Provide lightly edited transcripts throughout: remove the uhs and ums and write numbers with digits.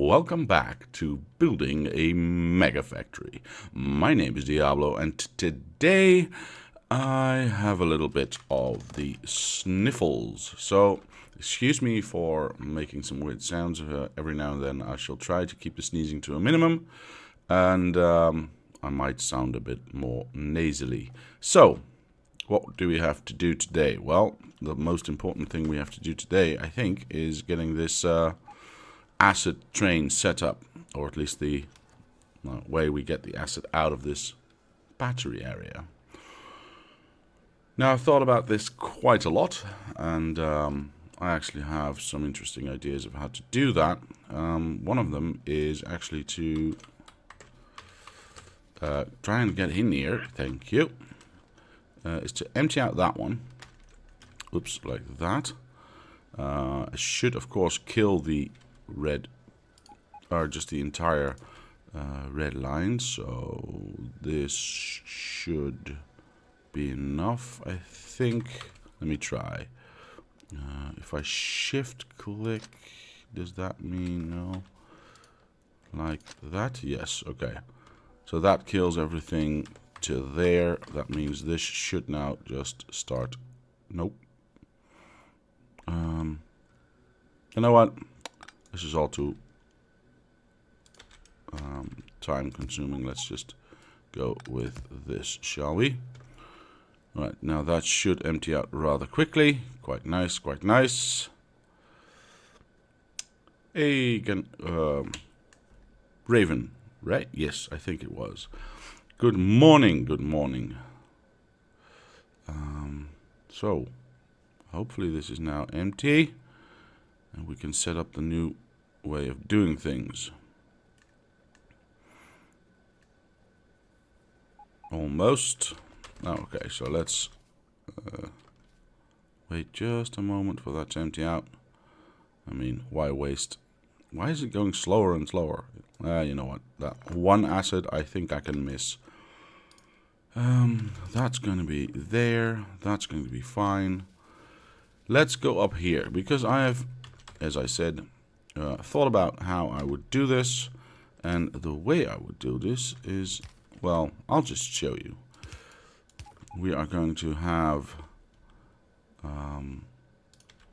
welcome back to building a mega factory. My name is Diablo, and today I have a little bit of the sniffles. So, excuse me for making some weird sounds every now and then. I shall try to keep the sneezing to a minimum, and I might sound a bit more nasally. So, what do we have to do today? Well, the most important thing we have to do today, I think, is getting this acid train set up, or at least the way we get the acid out of this battery area. Now, I've thought about this quite a lot, and I actually have some interesting ideas of how to do that. One of them is actually to try and get in here, thank you, is to empty out that one. Oops, like that. I should, of course, kill the red, or just the entire red line, so this should be enough, I think. Let me try. If I shift click, does that mean no? Like that? Yes, okay. So that kills everything to there. That means this should now just start. Nope. You know what? This is all too time consuming. Let's just go with this, shall we? Right, now that should empty out rather quickly. Quite nice, quite nice. Raven, right? Yes, I think it was. Good morning, good morning. So, hopefully this is now empty, and we can set up the new way of doing things. Almost. Oh, okay, so let's wait just a moment for that to empty out. I mean, why waste? Why is it going slower and slower? You know what? That one acid I think I can miss. That's going to be there. That's going to be fine. Let's go up here, because I have, as I said, thought about how I would do this, and the way I would do this is, well, I'll just show you. We are going to have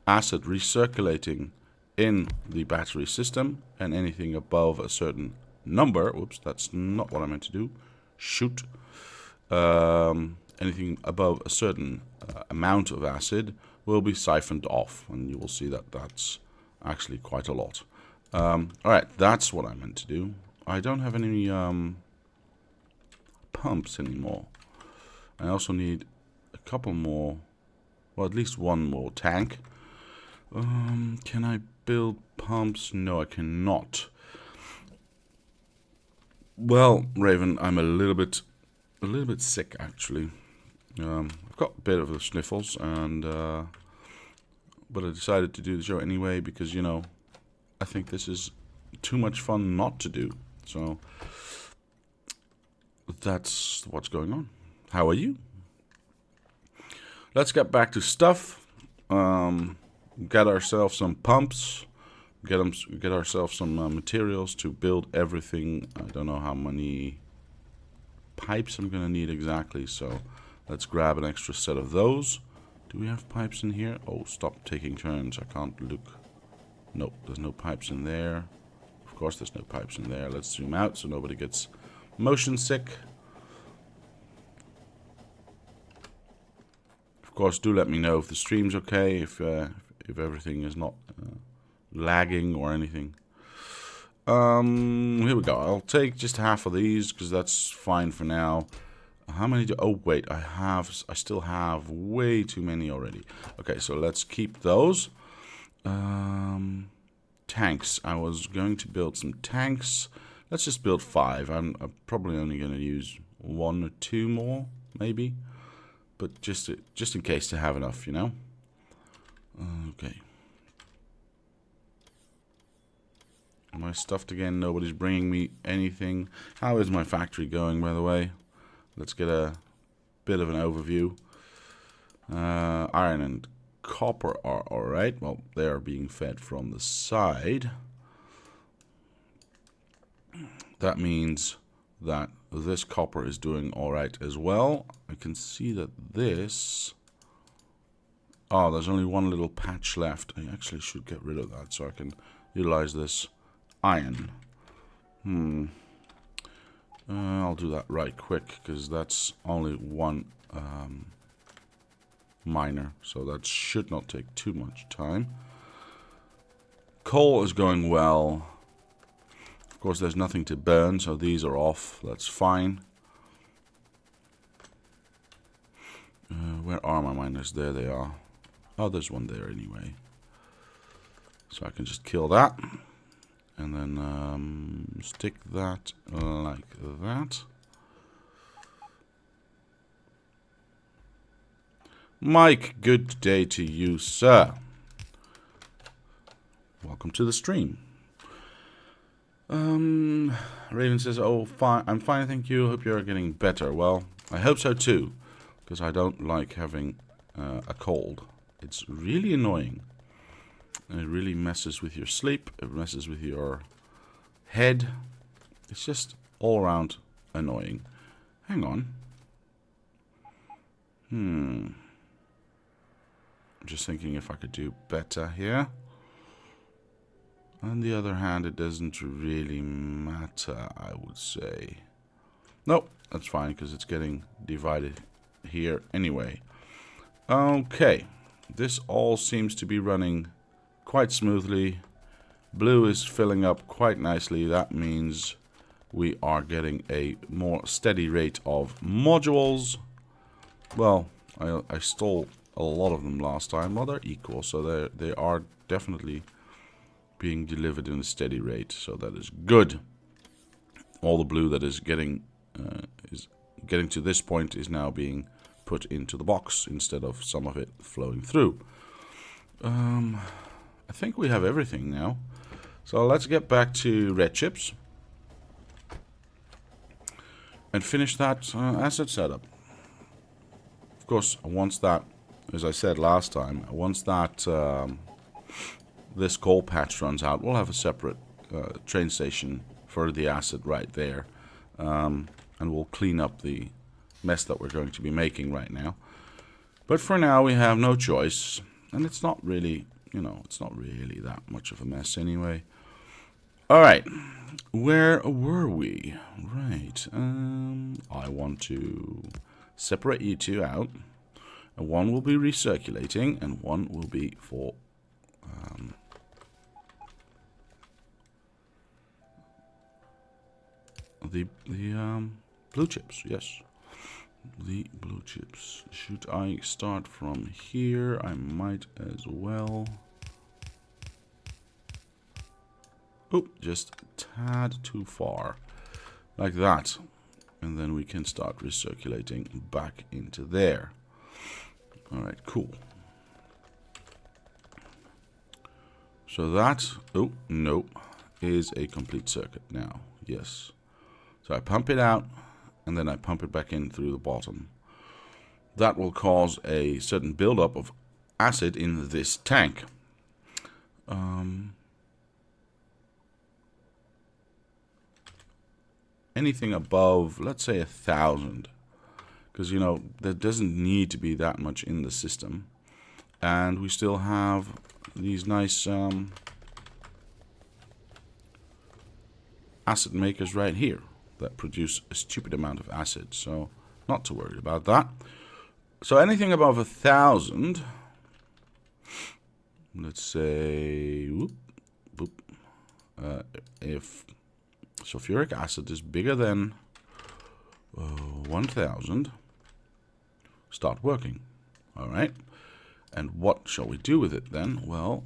acid recirculating in the battery system, and anything above a certain number, oops, that's not what I meant to do, shoot, anything above a certain amount of acid will be siphoned off, and you will see that that's actually quite a lot. Alright, that's what I meant to do. I don't have any pumps anymore. I also need a couple more, well, at least one more tank. Can I build pumps? No, I cannot. Well, Raven, I'm a little bit sick, actually. I've got a bit of the sniffles, and but I decided to do the show anyway because, you know, I think this is too much fun not to do. So that's what's going on. How are you? Let's get back to stuff. Get ourselves some pumps. Get ourselves some materials to build everything. I don't know how many pipes I'm gonna need exactly, so let's grab an extra set of those. Do we have pipes in here? Oh, stop taking turns. I can't look. Nope, there's no pipes in there. Of course there's no pipes in there. Let's zoom out so nobody gets motion sick. Of course, do let me know if the stream's okay, if everything is not lagging or anything. Here we go. I'll take just half of these because that's fine for now. How many do? Oh wait, I still have way too many already. Okay, so let's keep those. Tanks. I was going to build some tanks. Let's just build 5. I'm probably only going to use 1 or 2 more, maybe. But just in case to have enough, you know. Okay. Am I stuffed again? Nobody's bringing me anything. How is my factory going, by the way? Let's get a bit of an overview. Iron and copper are alright. Well, they are being fed from the side. that means that this copper is doing alright as well. I can see that this... Oh, there's only one little patch left. I actually should get rid of that so I can utilize this iron. I'll do that right quick, because that's only one miner, so that should not take too much time. Coal is going well. Of course, there's nothing to burn, so these are off. That's fine. Where are my miners? There they are. Oh, there's one there anyway. So I can just kill that. And then stick that like that. Mike, good day to you, sir. Welcome to the stream. Raven says, oh, fine. I'm fine, thank you. Hope you're getting better. Well, I hope so too, because I don't like having a cold. It's really annoying. It really messes with your sleep. It messes with your head. It's just all around annoying. Hang on. I'm just thinking if I could do better here. On the other hand, it doesn't really matter, I would say. Nope, that's fine, because it's getting divided here anyway. Okay, this all seems to be running quite smoothly. Blue is filling up quite nicely. That means we are getting a more steady rate of modules. Well, I stole a lot of them last time. Well, they're equal, so they are definitely being delivered in a steady rate, so that is good. All the blue that is getting to this point is now being put into the box instead of some of it flowing through. I think we have everything now, so let's get back to red chips and finish that asset setup. Of course, once that, as I said last time, once that this coal patch runs out, we'll have a separate train station for the asset right there, and we'll clean up the mess that we're going to be making right now. But for now, we have no choice, and it's not really, it's not really that much of a mess anyway. All right, where were we? Right, I want to separate you two out, and one will be recirculating, and one will be for the blue chips. Yes, the blue chips. Should I start from here? I might as well. Oh, just a tad too far, like that, and then we can start recirculating back into there. All right, cool. So that, oh no, is a complete circuit now. Yes. So I pump it out, and then I pump it back in through the bottom. That will cause a certain buildup of acid in this tank. Anything above, let's say 1,000, because there doesn't need to be that much in the system, and we still have these nice acid makers right here that produce a stupid amount of acid, so not too worried about that. So anything above 1,000, let's say, if sulfuric acid is bigger than 1,000, start working. All right, and what shall we do with it then? Well,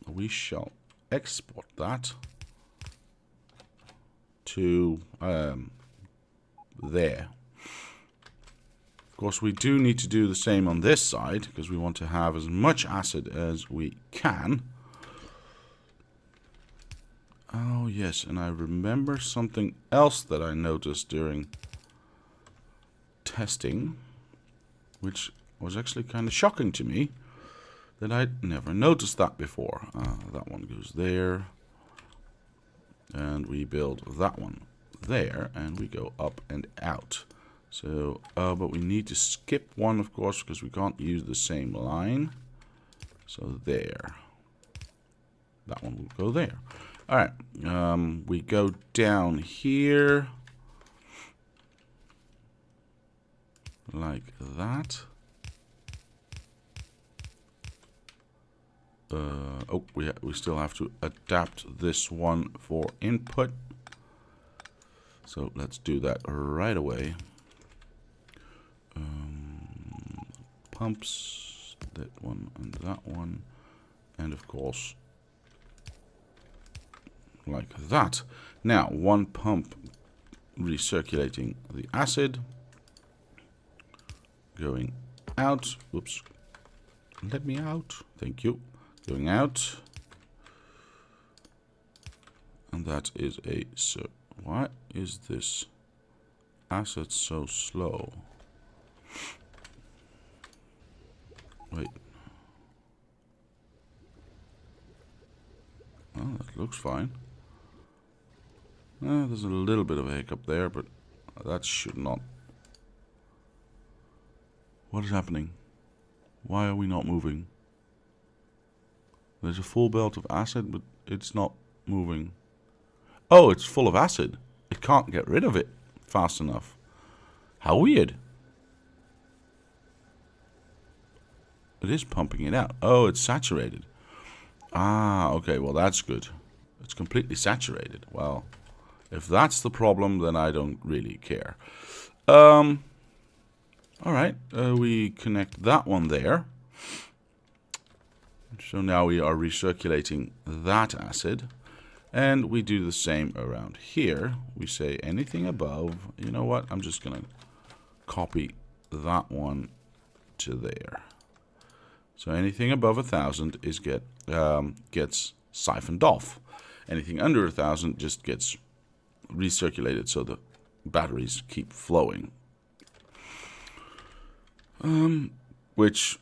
we shall export that to there. Of course, we do need to do the same on this side, because we want to have as much acid as we can. Oh yes, and I remember something else that I noticed during testing, which was actually kind of shocking to me, that I'd never noticed that before. That one goes there. And we build that one there, and we go up and out. So, but we need to skip one, of course, because we can't use the same line. So there. That one will go there. All right. We go down here. Like that. Oh, we still have to adapt this one for input. So let's do that right away. Pumps, that one and that one. And of course, like that. Now, one pump recirculating the acid. Going out. Oops. Let me out. Thank you. Going out. And that is a... So, why is this acid so slow? Wait. Oh, that looks fine. There's a little bit of a hiccup there, but that should not... What is happening? Why are we not moving? There's a full belt of acid, but it's not moving. Oh, it's full of acid. It can't get rid of it fast enough. How weird. It is pumping it out. Oh, it's saturated. Ah, okay, well that's good. It's completely saturated. Well, if that's the problem, then I don't really care. Alright, we connect that one there. So now we are recirculating that acid. And we do the same around here. We say anything above. You know what? I'm just going to copy that one to there. So anything above 1,000 is gets siphoned off. Anything under 1,000 just gets recirculated so the batteries keep flowing. Which,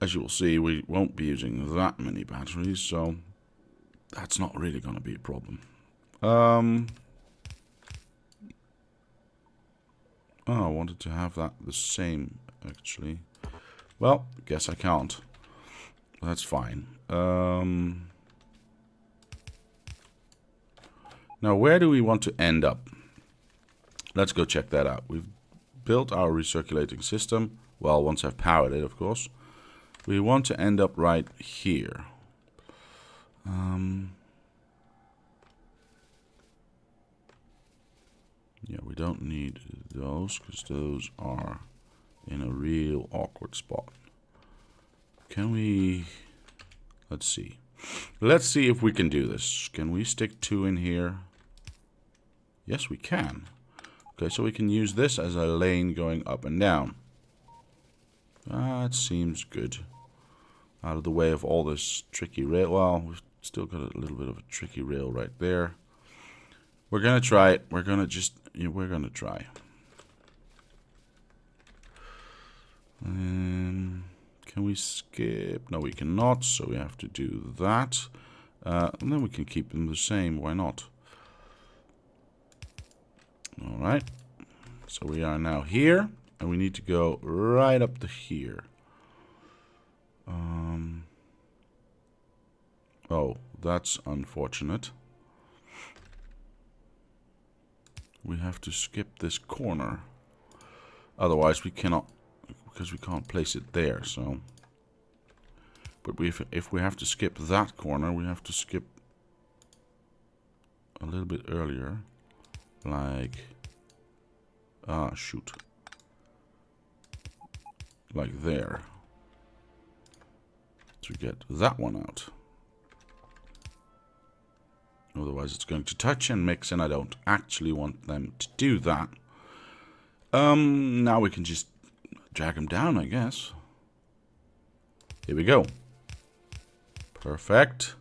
as you will see, we won't be using that many batteries, so that's not really going to be a problem. Oh, I wanted to have that the same, actually. Well, guess I can't. That's fine. Now, where do we want to end up? Let's go check that out. We've built our recirculating system. Well, once I've powered it, of course. We want to end up right here. Yeah, we don't need those because those are in a real awkward spot. Can we... Let's see. Let's see if we can do this. Can we stick 2 in here? Yes, we can. Okay, so we can use this as a lane going up and down. That seems good. Out of the way of all this tricky rail. Well, we've still got a little bit of a tricky rail right there. We're going to try it. We're going to just... Yeah, we're going to try. Can we skip? No, we cannot. So we have to do that. And then we can keep them the same. Why not? Alright. So we are now here. And we need to go right up to here. Oh, that's unfortunate. We have to skip this corner. Otherwise we cannot, because we can't place it there, so. But if we have to skip that corner, we have to skip a little bit earlier. Like, shoot. Like there. To get that one out. Otherwise it's going to touch and mix, and I don't actually want them to do that. Now we can just drag them down, I guess. Here we go. Perfect.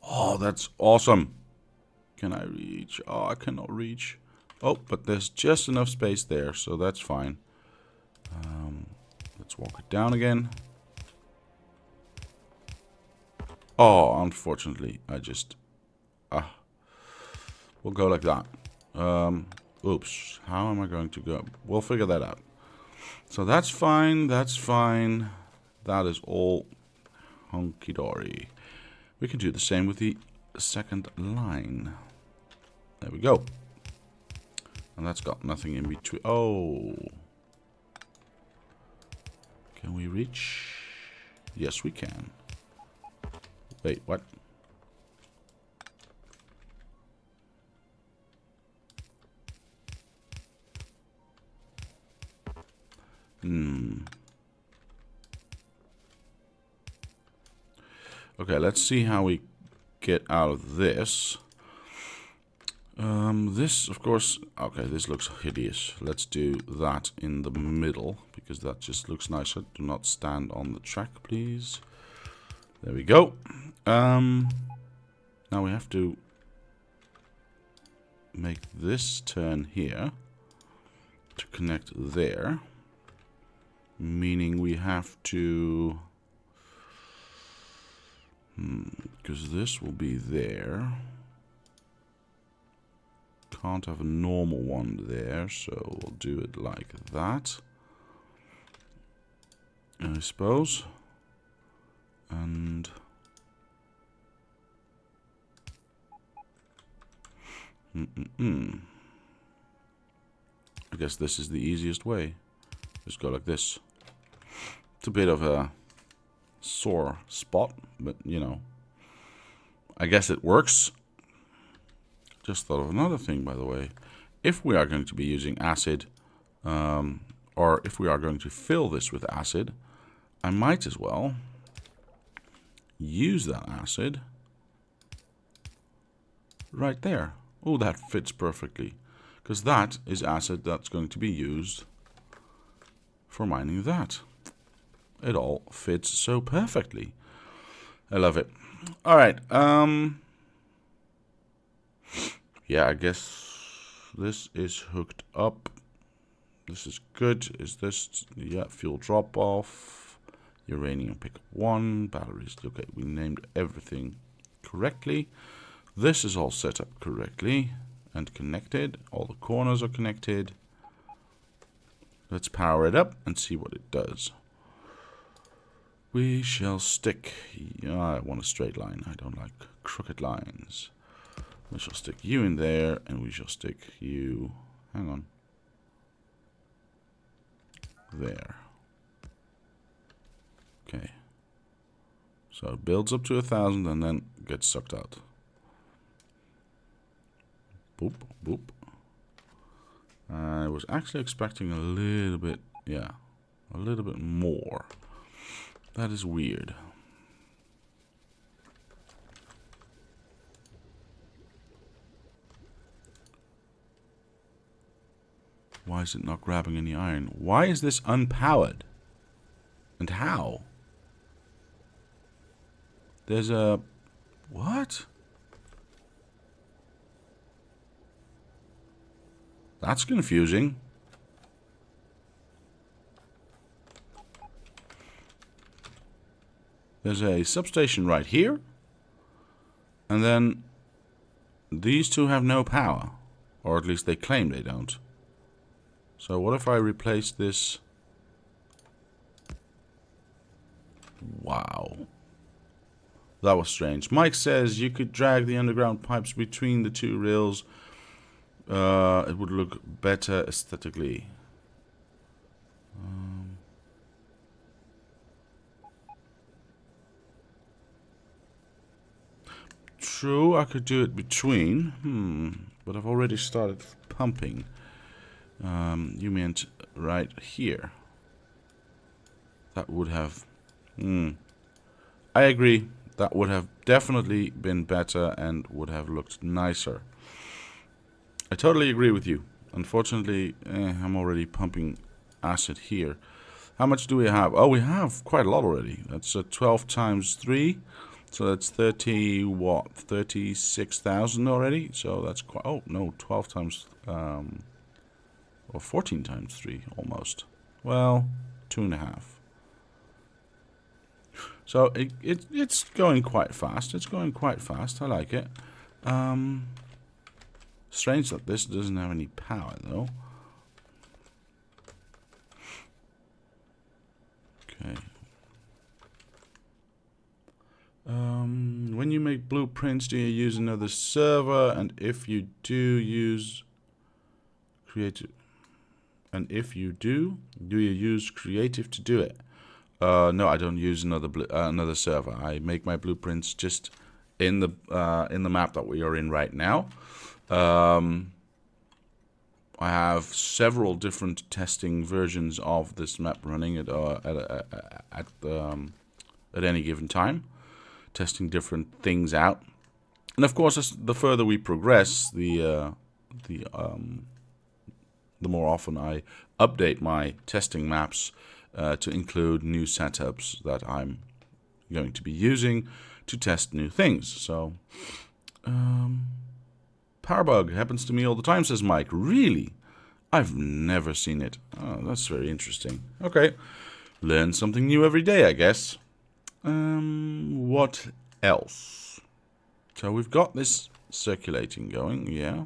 Oh, that's awesome. Can I reach? Oh, I cannot reach. Oh, but there's just enough space there, so that's fine. Let's walk it down again. Oh, unfortunately, I just... We'll go like that. Oops. How am I going to go? We'll figure that out. So that's fine. That's fine. That is all hunky-dory. We can do the same with the second line. There we go. And that's got nothing in between. Oh. Can we reach? Yes, we can. Wait, what? Okay, let's see how we get out of this. This, of course, okay, this looks hideous. Let's do that in the middle, because that just looks nicer. Do not stand on the track, please. There we go. Now we have to make this turn here to connect there. Meaning we have to... because this will be there. Can't have a normal one there, so we'll do it like that, I suppose. And I guess this is the easiest way. Just go like this. It's a bit of a sore spot, but you know, I guess it works. Just thought of another thing, by the way. If we are going to be using acid, or if we are going to fill this with acid, I might as well use that acid right there. Oh, that fits perfectly, because that is acid that's going to be used for mining that. It all fits so perfectly. I love it. All right. Yeah, I guess this is hooked up. This is good. Is this? Yeah, fuel drop off. Uranium pickup 1. Batteries. Okay, we named everything correctly. This is all set up correctly and connected. All the corners are connected. Let's power it up and see what it does. We shall stick... Yeah, I want a straight line. I don't like crooked lines. We shall stick you in there, and we shall stick you... Hang on. There. Okay. So it builds up to 1,000 and then gets sucked out. Boop, boop. I was actually expecting a little bit... Yeah. A little bit more. That is weird. Why is it not grabbing any iron? Why is this unpowered? And how? There's a... What? That's confusing. There's a substation right here. And then these two have no power. Or at least they claim they don't. So what if I replace this? Wow. That was strange. Mike says you could drag the underground pipes between the two rails. It would look better aesthetically. True, I could do it between. But I've already started pumping. You meant right here. That would have... I agree. That would have definitely been better and would have looked nicer. I totally agree with you. Unfortunately, I'm already pumping acid here. How much do we have? Oh, we have quite a lot already. That's 12 times 3. So that's 30, what? 36,000 already. So that's quite... Oh, no, 12 times... or 14 times 3, almost. Well, 2.5. So it's going quite fast. It's going quite fast. I like it. Strange that this doesn't have any power, though. Okay. When you make blueprints, do you use another server? And if you do use creative, do you use creative to do it? No, I don't use another server. I make my blueprints just in the map that we are in right now. I have several different testing versions of this map running at any given time, testing different things out. And of course, as the further we progress, the more often I update my testing maps to include new setups that I'm going to be using to test new things. So, power bug happens to me all the time, says Mike. Really? I've never seen it. Oh, that's very interesting. Okay. Learn something new every day, I guess. What else? So we've got this circulating going, yeah.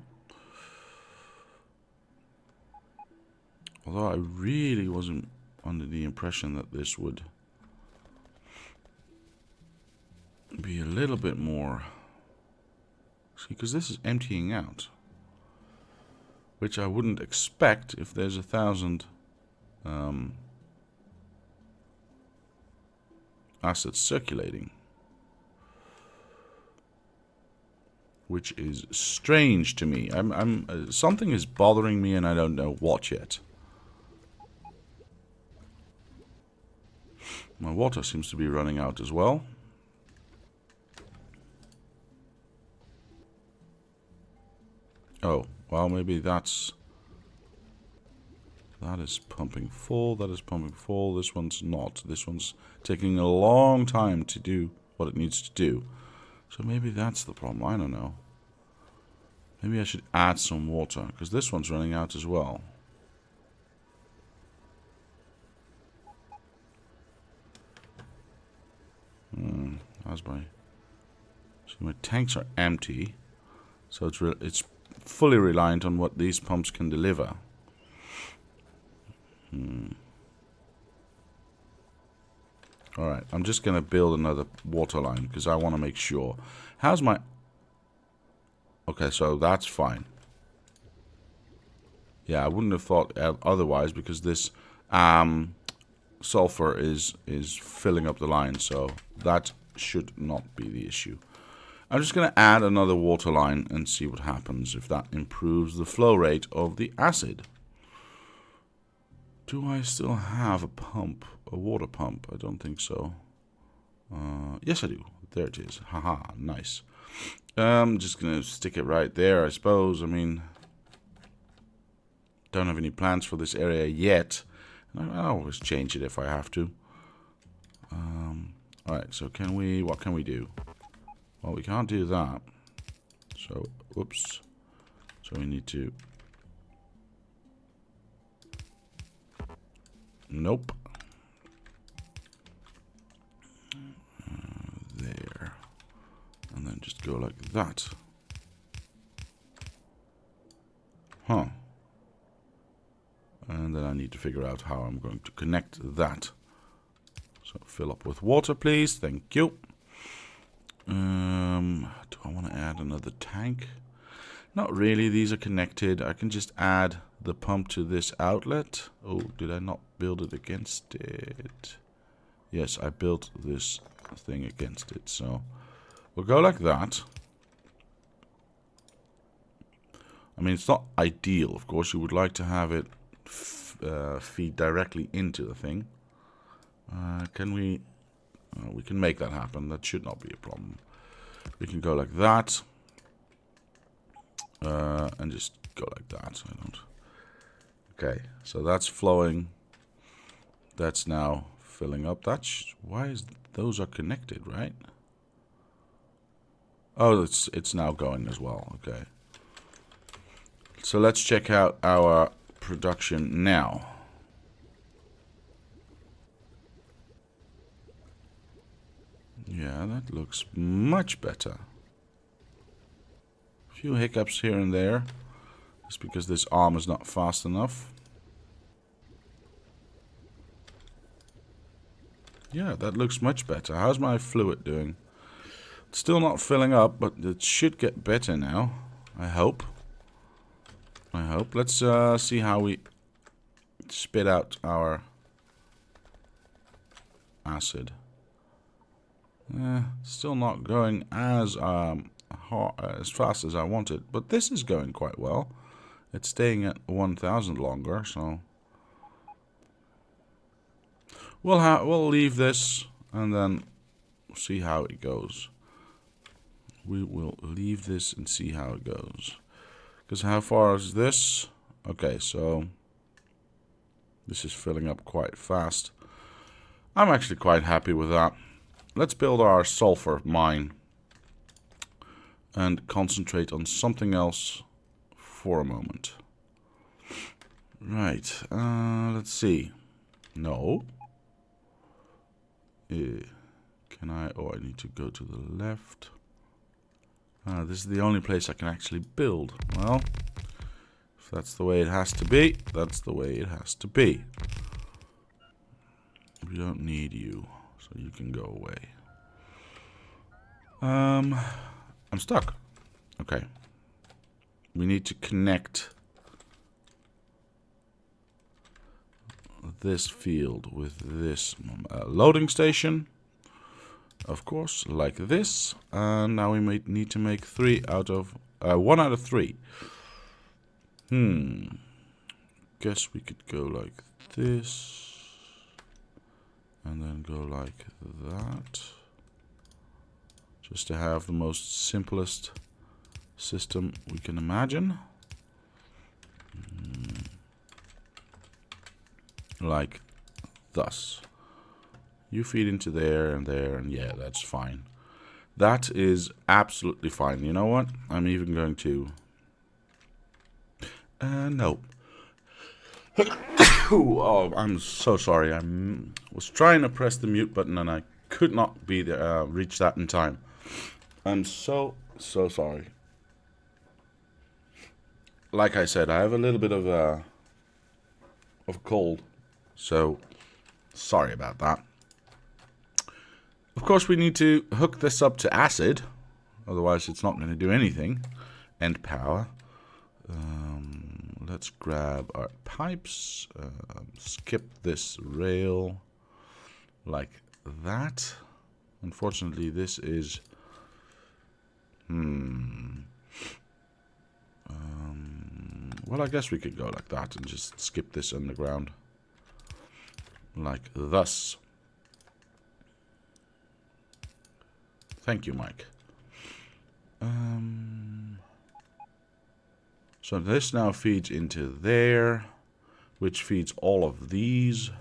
Although I really wasn't under the impression that this would be a little bit more... See, because this is emptying out. Which I wouldn't expect if there's 1,000 assets circulating. Which is strange to me. Something is bothering me and I don't know what yet. My water seems to be running out as well. Oh, well, maybe that is pumping full, that is pumping full, this one's not. This one's taking a long time to do what it needs to do. So maybe that's the problem, I don't know. Maybe I should add some water, because this one's running out as well. So my tanks are empty, so it's fully reliant on what these pumps can deliver. Alright, I'm just going to build another water line because I want to make sure. How's my... Okay, so that's fine. Yeah, I wouldn't have thought otherwise because this sulfur is filling up the line, so that should not be the issue. I'm just going to add another water line and see what happens if that improves the flow rate of the acid. Do I still have a pump, a water pump? I don't think so. Yes, I do. There it is. Haha, nice. I'm just going to stick it right there, I suppose. I mean, don't have any plans for this area yet. I'll always change it if I have to. Alright, so what can we do? Well, we can't do that. So, whoops. So we need to... Nope. There. And then just go like that. Huh. And then I need to figure out how I'm going to connect that. So fill up with water, please. Thank you. Do I want to add another tank? Not really. These are connected. I can just add the pump to this outlet. Oh, did I not build it against it? Yes, I built this thing against it. So we'll go like that. I mean, it's not ideal, of course. You would like to have it feed directly into the thing. Can we... we can make that happen. That should not be a problem. We can go like that. And just go like that. So I don't... Okay, so that's flowing. That's now filling up. Why is... Those are connected, right? Oh, it's now going as well. Okay. So let's check out our production now. Yeah, that looks much better. few hiccups here and there. Just because this arm is not fast enough. Yeah, that looks much better. How's my fluid doing? It's still not filling up, but it should get better now. I hope. I hope. Let's see how we spit out our acid. Still not going as fast as I wanted, but this is going quite well. It's staying at 1000 longer, so we'll leave this and then see how it goes. We will leave this and see how it goes. Because how far is this? Okay, so this is filling up quite fast. I'm actually quite happy with that. Let's build our sulfur mine and concentrate on something else for a moment. Right, let's see. No. Can I? Oh, I need to go to the left. This is the only place I can actually build. Well, if that's the way it has to be, that's the way it has to be. We don't need you, so you can go away. I'm stuck. Okay. We need to connect this field with this loading station. Of course, like this. And now we might need to make 1 out of 3. Guess we could go like this. And then go like that. Just to have the most simplest system we can imagine. Like thus. You feed into there, and yeah, that's fine. That is absolutely fine. You know what? I'm even going to... no. Oh, I'm so sorry. I was trying to press the mute button, and I could not be there, reach that in time. I'm so sorry. Like I said, I have a little bit of a cold, so sorry about that. Of course, we need to hook this up to acid, otherwise it's not going to do anything. End power. Let's grab our pipes, skip this rail like that. Unfortunately, this is... well, I guess we could go like that and just skip this underground. Like thus. Thank you, Mike. So this now feeds into there, which feeds all of these,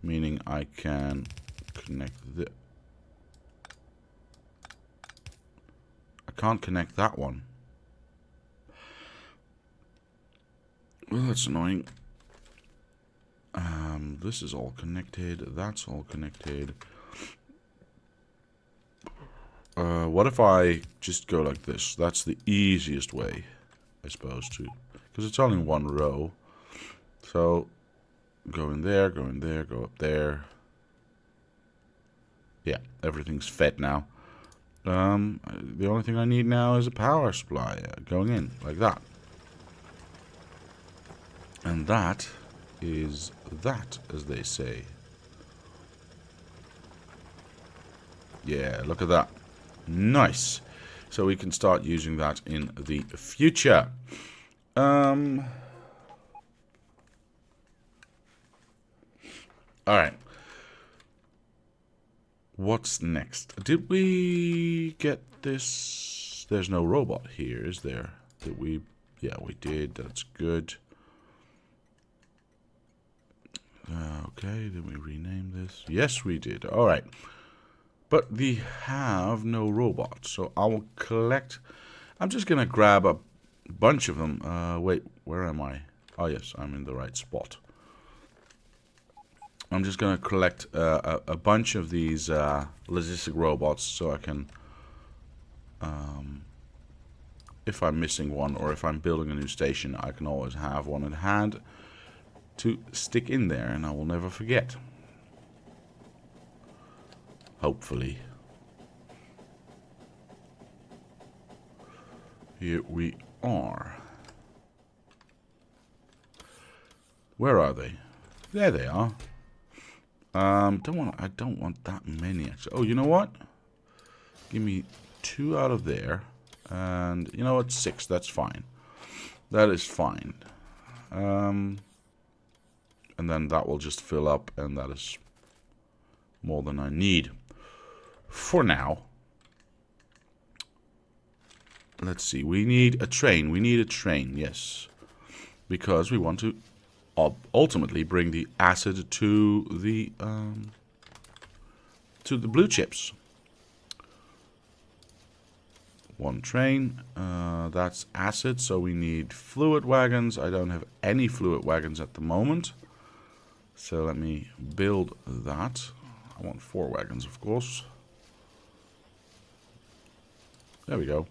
meaning I can connect the... I can't connect that one. Well, that's annoying. This is all connected. That's all connected. What if I just go like this? That's the easiest way, I suppose, to... Because it's only one row. So, go in there, go up there. Yeah, everything's fed now. The only thing I need now is a power supply going in, like that. And that is that, as they say. Yeah, look at that. Nice. So we can start using that in the future. Alright. What's next? Did we get this? There's no robot here, is there? Did we? Yeah, we did. That's good. Okay, did we rename this? Yes, we did. Alright. But we have no robot, so I will collect... I'm just going to grab a bunch of them. Wait, where am I? Oh, yes, I'm in the right spot. I'm just going to collect a bunch of these logistic robots so I can if I'm missing one or if I'm building a new station, I can always have one in hand to stick in there, and I will never forget. Hopefully. Here we are. Where are they? There they are. I don't want that many actually. Oh, you know what? Give me 2 out of there. And you know what? 6, that's fine. That is fine. And then that will just fill up, and that is more than I need. For now. Let's see. We need a train. We need a train, yes. Because we want to ultimately bring the acid to the blue chips. One train, that's acid, so we need fluid wagons. I don't have any fluid wagons at the moment, so let me build that. I want 4 wagons, of course. There we go.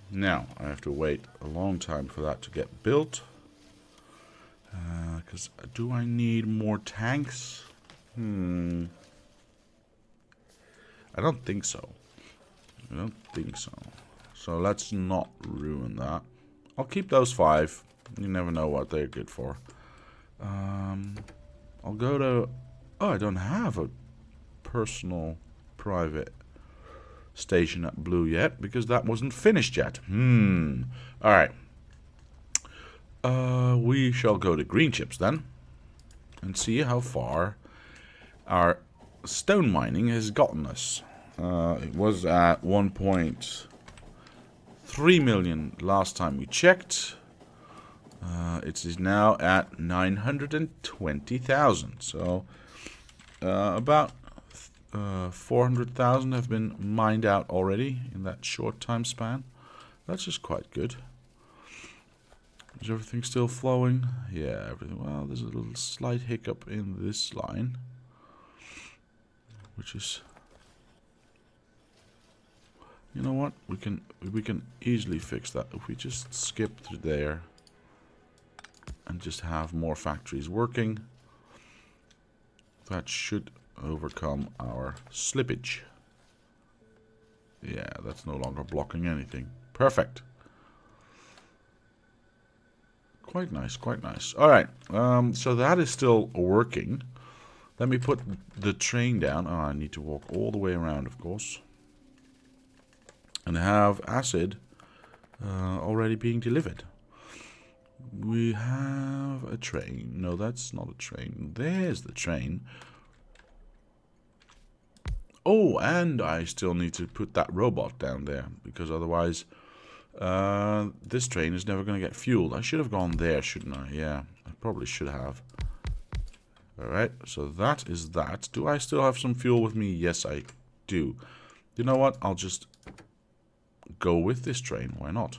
Now I have to wait a long time for that to get built. Because do I need more tanks? I don't think so. I don't think so. So let's not ruin that. I'll keep those 5. You never know what they're good for. I'll go to... Oh, I don't have a personal private station at blue yet, because that wasn't finished yet. Alright. We shall go to green chips then, and see how far our stone mining has gotten us. It was at 1.3 million last time we checked. It is now at 920,000. So about 400,000 have been mined out already in that short time span. That's just quite good. Is everything still flowing? Yeah, everything. Well, there's a little slight hiccup in this line, which is... You know what? We can easily fix that if we just skip through there and just have more factories working. That should overcome our slippage. Yeah, that's no longer blocking anything. Perfect. Quite nice, quite nice. Alright, so that is still working. Let me put the train down. Oh, I need to walk all the way around, of course. And have acid already being delivered. We have a train. No, that's not a train. There's the train. Oh, and I still need to put that robot down there, because otherwise this train is never going to get fueled. I should have gone there, shouldn't I? Yeah, I probably should have. Alright, so that is that. Do I still have some fuel with me? Yes, I do. You know what? I'll just go with this train. Why not?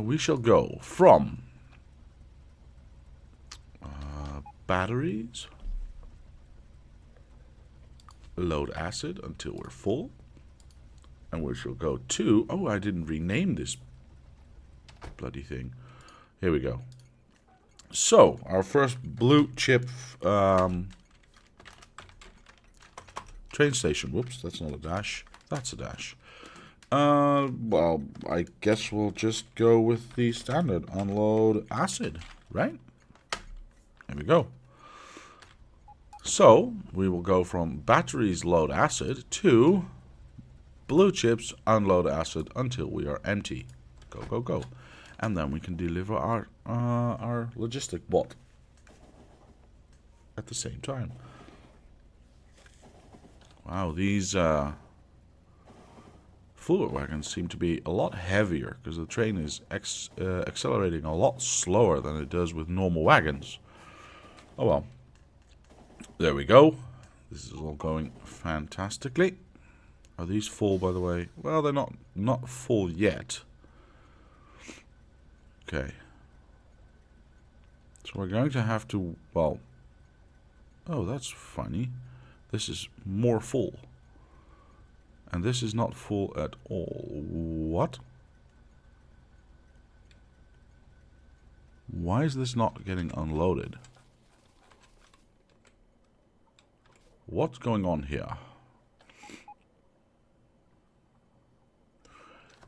We shall go from batteries, load acid until we're full, and we shall go to... Oh, I didn't rename this bloody thing. Here we go. So, our first blue chip train station. Whoops, that's not a dash. That's a dash. Well, I guess we'll just go with the standard unload acid, right? There we go. So, we will go from batteries load acid to blue chips unload acid until we are empty. Go, go, go. And then we can deliver our logistic bot at the same time. Wow, these fluid wagons seem to be a lot heavier because the train is accelerating a lot slower than it does with normal wagons. Oh well. There we go. This is all going fantastically. Are these full, by the way? Well, they're not full yet. Okay. So we're going to have to, well... Oh, that's funny. This is more full. And this is not full at all. What? Why is this not getting unloaded? What's going on here?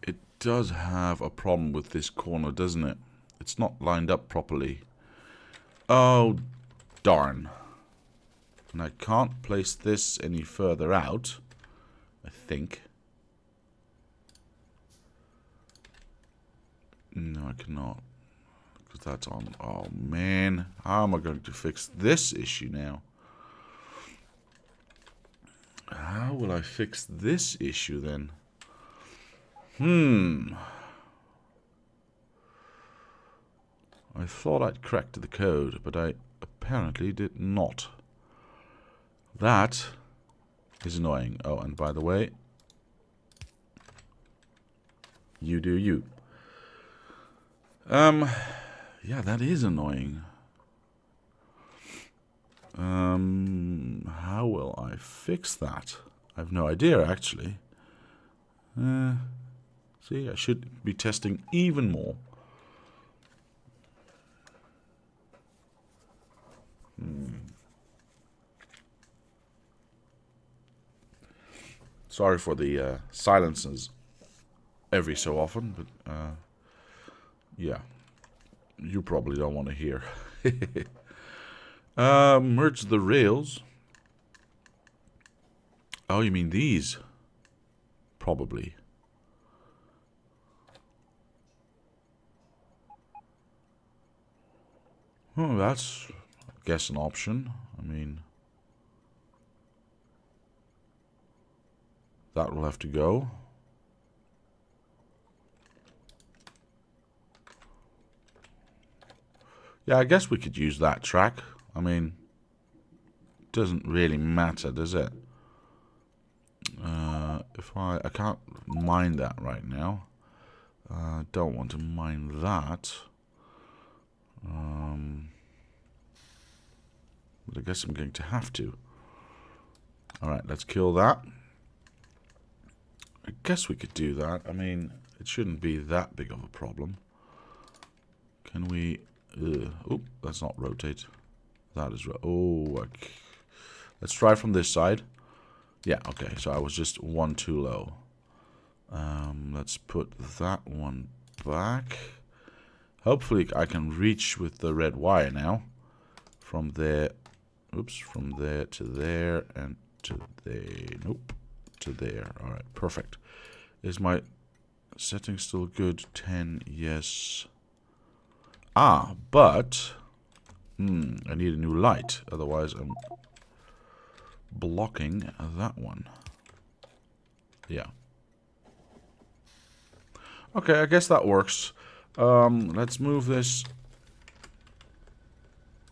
It does have a problem with this corner, doesn't it? It's not lined up properly. Oh, darn. And I can't place this any further out, I think. No, I cannot. Because that's on... Oh, man. How am I going to fix this issue now? How will I fix this issue then? I thought I'd cracked the code, but I apparently did not. That is annoying. Oh, and by the way, you do you. Yeah, that is annoying. How will I fix that? I have no idea, actually. See, I should be testing even more. Sorry for the silences every so often, but yeah, you probably don't want to hear. Merge the rails. Oh, you mean these? Probably. Oh, that's, I guess, an option. I mean, that will have to go. Yeah, I guess we could use that track. I mean, it doesn't really matter, does it? If I can't mine that right now. Don't want to mine that. But I guess I'm going to have to. Alright, let's kill that. I guess we could do that. I mean, it shouldn't be that big of a problem. Can we... oh, let's not rotate. That is... Oh, okay. Let's try from this side. Yeah, okay, so I was just one too low. Let's put that one back. Hopefully I can reach with the red wire now. From there... Oops, from there to there and to there. Nope. To there. Alright, perfect. Is my setting still good? 10, yes. Ah, but... I need a new light. Otherwise I'm blocking that one. Yeah. Okay, I guess that works. Let's move this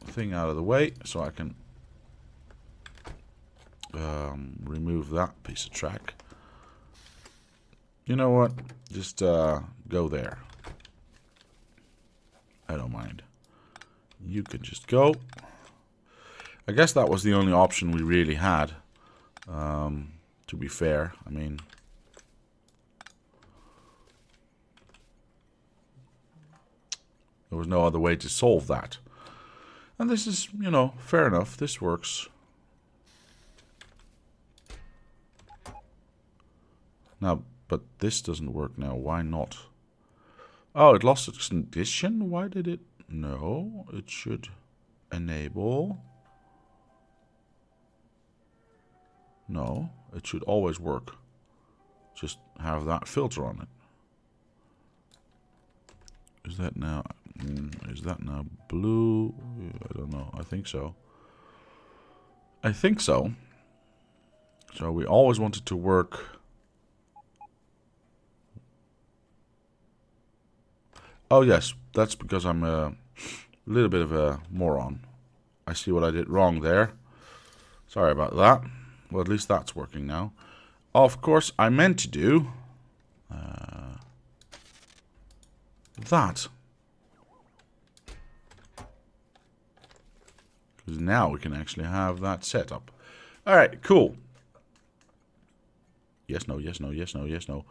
thing out of the way so I can remove that piece of track. You know what? Just go there. I don't mind. You can just go. I guess that was the only option we really had. To be fair, I mean... There was no other way to solve that. And this is, you know, fair enough. This works. Now, but this doesn't work now. Why not? Oh, it lost its condition? Why did it? No, it should enable. No, it should always work. Just have that filter on it. Is that now? Is that now blue? I don't know. I think so. I think so. So we always wanted to work. Oh yes, that's because I'm a little bit of a moron. I see what I did wrong there. Sorry about that. Well, at least that's working now. Of course, I meant to do that. Because now we can actually have that set up. Alright, cool. Yes, no, yes, no, yes, no, yes, no.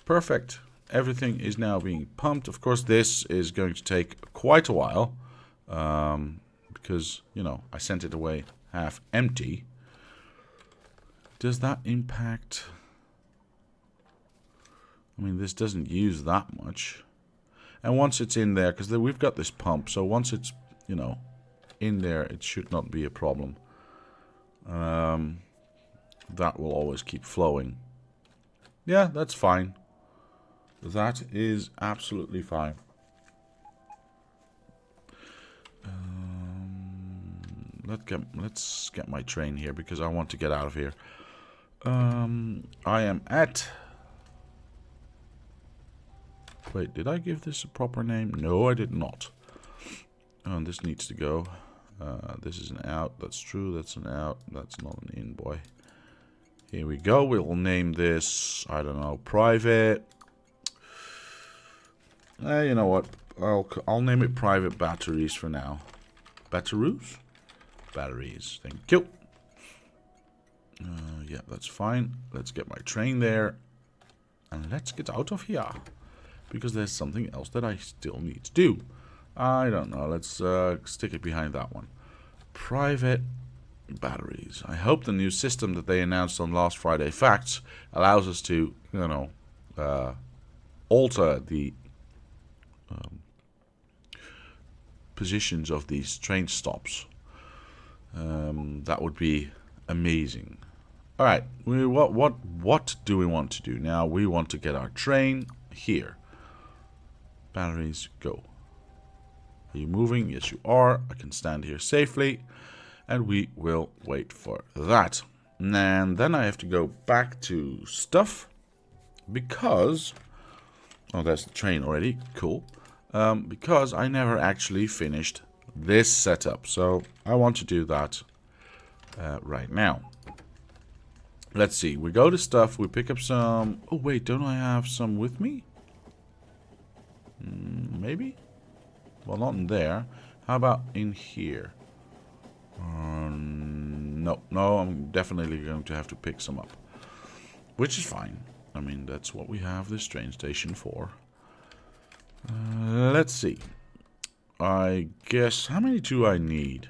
Perfect. everything is now being pumped. Of course, this is going to take quite a while, because, you know, I sent it away half empty. Does that impact? I mean, this doesn't use that much. And once it's in there, because we've got this pump, so once it's, you know, in there, it should not be a problem. That will always keep flowing. Yeah, that's fine. That is absolutely fine. Let's get my train here, because I want to get out of here. I am at... Wait, did I give this a proper name? No, I did not. Oh, and this needs to go. This is an out. That's true. That's an out. That's not an in, boy. Here we go. We'll name this, I don't know, private. You know what? I'll name it private batteries for now. Batteries? Batteries. Thank you. Yeah, that's fine. Let's get my train there. And let's get out of here. Because there's something else that I still need to do. I don't know. Let's stick it behind that one. Private batteries. I hope the new system that they announced on last Friday Facts allows us to, you know, alter the positions of these train stops. That would be amazing. All right. What do we want to do now? We want to get our train here. Batteries, go. Are you moving? Yes, you are. I can stand here safely. And we will wait for that. And then I have to go back to stuff. Because... Oh, there's the train already. Cool. Because I never actually finished this setup. So I want to do that right now. Let's see. We go to stuff. We pick up some... Oh, wait. Don't I have some with me? Maybe? Well, not in there. How about in here? No, I'm definitely going to have to pick some up. Which is fine. I mean, that's what we have this train station for. Let's see. I guess, how many do I need?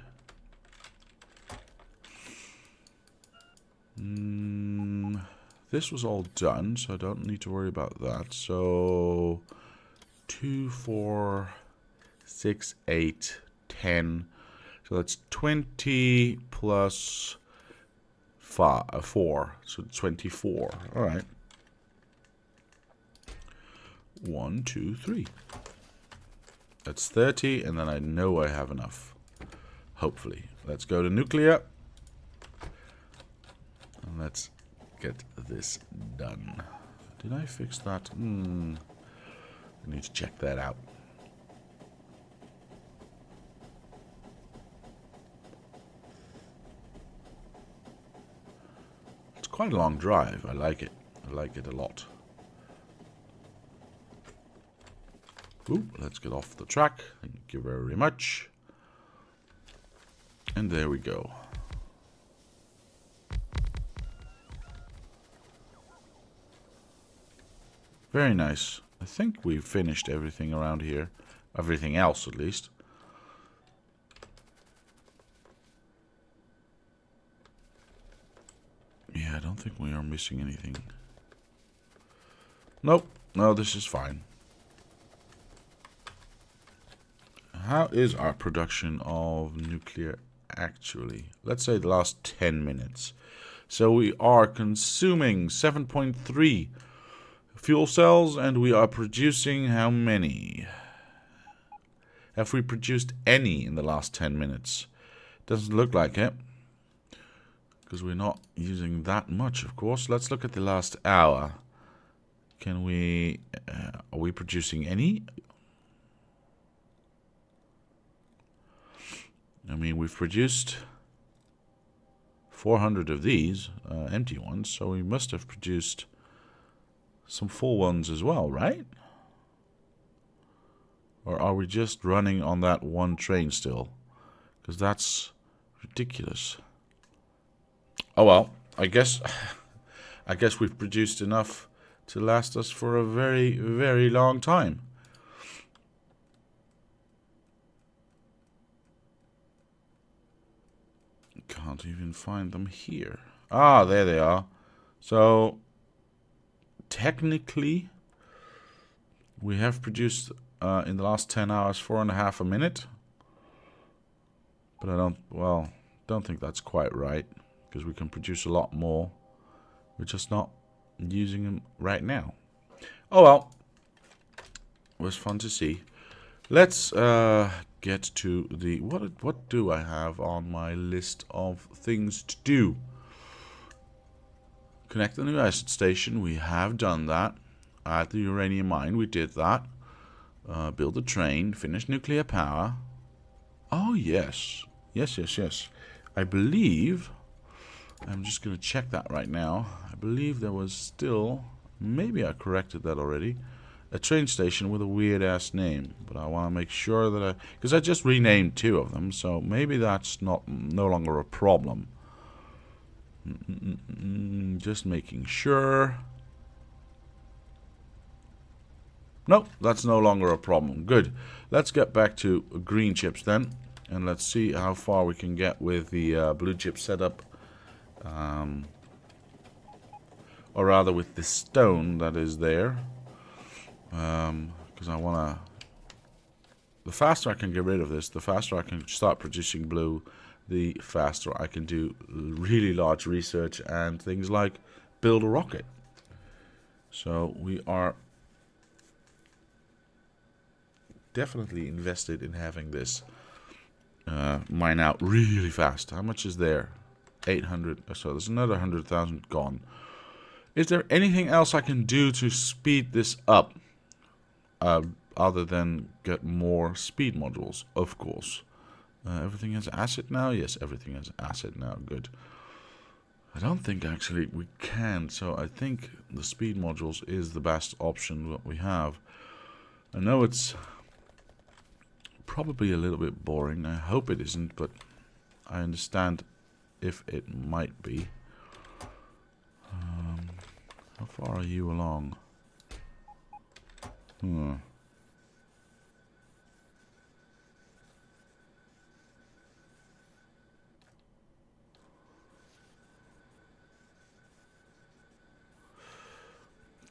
This was all done, so I don't need to worry about that. So... 2, 4, 6, 8, 10. So that's 20 plus 4. So 24. All right. 1, 2, 3. That's 30, and then I know I have enough. Hopefully. Let's go to nuclear. And let's get this done. Did I fix that? I need to check that out. It's quite a long drive. I like it. I like it a lot. Ooh, let's get off the track. Thank you very much. And there we go. Very nice. I think we've finished everything around here. Everything else, at least. Yeah, I don't think we are missing anything. Nope. No, this is fine. How is our production of nuclear actually? Let's say the last 10 minutes. So we are consuming 7.3 fuel cells, and we are producing how many? Have we produced any in the last 10 minutes? Doesn't look like it. Because we're not using that much, of course. Let's look at the last hour. Can we... are we producing any? I mean, we've produced 400 of these, empty ones, so we must have produced some full ones as well, right? Or are we just running on that one train still? Because that's ridiculous. Oh well, I guess we've produced enough to last us for a very, very long time. Can't even find them here. Ah, there they are. So, technically, we have produced in the last 10 hours 4.5 a minute. But I don't think that's quite right, because we can produce a lot more. We're just not using them right now. Oh well, it was fun to see. Let's get to the what do I have on my list of things to do? Connect the new acid station. We have done that. Add the uranium mine. We did that. Build a train. Finish nuclear power. Oh yes. Yes. I believe, I'm just going to check that right now. I believe there was still, maybe I corrected that already, a train station with a weird ass name. But I want to make sure that because I just renamed 2 of them, so maybe that's no longer a problem. Just making sure. Nope, that's no longer a problem. Good. Let's get back to green chips then. And let's see how far we can get with the blue chip setup. Or rather with the stone that is there. Because I want to... The faster I can get rid of this, the faster I can start producing blue, the faster I can do really large research and things like build a rocket. So we are definitely invested in having this mine out really fast. How much is there? 800. So there's another 100,000 gone. Is there anything else I can do to speed this up? Other than get more speed modules, of course. Everything has acid now? Yes, everything has acid now. Good. I don't think actually we can, so I think the speed modules is the best option that we have. I know it's probably a little bit boring. I hope it isn't, but I understand if it might be. How far are you along?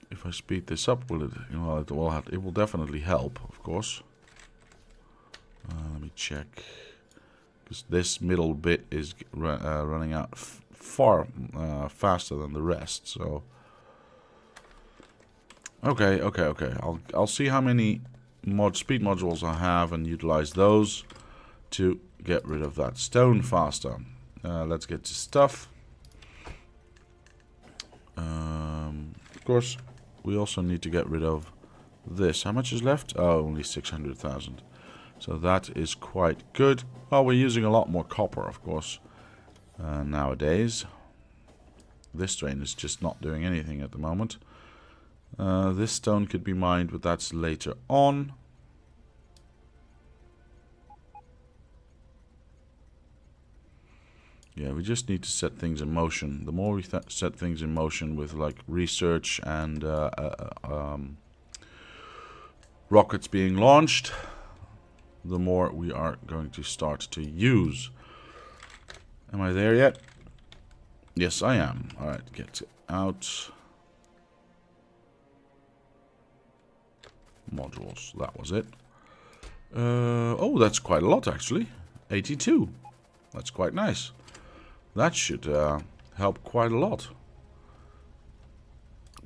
If I speed this up, will it? Well, it will definitely help, of course. Let me check, because this middle bit is running out far faster than the rest. So, okay. I'll see how many speed modules I have and utilize those to get rid of that stone faster. Let's get to stuff. Of course, we also need to get rid of this. How much is left? Oh, only 600,000. So that is quite good. Well, we're using a lot more copper, of course, nowadays. This train is just not doing anything at the moment. This stone could be mined, but that's later on. Yeah, we just need to set things in motion. The more we set things in motion with like research and rockets being launched, the more we are going to start to use. Am I there yet? Yes, I am. Alright, get out. Modules, that was it. Oh, that's quite a lot actually. 82. That's quite nice. That should help quite a lot.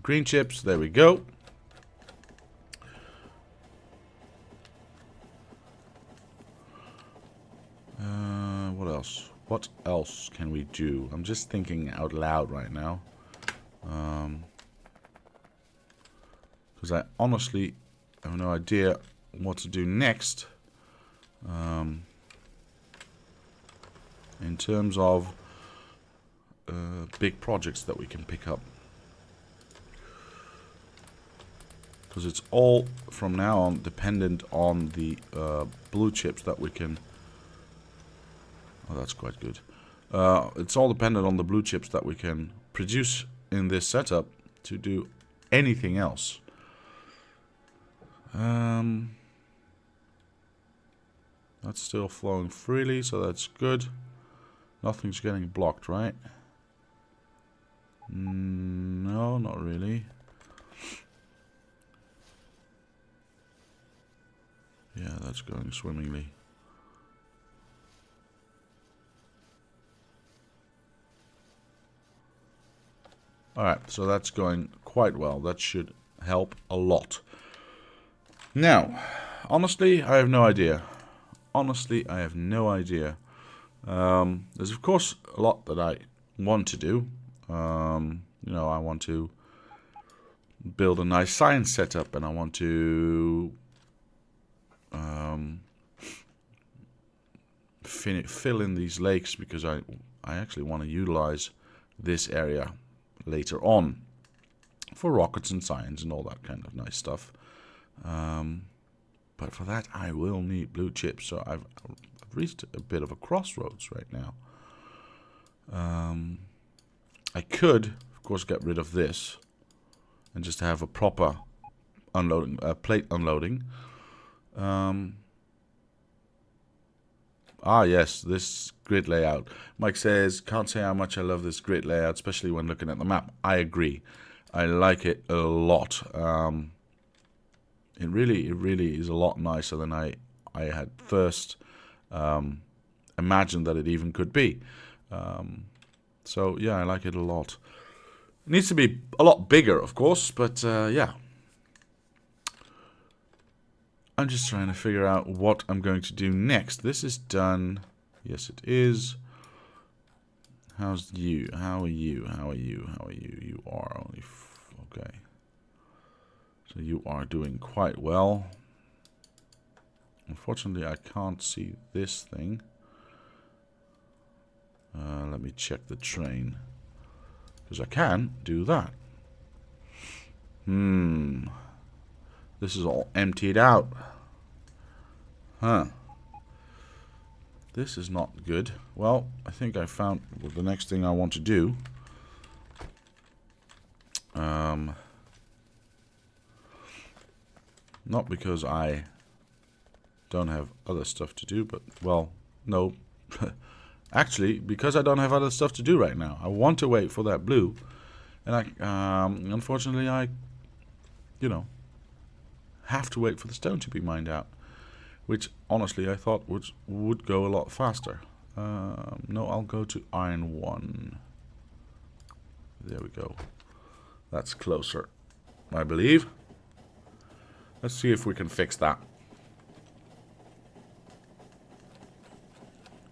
Green chips, there we go. What else? What else can we do? I'm just thinking out loud right now. Because I honestly have no idea what to do next. In terms of big projects that we can pick up. Because it's all, from now on, dependent on the blue chips that we can... Oh, that's quite good. It's all dependent on the blue chips that we can produce in this setup to do anything else. That's still flowing freely, so that's good. Nothing's getting blocked, right? No, not really. Yeah, that's going swimmingly. Alright, so that's going quite well. That should help a lot. Now, honestly, I have no idea. Honestly, I have no idea. There's of course a lot that I want to do. You know, I want to build a nice science setup, and I want to fill in these lakes, because I actually want to utilize this area later on for rockets and science and all that kind of nice stuff. But for that I will need blue chips, so I've reached a bit of a crossroads right now. I could, of course, get rid of this and just have a proper unloading, plate unloading. Yes, this grid layout. Mike says, can't say how much I love this grid layout, especially when looking at the map. I agree. I like it a lot. It really is a lot nicer than I had first imagined that it even could be. So yeah, I like it a lot. It needs to be a lot bigger, of course, but yeah. I'm just trying to figure out what I'm going to do next. This is done. Yes, it is. How's you? How are you? How are you? How are you? You are only... okay. So you are doing quite well. Unfortunately, I can't see this thing. Let me check the train. Because I can do that. This is all emptied out. Huh. This is not good. Well, I think I found the next thing I want to do. Not because I don't have other stuff to do, but, well, no. Actually, because I don't have other stuff to do right now. I want to wait for that blue. And unfortunately, I, you know, have to wait for the stone to be mined out. Which, honestly, I thought would go a lot faster. No, I'll go to iron 1. There we go. That's closer, I believe. Let's see if we can fix that.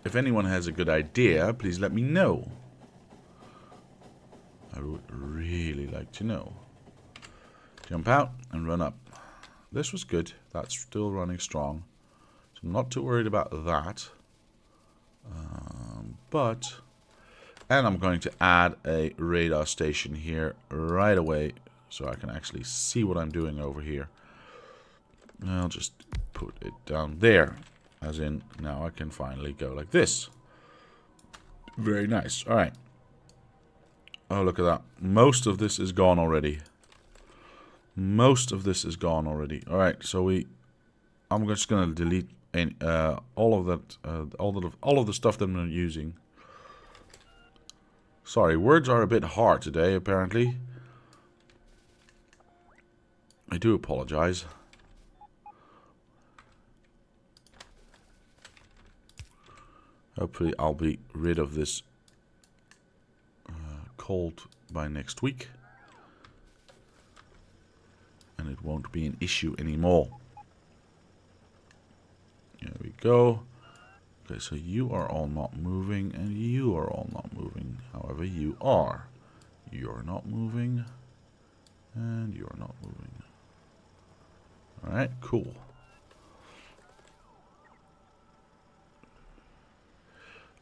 If anyone has a good idea, please let me know. I would really like to know. Jump out and run up. This was good. That's still running strong. So I'm not too worried about that. And I'm going to add a radar station here right away, so I can actually see what I'm doing over here. I'll just put it down there, as in now I can finally go like this. Very nice. All right. Oh, look at that. Most of this is gone already. Most of this is gone already. All right, so I'm just gonna delete all of that, all of the stuff that I'm not using. Sorry, words are a bit hard today, apparently. I do apologize. Hopefully I'll be rid of this cold by next week. And it won't be an issue anymore. There we go. Okay, so you are all not moving, and you are all not moving. However, you are. You're not moving, and you're not moving. Alright, cool.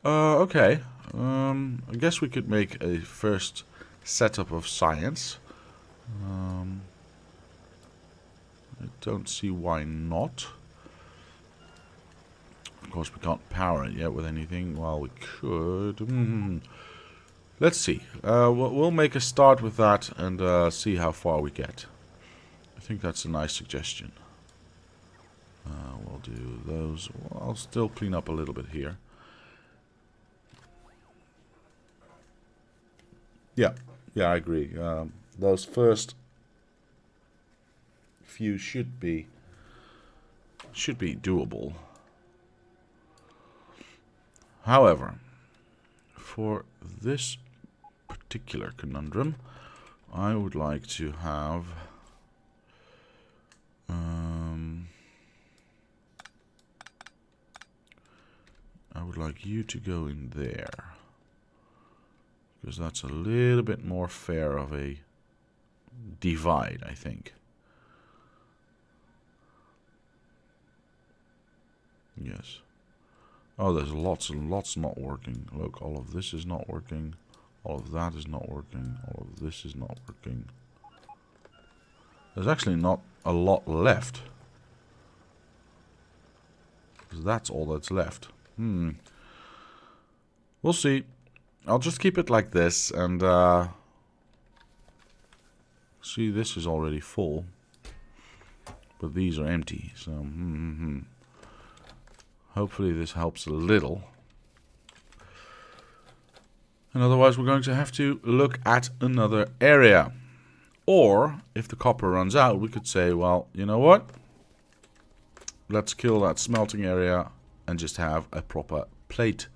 Okay. I guess we could make a first setup of science. I don't see why not. Of course, we can't power it yet with anything. Well, we could. Let's see. We'll make a start with that and see how far we get. I think that's a nice suggestion. We'll do those. Well, I'll still clean up a little bit here. Yeah, yeah, I agree. Those first few should be doable. However, for this particular conundrum, I would like to have I would like you to go in there, because that's a little bit more fair of a divide, I think. Yes. Oh, there's lots and lots not working. Look, all of this is not working. All of that is not working. All of this is not working. There's actually not a lot left. That's all that's left. We'll see. I'll just keep it like this and see, this is already full. But these are empty, so hopefully this helps a little. And otherwise we're going to have to look at another area. Or, if the copper runs out, we could say, well, you know what? Let's kill that smelting area and just have a proper plate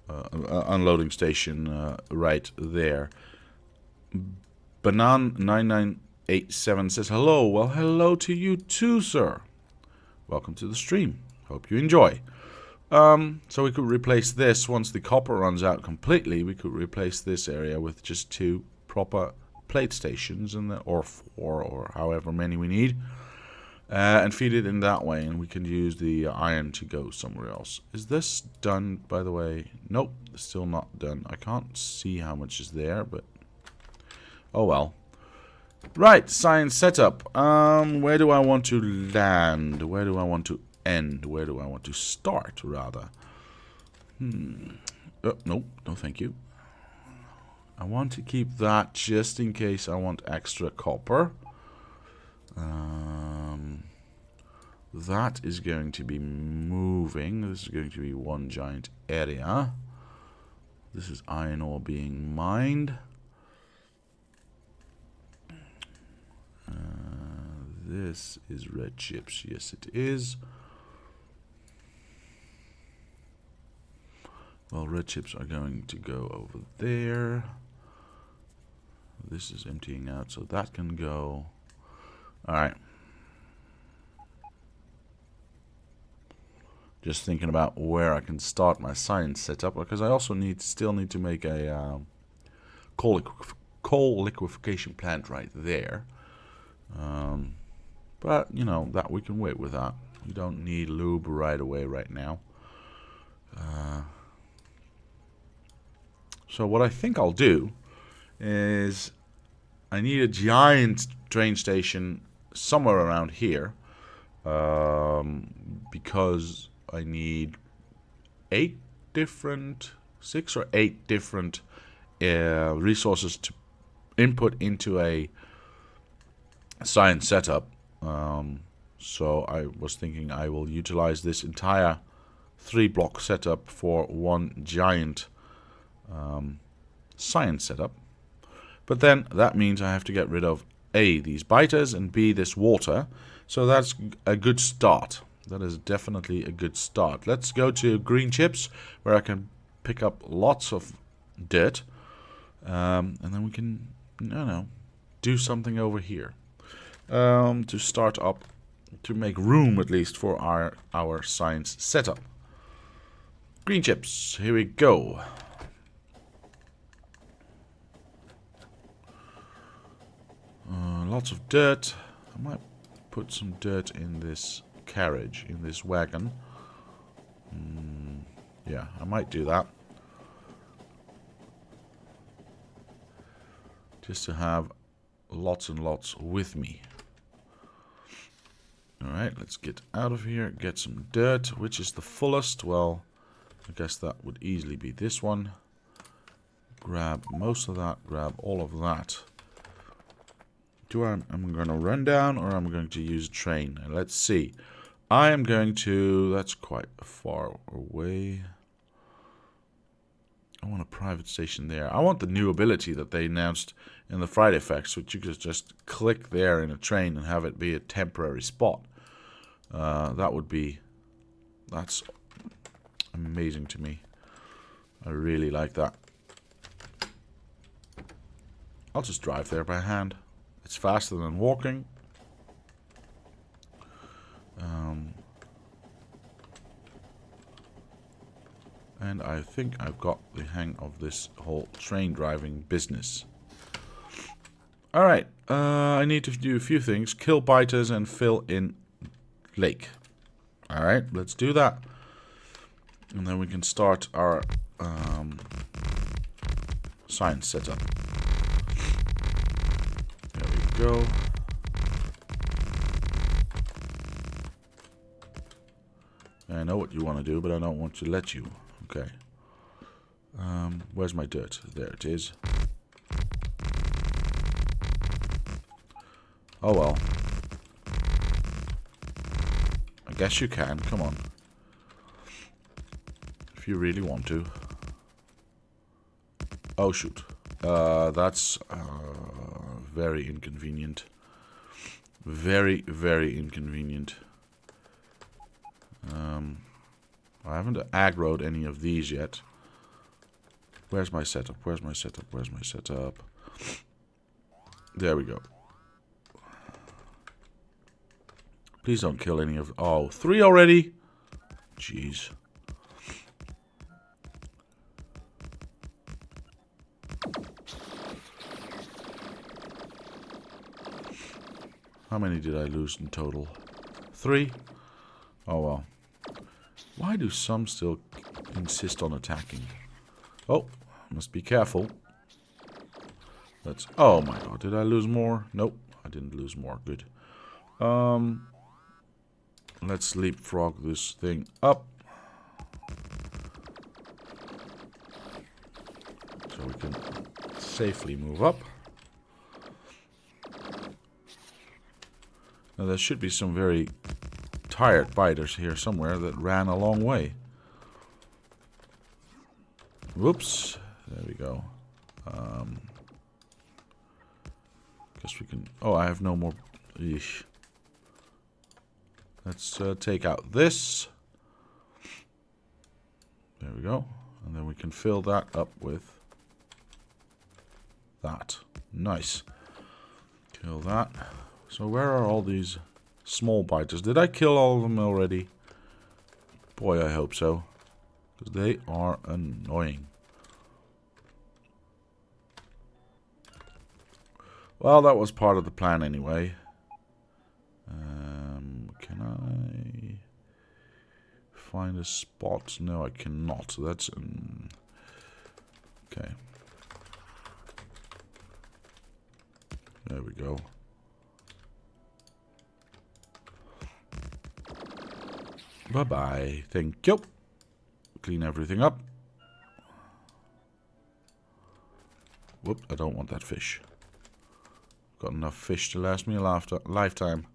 unloading station right there. Banan9987 says hello. Well, hello to you too, sir. Welcome to the stream. Hope you enjoy. So we could replace this once the copper runs out completely. We could replace this area with just 2 proper plate stations, or 4, or however many we need, and feed it in that way, and we can use the iron to go somewhere else. Is this done, by the way? Nope, still not done. I can't see how much is there, but oh well. Right, science setup. Where do I want to land? Where do I want to end? Where do I want to start, rather? Oh, nope, no thank you. I want to keep that just in case I want extra copper. That is going to be moving. This is going to be one giant area. This is iron ore being mined. This is red chips. Yes, it is. Well, red chips are going to go over there. This is emptying out, so that can go. Alright. Just thinking about where I can start my science setup, because I also still need to make a coal liquefaction plant right there. But, you know, that we can wait with that. We don't need lube right away right now. So what I think I'll do is I need a giant train station somewhere around here, because I need 6 or 8 different resources to input into a science setup. So I was thinking I will utilize this entire 3-block setup for one giant science setup. But then that means I have to get rid of A, these biters, and B, this water. So that's a good start. That is definitely a good start. Let's go to green chips, where I can pick up lots of dirt. And then we can, do something over here. To start up, to make room at least for our science setup. Green chips, here we go. Lots of dirt. I might put some dirt in this carriage, in this wagon. Yeah, I might do that. Just to have lots and lots with me. Alright, let's get out of here. Get some dirt. Which is the fullest? Well, I guess that would easily be this one. Grab most of that. Grab all of that. I'm going to run down, or I'm going to use a train. And let's see. I am going to... That's quite far away. I want a private station there. I want the new ability that they announced in the Friday Facts, which you could just click there in a train and have it be a temporary spot. That's amazing to me. I really like that. I'll just drive there by hand. It's faster than walking. And I think I've got the hang of this whole train driving business. Alright, I need to do a few things. Kill biters and fill in lake. Alright, let's do that. And then we can start our science setup. There we go. I know what you want to do, but I don't want to let you. Okay. Where's my dirt? There it is. Oh well. I guess you can. Come on. If you really want to. Oh shoot. That's very inconvenient. Very, very inconvenient. I haven't aggroed any of these yet. Where's my setup? Where's my setup? Where's my setup? There we go. Please don't kill any of... Oh, 3 already? Jeez. How many did I lose in total? 3? Oh well. Why do some still insist on attacking? Oh, must be careful. Let's... Oh my god, did I lose more? Nope, I didn't lose more. Good. Let's leapfrog this thing up. So we can safely move up. Now there should be some very tired biters here somewhere that ran a long way. Whoops. There we go. Guess we can... Oh, I have no more... Eesh. Let's take out this. There we go. And then we can fill that up with that. Nice. Kill that. So where are all these small biters? Did I kill all of them already? Boy, I hope so. Because they are annoying. Well, that was part of the plan anyway. Can I find a spot? No, I cannot. That's... okay. There we go. Bye-bye. Thank you. Clean everything up. Whoop, I don't want that fish. Got enough fish to last me a lifetime.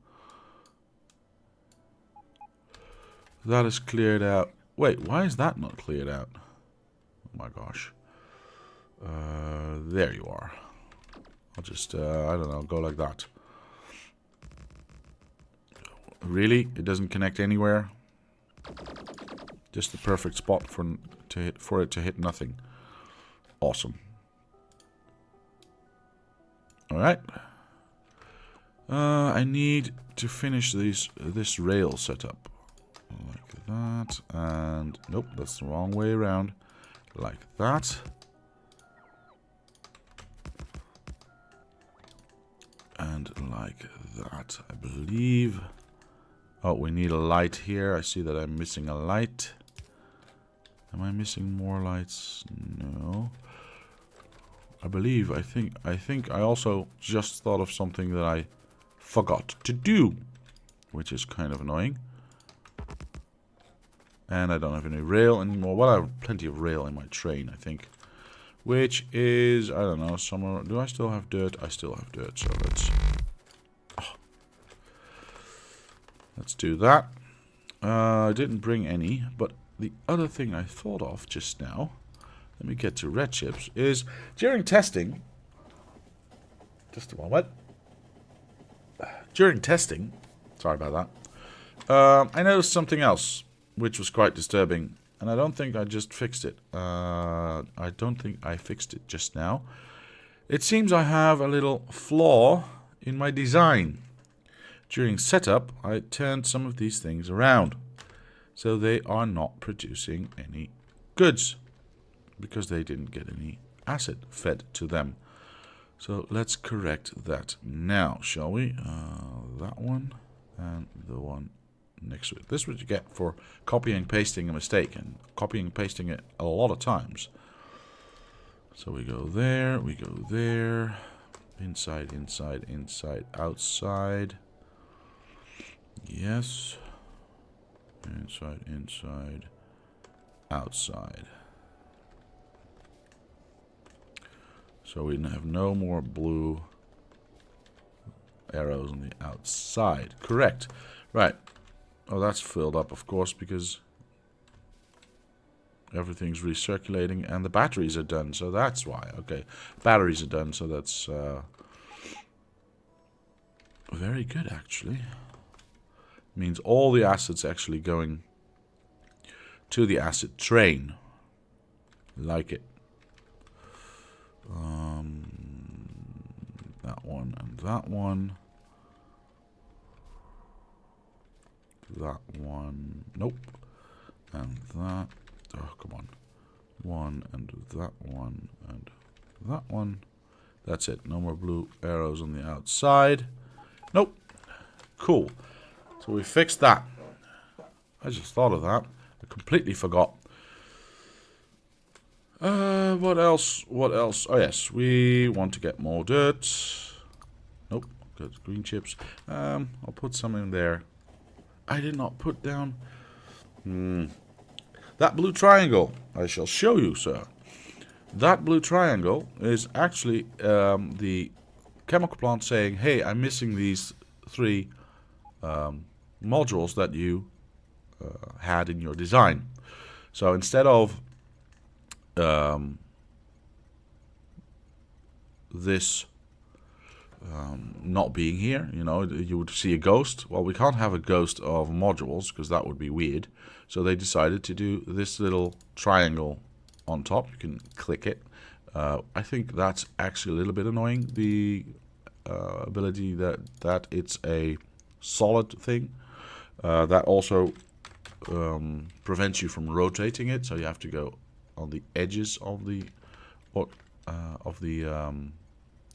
That is cleared out. Wait, why is that not cleared out? Oh my gosh. There you are. I'll just, I don't know, go like that. Really? It doesn't connect anywhere? Just the perfect spot for it to hit nothing. Awesome. Alright. I need to finish this rail setup. Like that. And nope, that's the wrong way around. Like that. And like that, I believe. Oh, we need a light here. I see that I'm missing a light. Am I missing more lights? No. I think I also just thought of something that I forgot to do. which is kind of annoying. And I don't have any rail anymore. Well, I have plenty of rail in my train, I think. Which is, I don't know, somewhere... Do I still have dirt? I still have dirt, so let's... Oh. Let's do that. I didn't bring any, but the other thing I thought of just now... Let me get to red chips, is during testing... Just a moment. During testing... Sorry about that. I noticed something else, which was quite disturbing. And I don't think I just fixed it. I don't think I fixed it just now. It seems I have a little flaw in my design. During setup, I turned some of these things around. So they are not producing any goods. Because they didn't get any acid fed to them. So let's correct that now, shall we? That one and the one next to it. This is what you get for copying and pasting a mistake, and copying and pasting it a lot of times. So we go there, inside, inside, inside, outside. Yes. Inside, inside, outside. So we have no more blue arrows on the outside. Correct. Right. Oh, that's filled up, of course, because everything's recirculating and the batteries are done, so that's why. Okay, batteries are done, so that's very good, actually. Means all the acid's actually going to the acid train. Like it. That one and that one. That one. Nope. And that. Oh, come on. One and that one and that one. That's it. No more blue arrows on the outside. Nope. Cool. So we fixed that. I just thought of that. I completely forgot. What else? What else? Oh, yes. We want to get more dirt. Nope. Good. Green chips. I'll put some in there. I did not put down... That blue triangle. I shall show you, sir. That blue triangle is actually the chemical plant saying, hey, I'm missing these 3 modules that you had in your design. So instead of this not being here, you know, you would see a ghost. Well, we can't have a ghost of modules because that would be weird. So they decided to do this little triangle on top. You can click it. I think that's actually a little bit annoying. The ability that it's a solid thing. That also prevents you from rotating it. So you have to go on the edges of the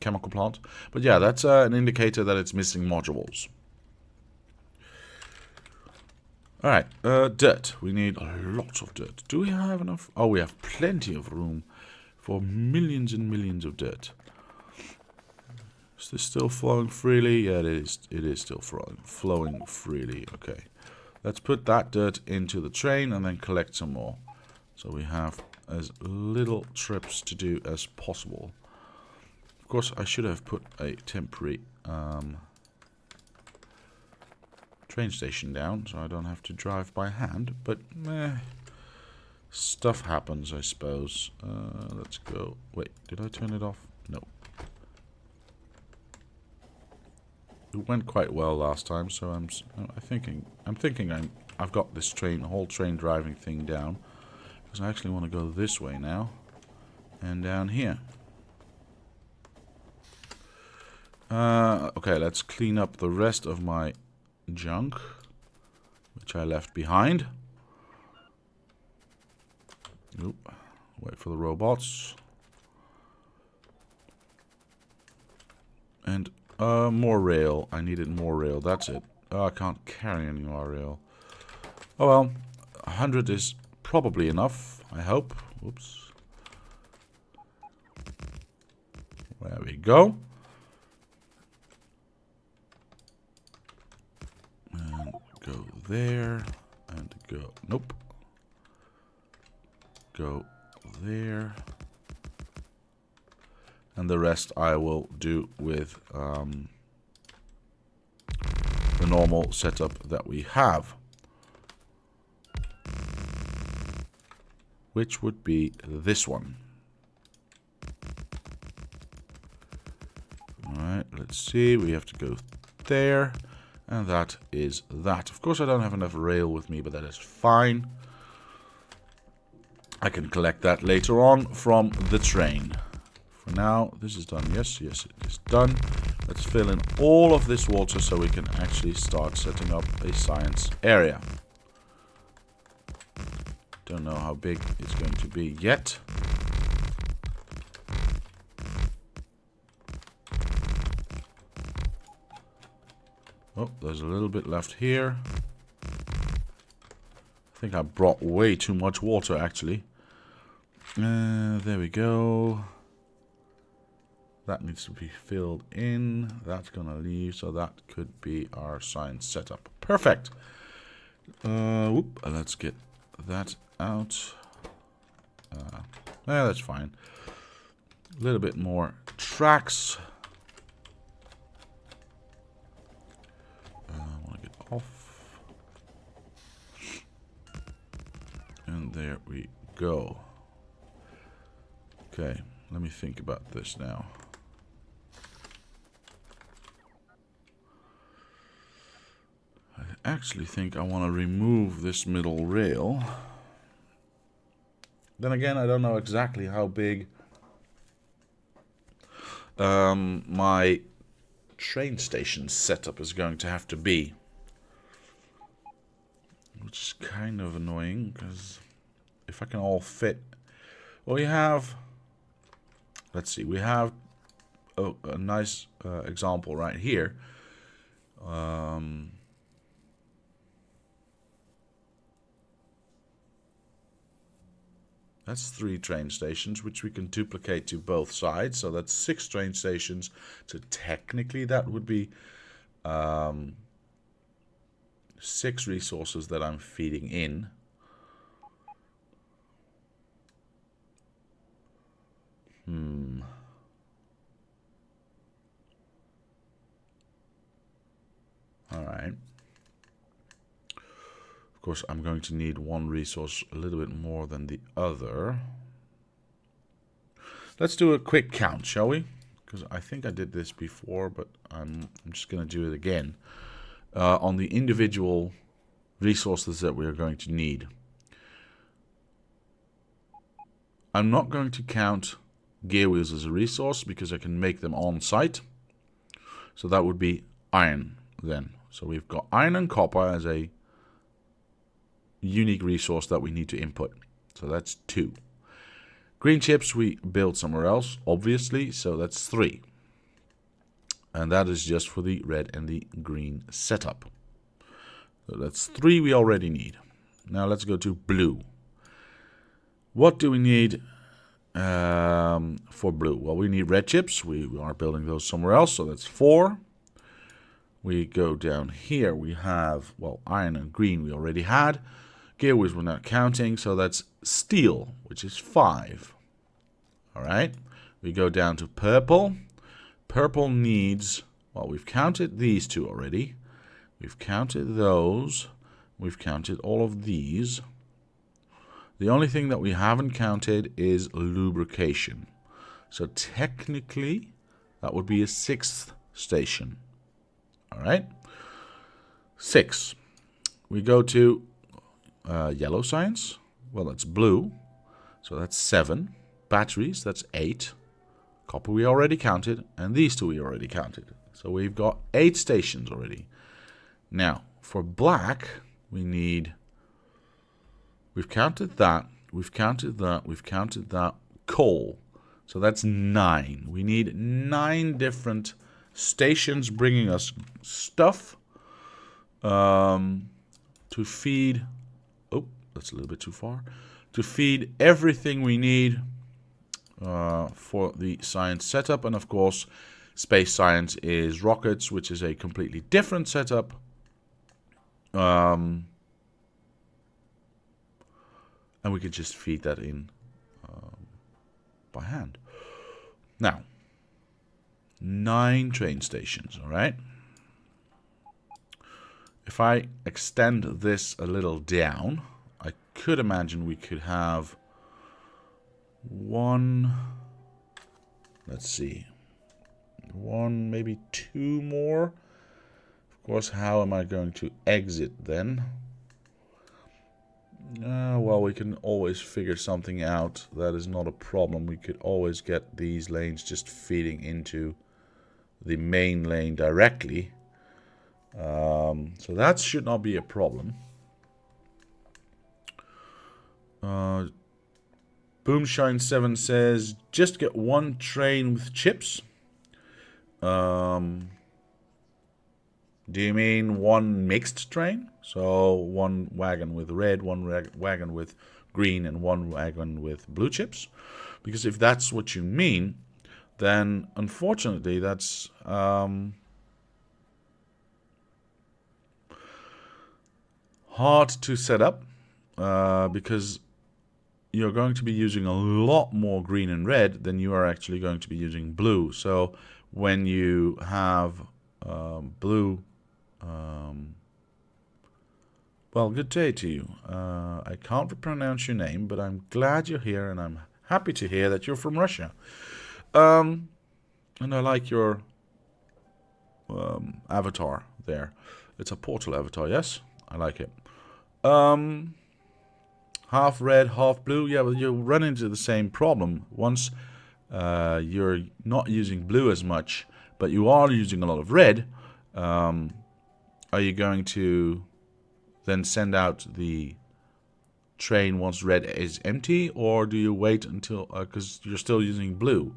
chemical plant. But yeah, that's an indicator that it's missing modules. Alright, dirt. We need lots of dirt. Do we have enough? Oh, we have plenty of room for millions and millions of dirt. Is this still flowing freely? Yeah, it is. It is still flowing freely. Okay. Let's put that dirt into the train and then collect some more. So we have as little trips to do as possible. Of course, I should have put a temporary train station down, so I don't have to drive by hand. But stuff happens, I suppose. Let's go. Wait, did I turn it off? No. It went quite well last time, so I'm thinking I've got this whole train driving thing down, because I actually want to go this way now and down here. Okay, let's clean up the rest of my junk, which I left behind. Oop. Wait for the robots. And more rail. I needed more rail. That's it. Oh, I can't carry any more rail. Oh well, 100 is probably enough, I hope. Oops. There we go. there and go, nope, go there, and the rest I will do with the normal setup that we have, which would be this one. Alright, let's see, we have to go there, and that is that. Of course I don't have enough rail with me, but that is fine. I can collect that later on from the train. For now, this is done. Yes, yes, it is done. Let's fill in all of this water so we can actually start setting up a science area. Don't know how big it's going to be yet. Oh, there's a little bit left here. I think I brought way too much water, actually. There we go. That needs to be filled in. That's gonna leave, so that could be our science setup. Perfect. Let's get that out. That's fine. A little bit more tracks. I want to get off. And there we go. Okay, let me think about this now. I actually think I want to remove this middle rail. Then again, I don't know exactly how big my train station setup is going to have to be. Which is kind of annoying, because if I can all fit... Well, we have... Let's see, we have a nice example right here. That's 3 train stations, which we can duplicate to both sides. So that's 6 train stations. So technically that would be 6 resources that I'm feeding in. Alright. Of course, I'm going to need one resource a little bit more than the other. Let's do a quick count, shall we? Because I think I did this before, but I'm just going to do it again. On the individual resources that we are going to need. I'm not going to count gear wheels as a resource because I can make them on site. So that would be iron then. So we've got iron and copper as a unique resource that we need to input. So that's 2. Green chips we build somewhere else, obviously, so that's 3. And that is just for the red and the green setup. So that's 3 we already need. Now let's go to blue. What do we need for blue? Well, we need red chips. We are building those somewhere else, so that's 4. We go down here. We have, well, iron and green we already had. Gear wheels we're not counting, so that's steel, which is 5. Alright, we go down to purple. Purple needs, well, we've counted these 2 already. We've counted those. We've counted all of these. The only thing that we haven't counted is lubrication. So technically, that would be a 6th station. Alright, 6. We go to yellow science. Well, that's blue. So that's 7. Batteries, that's 8. Copper we already counted. And these 2 we already counted. So we've got 8 stations already. Now, for black, we need... We've counted that. We've counted that. We've counted that. Coal. So that's 9. We need 9 different stations bringing us stuff to feed... Oh, that's a little bit too far. To feed everything we need for the science setup. And of course, space science is rockets, which is a completely different setup. And we could just feed that in by hand. Now, 9 train stations, all right? If I extend this a little down, I could imagine we could have one, let's see, one, maybe 2 more. Of course, how am I going to exit then? Well, we can always figure something out. That is not a problem. We could always get these lanes just feeding into the main lane directly. So that should not be a problem. Boomshine7 says, just get 1 train with chips. Do you mean 1 mixed train? So 1 wagon with red, 1 wagon with green, and 1 wagon with blue chips? Because if that's what you mean, then unfortunately that's hard to set up, because you're going to be using a lot more green and red than you are actually going to be using blue. So when you have blue, well, good day to you. I can't pronounce your name, but I'm glad you're here, and I'm happy to hear that you're from Russia. And I like your avatar there. It's a portal avatar, yes? I like it. Half red, half blue. Yeah, well, you run into the same problem. Once you're not using blue as much, but you are using a lot of red, are you going to then send out the train once red is empty, or do you wait until, because you're still using blue?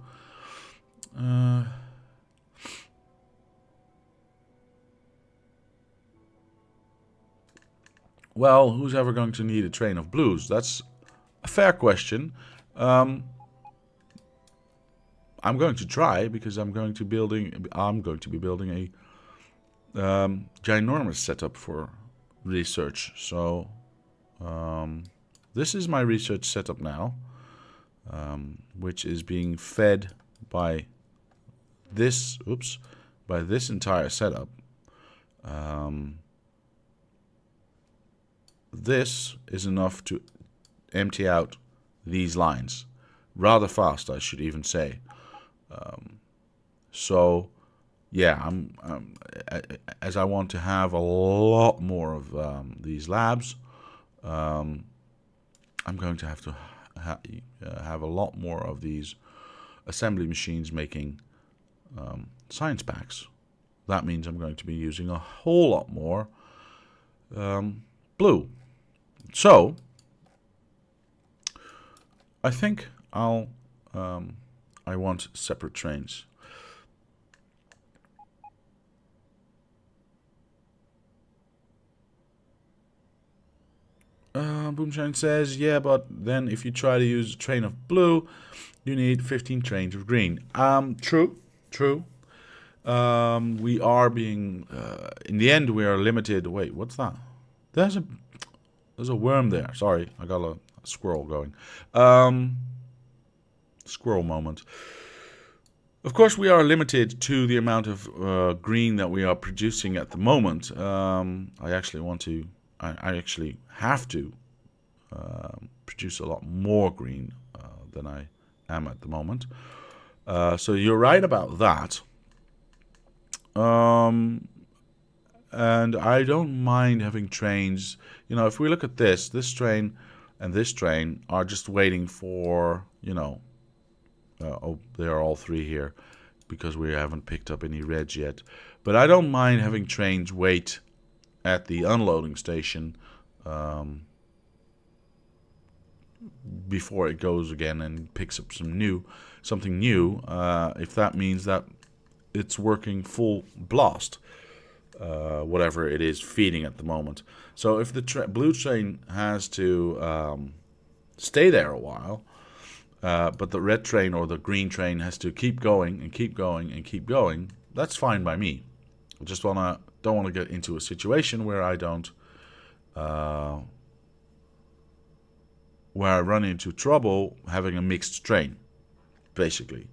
Well, who's ever going to need a train of blues? That's a fair question. I'm going to try, because I'm going to be building a ginormous setup for research. So this is my research setup now, which is being fed by this entire setup. This is enough to empty out these lines rather fast, I should even say. So yeah, as I want to have a lot more of these labs, I'm going to have to have a lot more of these assembly machines making science packs. That means I'm going to be using a whole lot more blue. So I think I want separate trains. Boomshine says, yeah, but then if you try to use a train of blue, you need 15 trains of green. True. We are being, in the end, we are limited. Wait, what's that? There's a worm there. Sorry, I got a squirrel going. Squirrel moment. Of course, we are limited to the amount of green that we are producing at the moment. I actually have to produce a lot more green than I am at the moment. So you're right about that. And I don't mind having trains. You know, if we look at this train and this train are just waiting for, they are all 3 here because we haven't picked up any reds yet. But I don't mind having trains wait at the unloading station before it goes again and picks up something new, if that means that it's working full blast. Whatever it is feeding at the moment. So if the blue train has to stay there a while, but the red train or the green train has to keep going and keep going and keep going, that's fine by me. I just don't want to get into a situation where I don't uh, where I run into trouble having a mixed train, basically.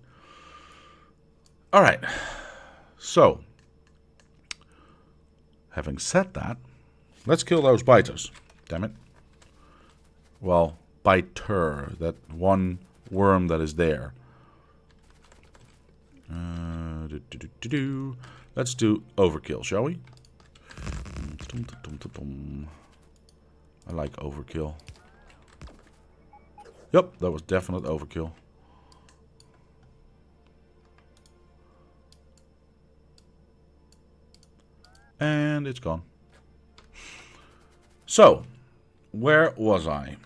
Alright, so, having said that, let's kill those biters. Damn it. Well, biter, that one worm that is there. Let's do overkill, shall we? I like overkill. Yep, that was definite overkill. And it's gone. So, where was I?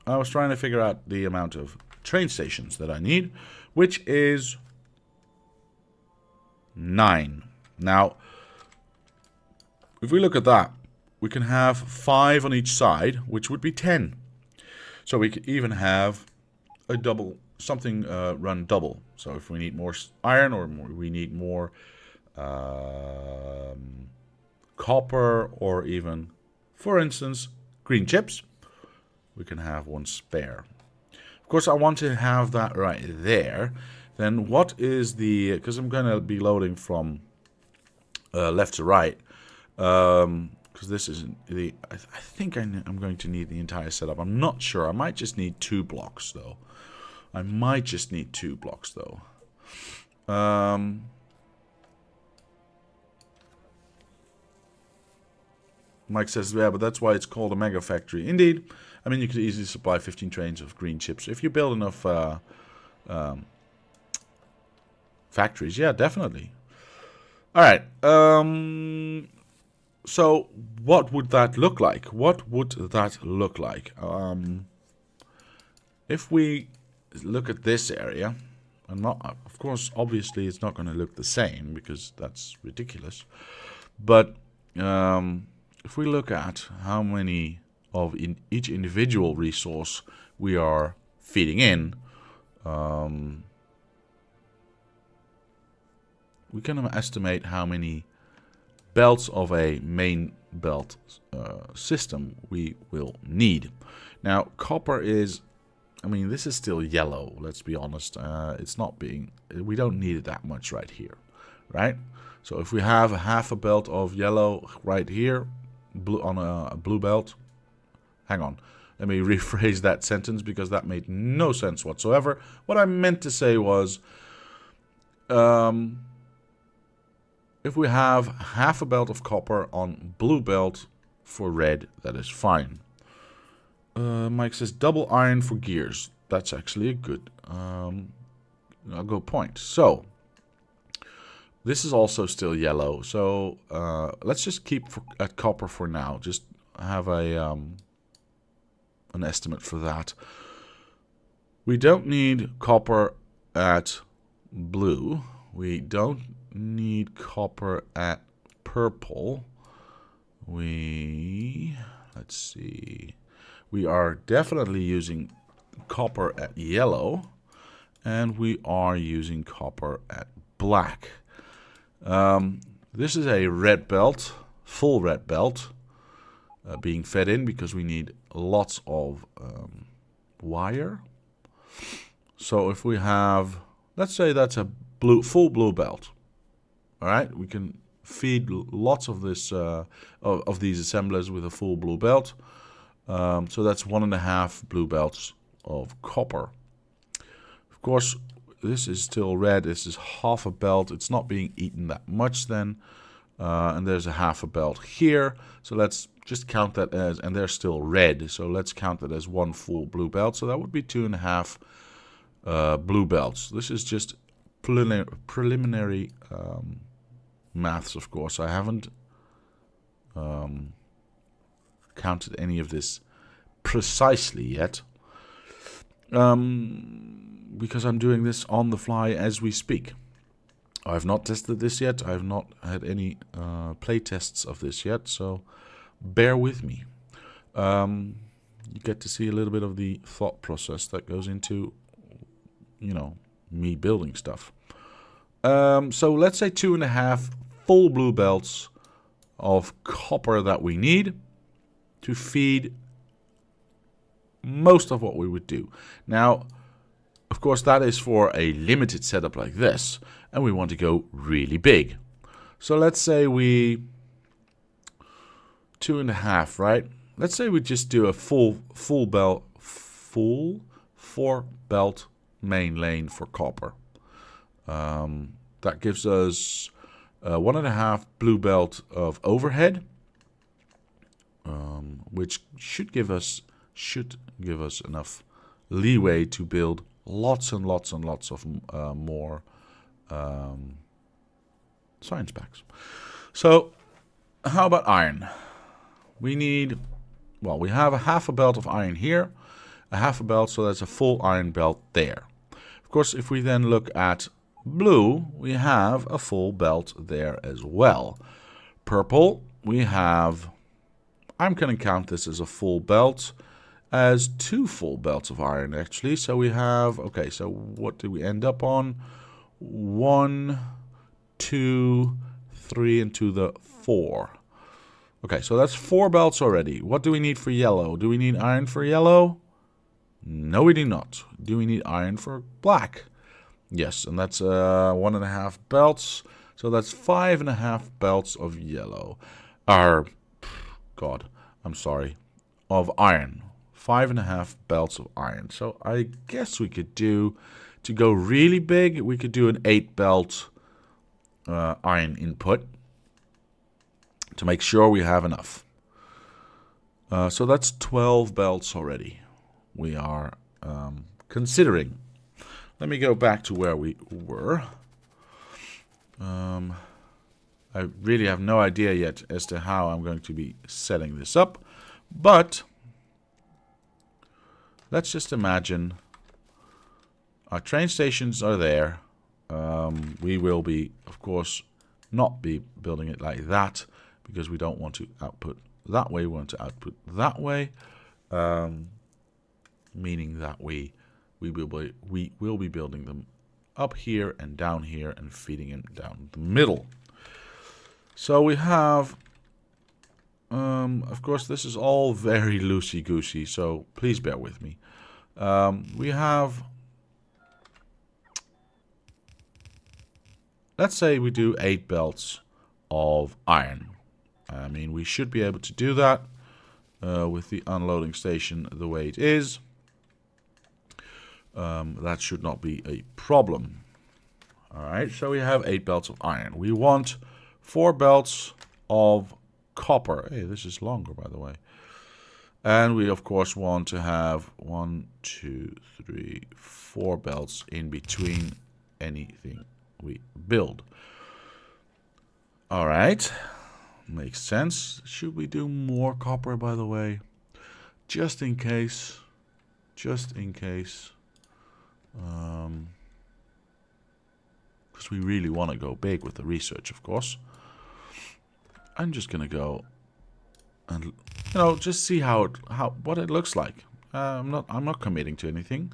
I was trying to figure out the amount of train stations that I need, which is 9. Now, if we look at that, we can have 5 on each side, which would be 10. So we could even have a double, something run double. So if we need more iron or we need more copper or even, for instance, green chips, we can have one spare. Of course, I want to have that right there. Then what is the, because I'm going to be loading from left to right, because this is the, I think I'm going to need the entire setup. I'm not sure. I might just need 2 blocks though. Mike says, yeah, but that's why it's called a mega factory. Indeed. I mean, you could easily supply 15 trains of green chips. If you build enough factories, yeah, definitely. Alright. So, what would that look like? If we look at this area, and not, of course, obviously it's not going to look the same, because that's ridiculous. But, if we look at how many of each individual resource we are feeding in, we can estimate how many belts of a main belt system we will need. Now, copper is, I mean, this is still yellow, let's be honest. It's not being, we don't need it that much right here, right? So if we have half a belt of yellow right here, blue on a blue belt, hang on, let me rephrase that sentence because that made no sense whatsoever. What I meant to say was, if we have half a belt of copper on blue belt for red, that is fine. Mike says double iron for gears. That's actually a good point. So, this is also still yellow. So, let's just keep at copper for now. Just have a an estimate for that. We don't need copper at blue. We don't need copper at purple. Let's see. We are definitely using copper at yellow, and we are using copper at black. This is a red belt, full red belt, being fed in because we need lots of wire. So if we have, let's say that's a full blue belt. All right, we can feed lots of this of these assemblers with a full blue belt. So that's 1.5 blue belts of copper. Of course, this is still red. This is half a belt. It's not being eaten that much then. And there's a half a belt here. So let's just count that as, and they're still red. So let's count that as 1 full blue belt. So that would be 2.5 blue belts. This is just preliminary maths, of course. I haven't counted any of this precisely yet, because I'm doing this on the fly as we speak. I've not tested this yet. I've not had any play tests of this yet, so bear with me. You get to see a little bit of the thought process that goes into, you know, me building stuff. So let's say 2.5 full blue belts of copper that we need. to feed most of what we would do. Now, of course, that is for a limited setup like this, and we want to go really big. So let's say we 2.5, right? Let's say we just do a full 4-belt main lane for copper. That gives us 1.5 blue belt of overhead, which should give us enough leeway to build lots and lots and lots of more science packs. So how about iron? We need, well, we have a half a belt of iron here, a half a belt, so that's a full iron belt there. Of course, if we then look at blue, we have a full belt there as well. Purple, we have, I'm going to count this as a full belt, as 2 full belts of iron actually. So we have, okay, so what do we end up on? 1, 2, 3, and to the 4. Okay, so that's 4 belts already. What do we need for yellow? Do we need iron for yellow? No, we do not. Do we need iron for black? Yes, and that's 1.5 belts. So that's 5.5 belts of yellow. God, I'm sorry. Of iron. 5.5 belts of iron. So I guess we could do, to go really big, we could do an 8 belt iron input to make sure we have enough. So that's 12 belts already we are considering. Let me go back to where we were. I really have no idea yet as to how I'm going to be setting this up, but let's just imagine our train stations are there. We will be, of course, not be building it like that because we don't want to output that way. We want to output that way, meaning that we will be building them up here and down here and feeding them down the middle. So we have, of course, this is all very loosey-goosey, so please bear with me. We have, let's say we do 8 belts of iron. I mean, we should be able to do that with the unloading station the way it is. That should not be a problem. Alright, so we have 8 belts of iron. We want 4 belts of copper. Hey, this is longer, by the way. And we, of course, want to have 1, 2, 3, 4 belts in between anything we build. Alright, makes sense. Should we do more copper, by the way? Just in case. Just in case. Because we really want to go big with the research, of course. I'm just gonna go and, you know, just see what it looks like. I'm not committing to anything,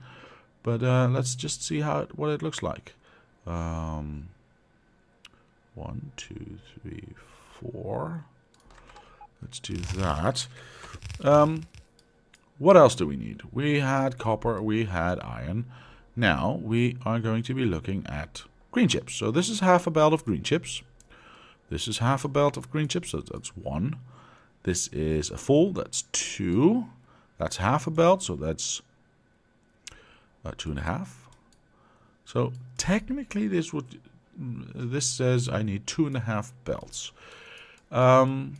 but let's just see what it looks like. 1, 2, 3, 4. Let's do that. What else do we need? We had copper, we had iron. Now we are going to be looking at green chips. So this is half a belt of green chips. This is half a belt of green chips, so that's 1. This is a full, that's 2. That's half a belt, so that's 2.5. So technically this says I need 2.5 belts. I'm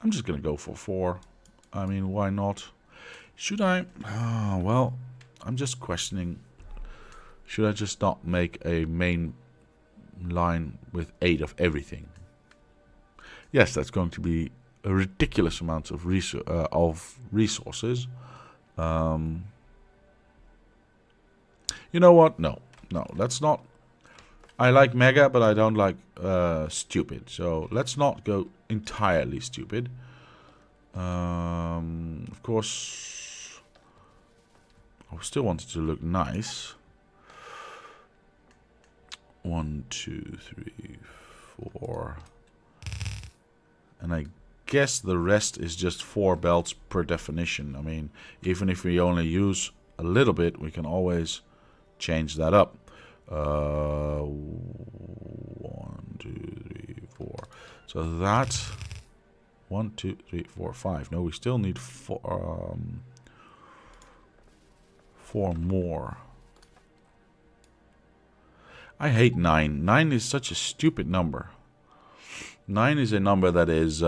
just gonna go for 4. I mean, why not? Should I? Well, I'm just questioning. Should I just not make a main line with 8 of everything? Yes, that's going to be a ridiculous amount of resources. You know what? No, let's not. I like mega, but I don't like stupid. So let's not go entirely stupid. Of course, I still want it to look nice. 1, 2, 3, 4. And I guess the rest is just 4 belts per definition. I mean, even if we only use a little bit, we can always change that up. 1, 2, 3, 4. So that 1, 2, 3, 4, 5. No, we still need 4 more. I hate 9. 9 is such a stupid number. 9 is a number that is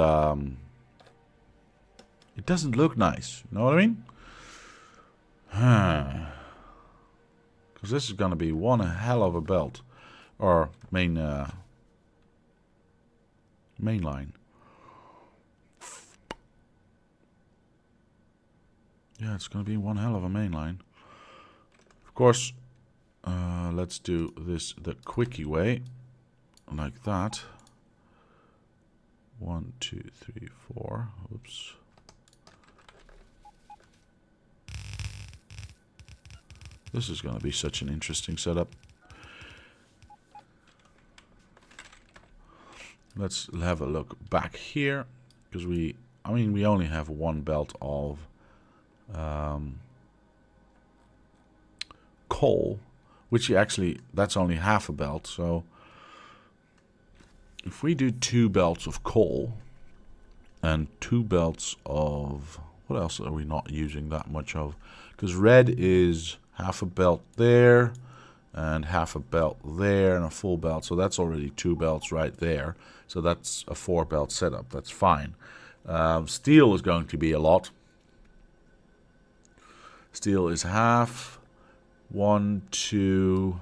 it doesn't look nice. You know what I mean? Because this is going to be one hell of a belt. Or main line. Yeah, it's going to be one hell of a main line. Of course, let's do this the quickie way. Like that. 1, 2, 3, 4. Oops. This is going to be such an interesting setup. Let's have a look back here, because we only have one belt of coal, which actually, that's only half a belt. So if we do 2 belts of coal and 2 belts of, what else are we not using that much of? Because red is half a belt there and half a belt there and a full belt. So that's already 2 belts right there. So that's a 4 belt setup. That's fine. Steel is going to be a lot. Steel is half. 1, 2,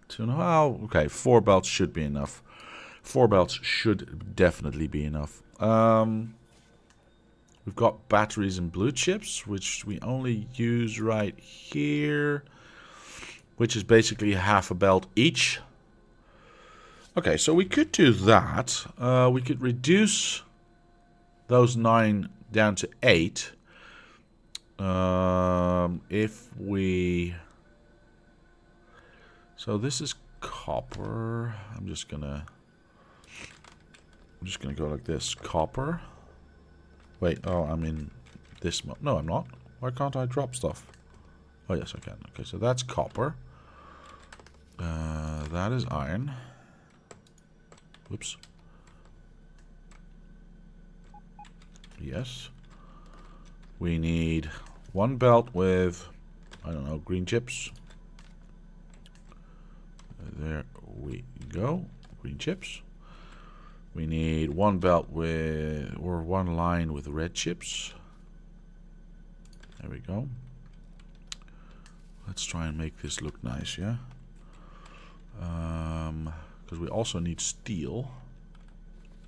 2. Oh, okay. 4 belts should be enough. 4 belts should definitely be enough. We've got batteries and blue chips, which we only use right here, which is basically half a belt each. Okay, so we could do that. We could reduce those 9 down to 8. If we... So this is copper. I'm just gonna go like this. Copper. Wait, oh, I'm in this mode. No, I'm not. Why can't I drop stuff? Oh, yes, I can. Okay, so that's copper. That is iron. Whoops. Yes. We need 1 belt with, I don't know, green chips. There we go. Green chips. We need 1 belt with, or 1 line with red chips. There we go. Let's try and make this look nice, yeah? Because we also need steel.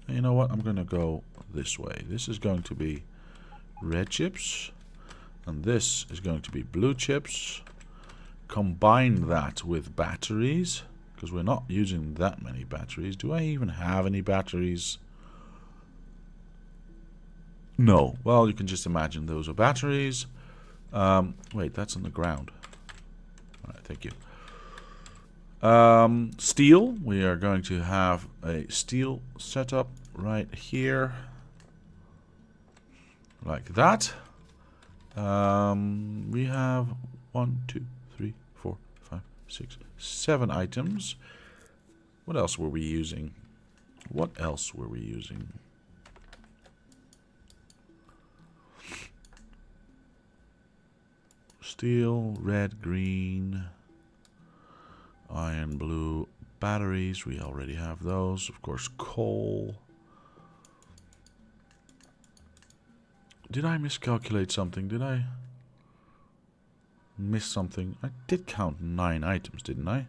And you know what? I'm going to go this way. This is going to be red chips. And this is going to be blue chips. Combine that with batteries, because we're not using that many batteries. Do I even have any batteries? No. Well, you can just imagine those are batteries. Wait, that's on the ground. All right, thank you. Steel. We are going to have a steel setup right here. Like that. We have 1, 2, 3, 4, 5, 6, 7 items. What else were we using? What else were we using? Steel, red, green, iron, blue, batteries. We already have those. Of course, coal. Did I miscalculate something? Did I miss something? I did count 9 items, didn't I?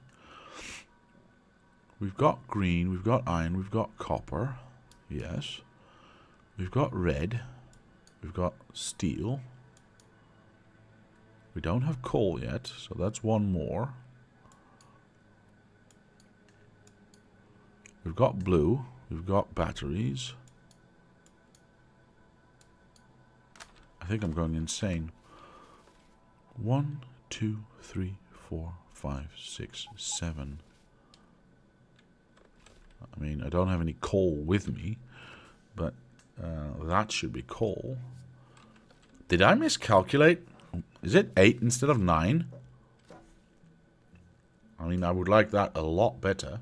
We've got green, we've got iron, we've got copper. Yes. We've got red. We've got steel. We don't have coal yet, so that's 1 more. We've got blue. We've got batteries. I think I'm going insane. 1, 2, 3, 4, 5, 6, 7. I mean, I don't have any coal with me. But that should be coal. Did I miscalculate? Is it 8 instead of 9? I mean, I would like that a lot better.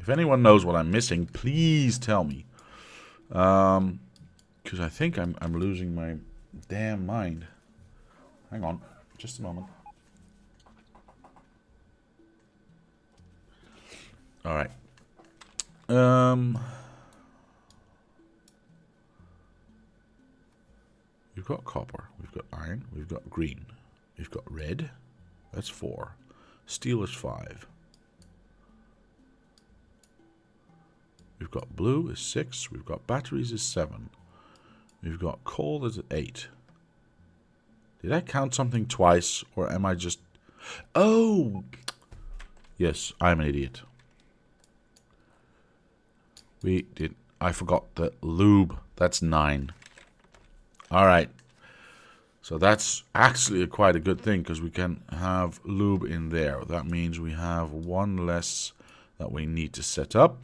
If anyone knows what I'm missing, please tell me. Because I think I'm losing my damn mind. Hang on, just a moment. All right. We've got copper, we've got iron, we've got green, we've got red. That's 4. Steel is 5. We've got blue is 6. We've got batteries is 7. We've got coal is 8. Did I count something twice, or am I just... Oh! Yes, I'm an idiot. I forgot the lube. That's 9. Alright. So that's actually quite a good thing, because we can have lube in there. That means we have 1 less that we need to set up.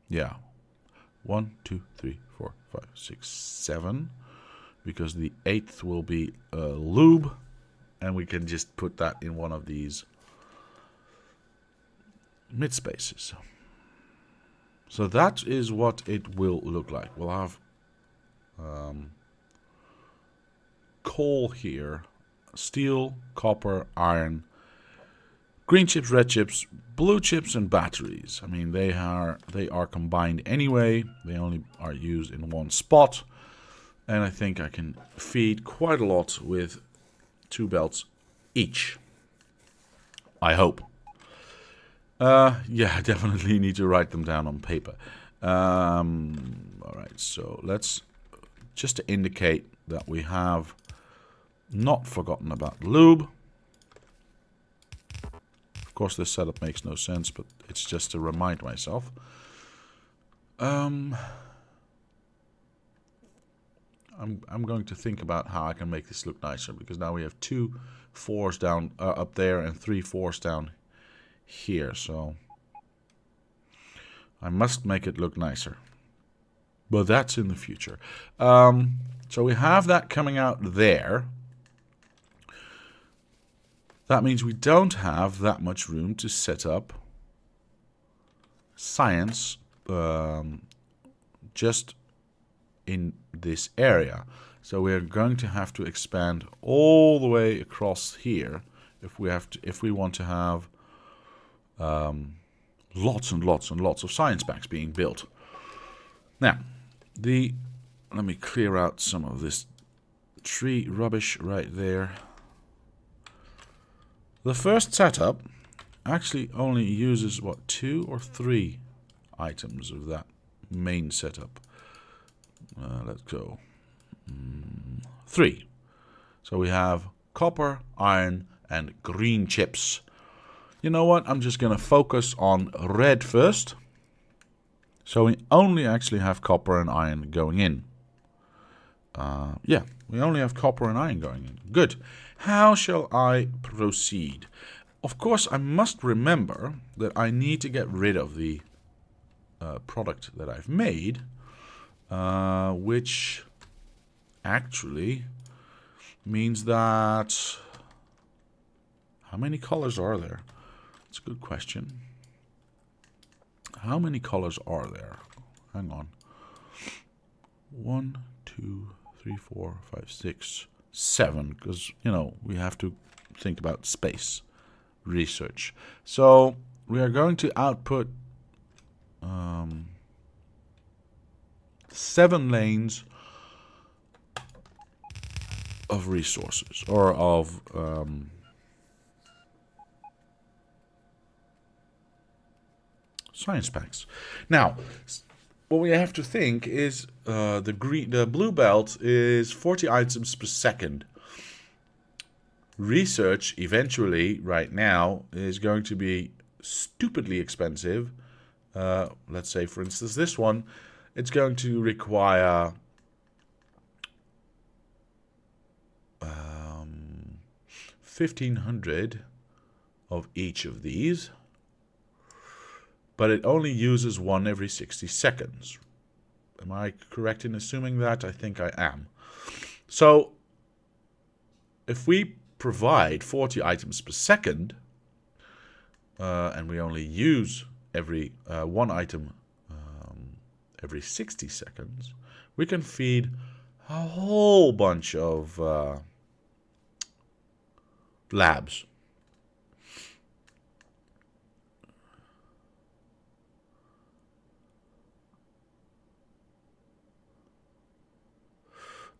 Yeah. 1, 2, 3, 4, 5, 6, 7. Because the 8th will be lube. And we can just put that in one of these mid spaces. So that is what it will look like. We'll have coal here, steel, copper, iron, green chips, red chips, blue chips, and batteries. I mean, they are combined anyway. They only are used in one spot. And I think I can feed quite a lot with 2 belts each. I hope. Yeah, I definitely need to write them down on paper. Alright, so let's, just to indicate that we have not forgotten about lube. Of course, this setup makes no sense, but it's just to remind myself. I'm going to think about how I can make this look nicer, because now we have 2 4s down up there and 3 4s down here, so I must make it look nicer, but that's in the future. So we have that coming out there. That means we don't have that much room to set up science just in this area. So we're going to have to expand all the way across here if we want to have lots and lots and lots of science packs being built. Now, let me clear out some of this tree rubbish right there. The first setup actually only uses, what, 2 or 3 items of that main setup. Let's go. 3. So we have copper, iron, and green chips. You know what? I'm just going to focus on red first. So we only actually have copper and iron going in. Yeah, we only have copper and iron going in. Good. How shall I proceed? Of course, I must remember that I need to get rid of the product that I've made, which actually means that... How many colors are there? That's a good question. How many colors are there? Hang on. 1, 2, 3, 4, 5, 6, 7. Because, you know, we have to think about space research. So we are going to output 7 lanes of resources, or of science packs. Now, what we have to think is the blue belt is 40 items per second. Research eventually, right now, is going to be stupidly expensive. Let's say, for instance, this one, it's going to require 1500 of each of these, but it only uses one every 60 seconds. Am I correct in assuming that? I think I am. So if we provide 40 items per second, and we only use every one item every 60 seconds, we can feed a whole bunch of labs.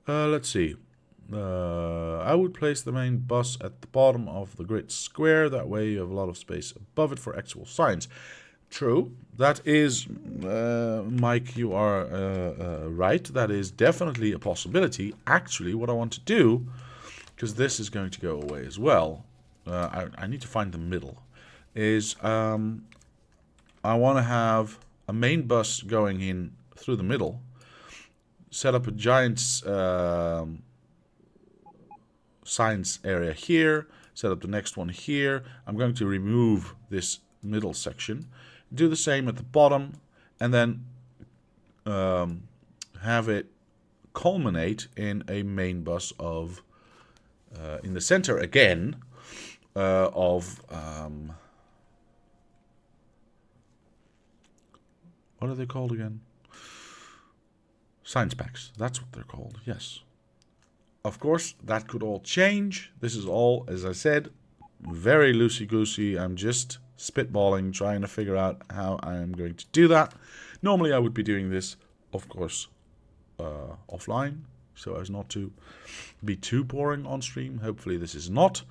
Let's see. I would place the main bus at the bottom of the grid square. That way you have a lot of space above it for actual science. True. That is, Mike, you are right. That is definitely a possibility. Actually, what I want to do, because this is going to go away as well, I need to find the middle, is I want to have a main bus going in through the middle, set up a giant science area here, set up the next one here. I'm going to remove this middle section, do the same at the bottom, and then have it culminate in a main bus of, in the center again, of, what are they called again? Science packs. That's what they're called, yes. Of course, that could all change. This is all, as I said, very loosey-goosey. I'm just spitballing, trying to figure out how I am going to do that. Normally, I would be doing this, of course, offline, so as not to be too boring on stream. Hopefully, this is not.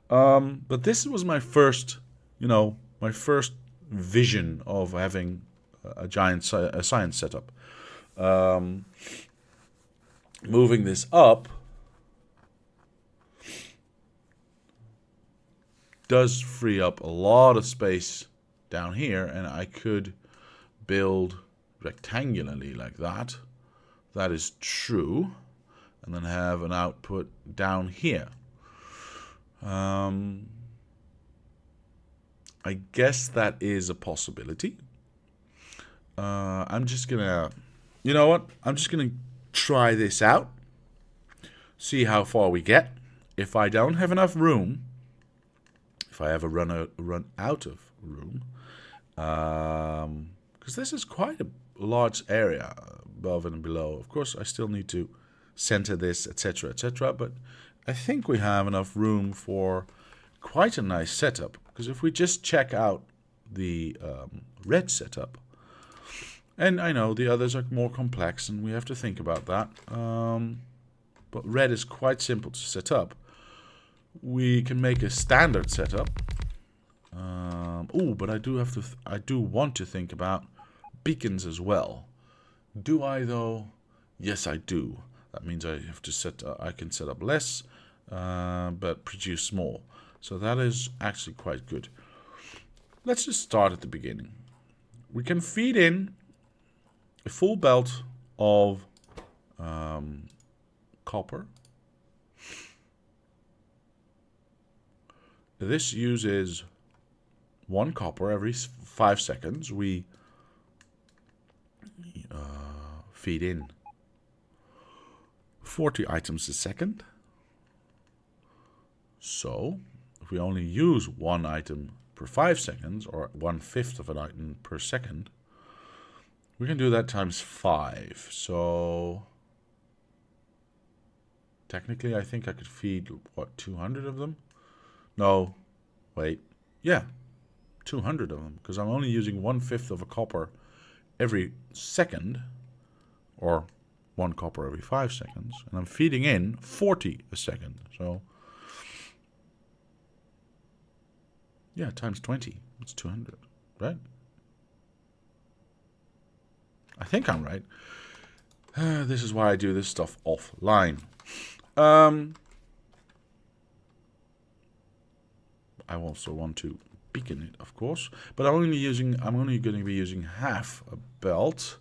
But this was my first, my first vision of having a giant science setup. Moving this up does free up a lot of space down here, and I could build rectangularly like that. That is true. And then have an output down here. I guess that is a possibility. I'm just gonna, you know what? I'm just gonna try this out. See how far we get. If I don't have enough room, if I ever run out of room, because this is quite a large area above and below. Of course, I still need to center this, etc., etc. But I think we have enough room for quite a nice setup. Because if we just check out the red setup, and I know the others are more complex, and we have to think about that. But red is quite simple to set up. We can make a standard setup. But I do want to think about beacons as well. Do I though? Yes, I do. That means I have to I can set up less, but produce more. So that is actually quite good. Let's just start at the beginning. We can feed in a full belt of copper. This uses 1 copper every 5 seconds. We feed in 40 items a second. So, if we only use 1 item per 5 seconds, or 1/5 of an item per second, we can do that times 5. So, technically, I think I could feed, 200 of them? No, wait, yeah, 200 of them, because I'm only using 1/5 of a copper every second, or 1 copper every 5 seconds, and I'm feeding in 40 a second, so, yeah, times 20, it's 200, right? I think I'm right. This is why I do this stuff offline. I also want to beacon it, of course, but I'm only going to be using half a belt,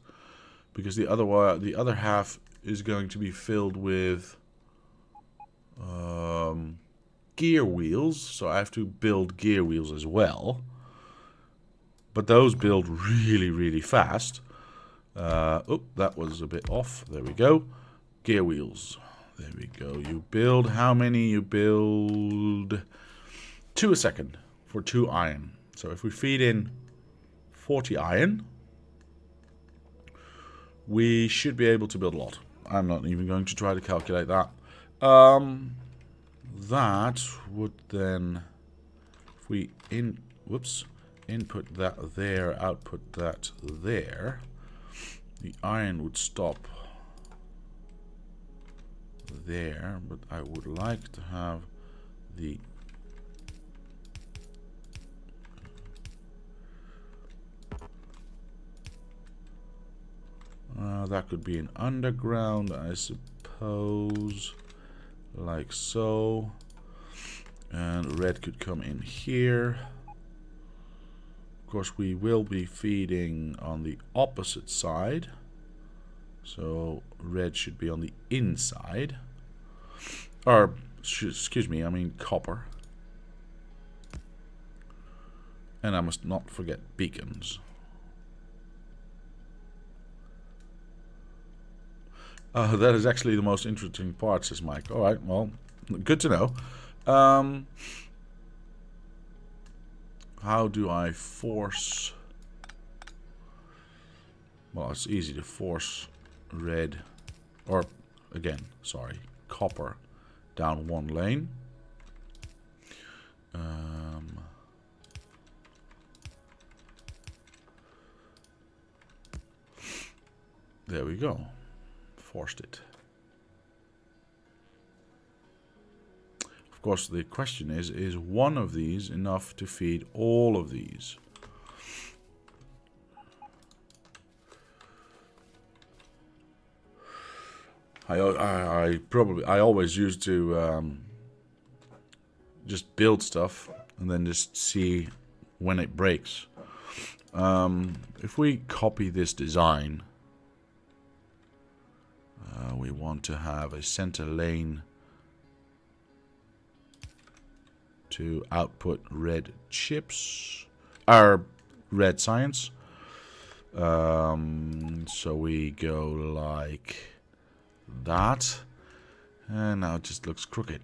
because the other half is going to be filled with gear wheels, so I have to build gear wheels as well. But those build really, really fast. Oh, that was a bit off. There we go. Gear wheels. There we go. You build how many? You build 2 a second for 2 iron. So if we feed in 40 iron, we should be able to build a lot. I'm not even going to try to calculate that. That would then, if we input that there, output that there, the iron would stop there, but I would like to have the that could be an underground, I suppose, like so, and red could come in here. Of course, we will be feeding on the opposite side, so red should be on the inside, or excuse me, I mean copper. And I must not forget beacons. That is actually the most interesting part, says Mike. Alright, well, good to know. How do I force... Well, it's easy to force red, or again, sorry, copper down one lane. There we go. Forced it. Of course, the question is one of these enough to feed all of these? I always used to just build stuff and then just see when it breaks. If we copy this design, we want to have a center lane to output red chips, or red science. So we go like that, and now it just looks crooked.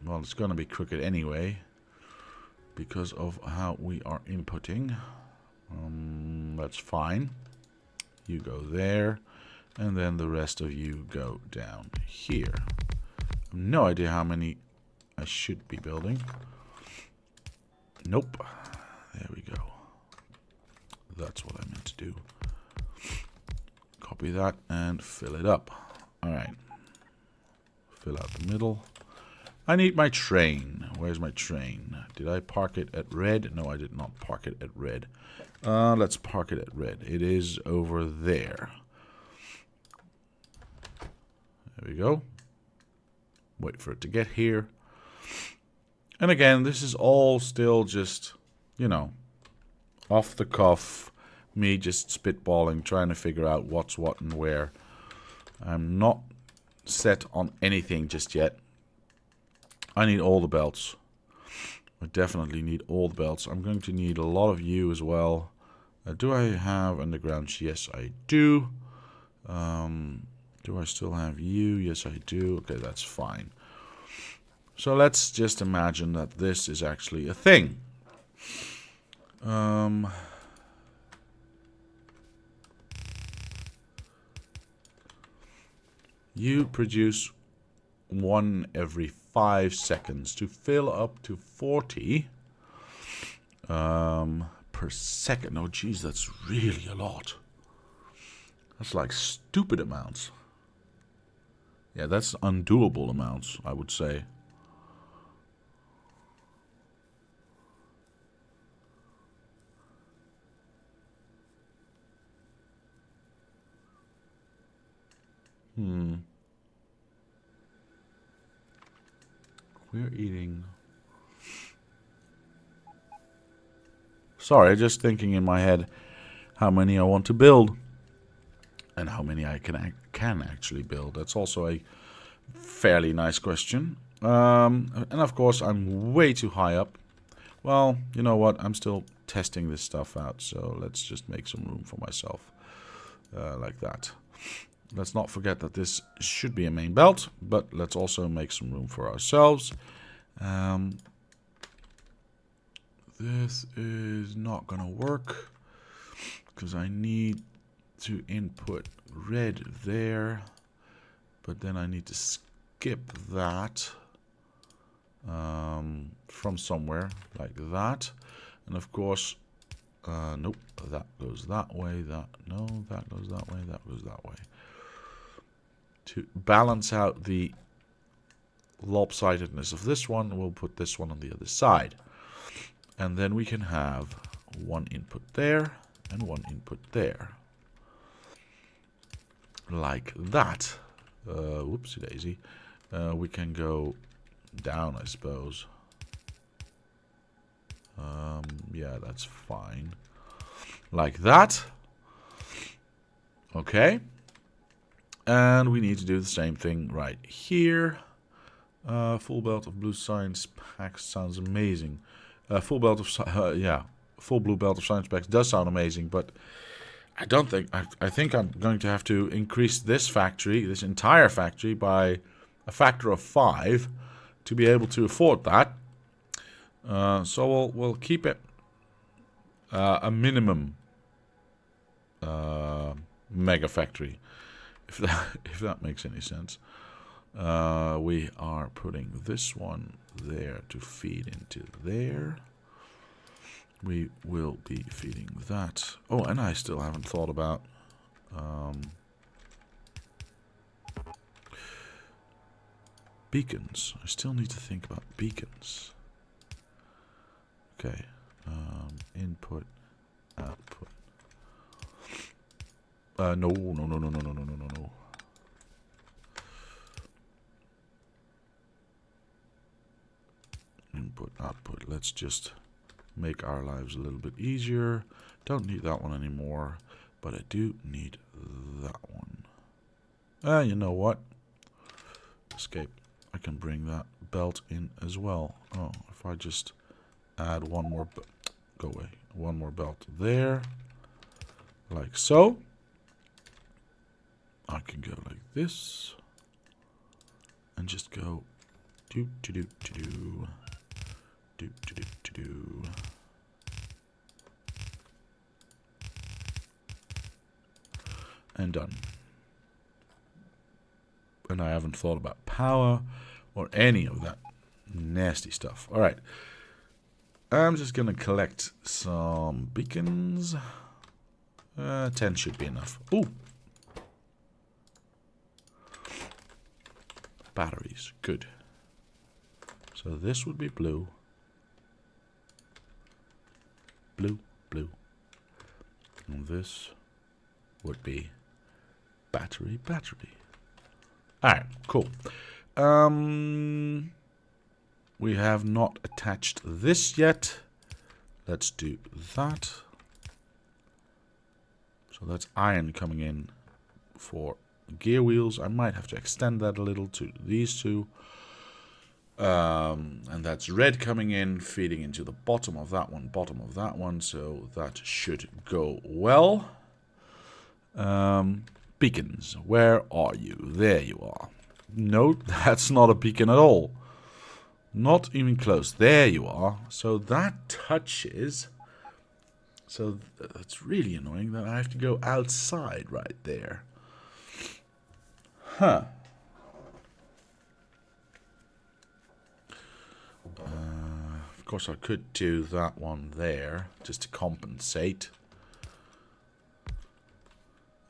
Well, it's going to be crooked anyway because of how we are inputting. That's fine. You go there, and then the rest of you go down here. I have no idea how many I should be building. Nope. There we go. That's what I meant to do. Copy that and fill it up. Alright. Fill out the middle. I need my train. Where's my train? Did I park it at red? No, I did not park it at red. Let's park it at red. It is over there. There we go. Wait for it to get here. And again, this is all still just, you know, off the cuff. Me just spitballing, trying to figure out what's what and where. I'm not set on anything just yet. I need all the belts. I definitely need all the belts. I'm going to need a lot of you as well. Do I have undergrounds? Yes, I do. Do I still have you? Yes, I do. Okay, that's fine. So let's just imagine that this is actually a thing. You produce 1 every 5 seconds to fill up to 40 per second. Oh, geez, that's really a lot. That's like stupid amounts. Yeah, that's undoable amounts, I would say. We're eating. Sorry, just thinking in my head how many I want to build and how many I can actually build. That's also a fairly nice question. And of course, I'm way too high up. Well, you know what? I'm still testing this stuff out, so let's just make some room for myself. Like that. Let's not forget that this should be a main belt, but let's also make some room for ourselves. This is not gonna work because I need to input red there, but then I need to skip that from somewhere like that, and of course nope, that goes that way, that goes that way, that goes that way. To balance out the lopsidedness of this one, we'll put this one on the other side, and then we can have one input there and one input there, like that. Whoopsie daisy. We can go down, I suppose. Yeah, that's fine. Like that. Okay. And we need to do the same thing right here. Full belt of blue science packs sounds amazing. Full belt of full blue belt of science packs does sound amazing, but I don't think I think I'm going to have to increase this factory, this entire factory, by a factor of 5 to be able to afford that. So we'll keep it a minimum mega factory, if that makes any sense. We are putting this one there to feed into there. We will be feeding that. Oh, and I still haven't thought about beacons. I still need to think about beacons. Okay. Input, output. No. Input, output. Let's just make our lives a little bit easier. Don't need that one anymore, but I do need that one. You know what? Escape. I can bring that belt in as well. Oh, if I just add one more, go away. One more belt there, like so. I can go like this, and just go do do do do do do do do do. And done. And I haven't thought about power or any of that nasty stuff. All right. I'm just going to collect some beacons. 10 should be enough. Ooh. Batteries. Good. So this would be blue. Blue, blue. And this would be battery, battery. Alright, cool. We have not attached this yet. Let's do that. So that's iron coming in for gear wheels. I might have to extend that a little to these two. And that's red coming in, feeding into the bottom of that one, so that should go well. Beacons, where are you? There you are. No, that's not a beacon at all. Not even close. There you are. So that touches. So that's really annoying that I have to go outside right there. Huh. Of course, I could do that one there just to compensate.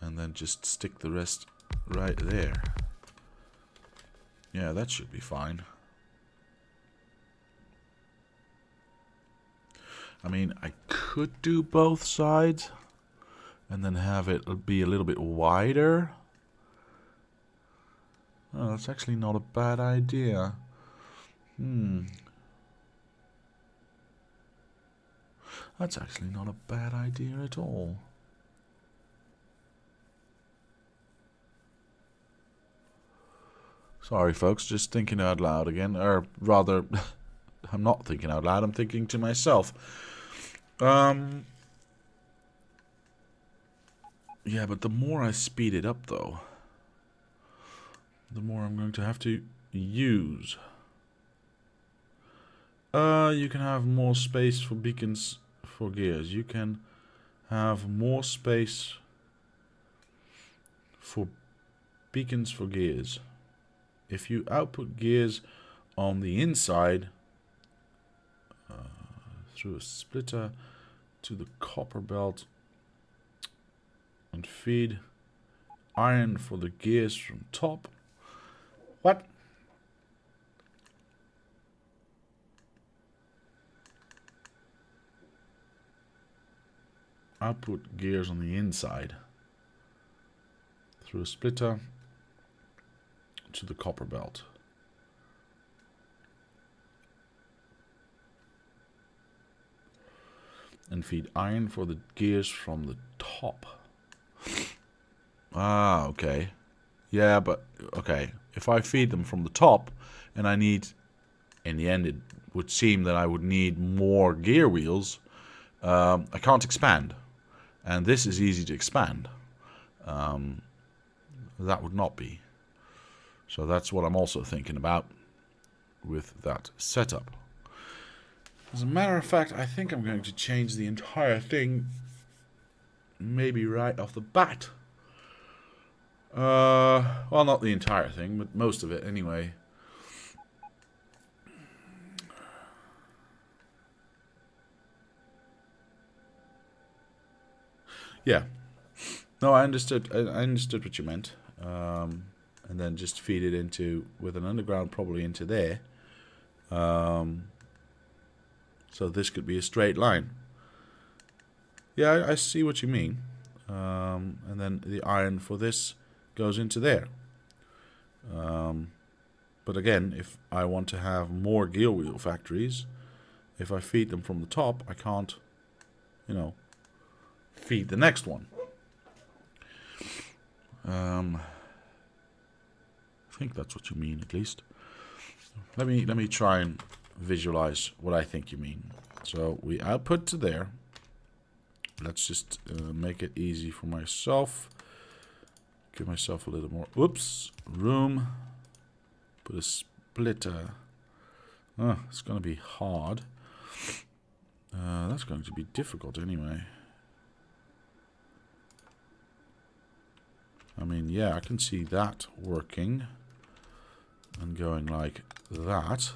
And then just stick the rest right there. Yeah, that should be fine. I mean, I could do both sides and then have it be a little bit wider. Oh, that's actually not a bad idea. That's actually not a bad idea at all. Sorry, folks, just thinking out loud again. Or rather, I'm not thinking out loud, I'm thinking to myself. Yeah, but the more I speed it up, though, the more I'm going to have to use. You can have more space for beacons for gears. You can have more space for beacons for gears. If you output gears on the inside through a splitter to the copper belt and feed iron for the gears from top. What? Output gears on the inside through a splitter to the copper belt. And feed iron for the gears from the top. Ah, okay. Yeah, but, okay. If I feed them from the top, and I need, in the end, it would seem that I would need more gear wheels, I can't expand. And this is easy to expand. That would not be. So that's what I'm also thinking about with that setup. As a matter of fact, I think I'm going to change the entire thing, maybe right off the bat. Well, not the entire thing, but most of it anyway. Yeah. No, I understood. I understood what you meant. And then just feed it into, with an underground probably into there. So this could be a straight line. Yeah, I see what you mean. And then the iron for this goes into there. But again, if I want to have more gear wheel factories, if I feed them from the top, I can't, feed the next one. I think that's what you mean, at least. Let me try and visualize what I think you mean. So we output to there. Let's just make it easy for myself. Give myself a little more, room. Put a splitter. It's going to be hard. That's going to be difficult anyway. I mean, yeah, I can see that working. And going like that.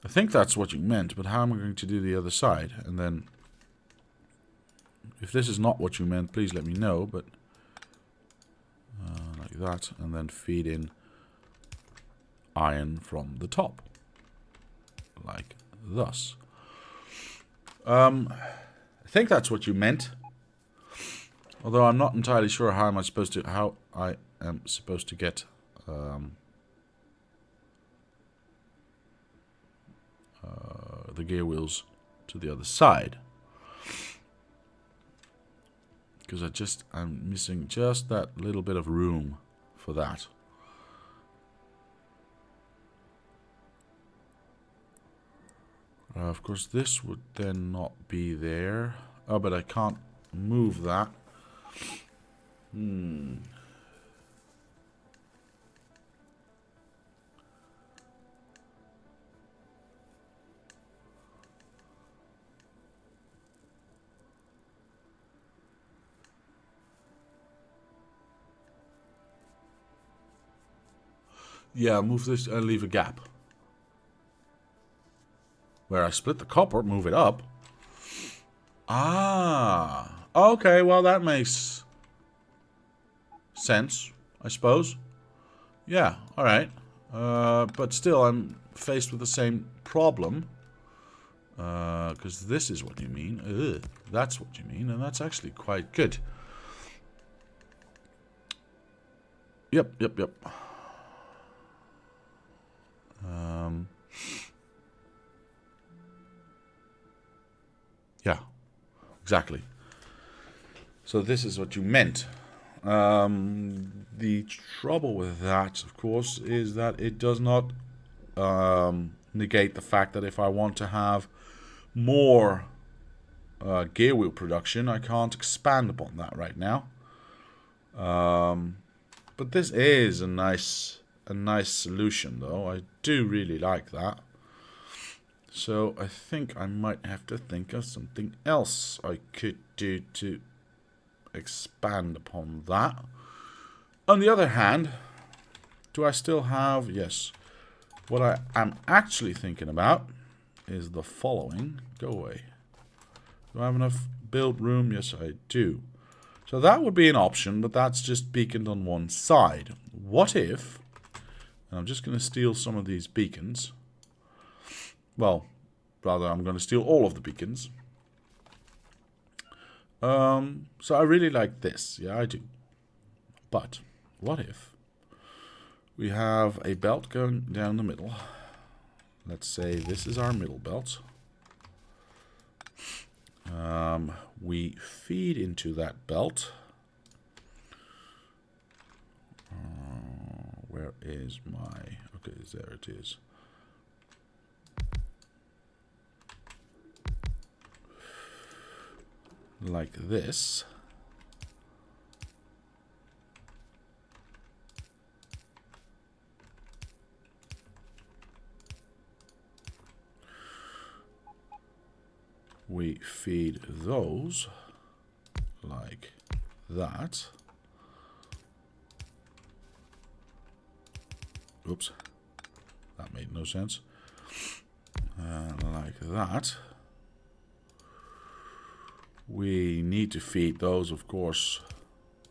I think that's what you meant, but how am I going to do the other side? And then, if this is not what you meant, please let me know, but like that, and then feed in iron from the top. Like thus. I think that's what you meant. Although I'm not entirely sure how I am supposed to get the gear wheels to the other side, because I'm missing just that little bit of room for that. Of course, this would then not be there. Oh, but I can't move that. Yeah, move this and leave a gap. Where I split the copper, move it up. Ah. Okay, well that makes sense, I suppose. Yeah, alright. But still, I'm faced with the same problem. Because this is what you mean. That's what you mean, and that's actually quite good. Yep. Yeah, exactly. So this is what you meant. The trouble with that, of course, is that it does not negate the fact that if I want to have more gear wheel production, I can't expand upon that right now. But this is a nice solution, though. I do really like that. So I think I might have to think of something else I could do to expand upon that. On the other hand, do I still have... Yes. What I am actually thinking about is the following. Go away. Do I have enough build room? Yes, I do. So that would be an option, but that's just beaconed on one side. What if... And I'm just going to steal some of these beacons. Well, rather, I'm going to steal all of the beacons. So I really like this. Yeah, I do. But what if we have a belt going down the middle? Let's say this is our middle belt. We feed into that belt. Where is my... Okay, there it is. Like this. We feed those like that. Oops, that made no sense. Like that. We need to feed those, of course,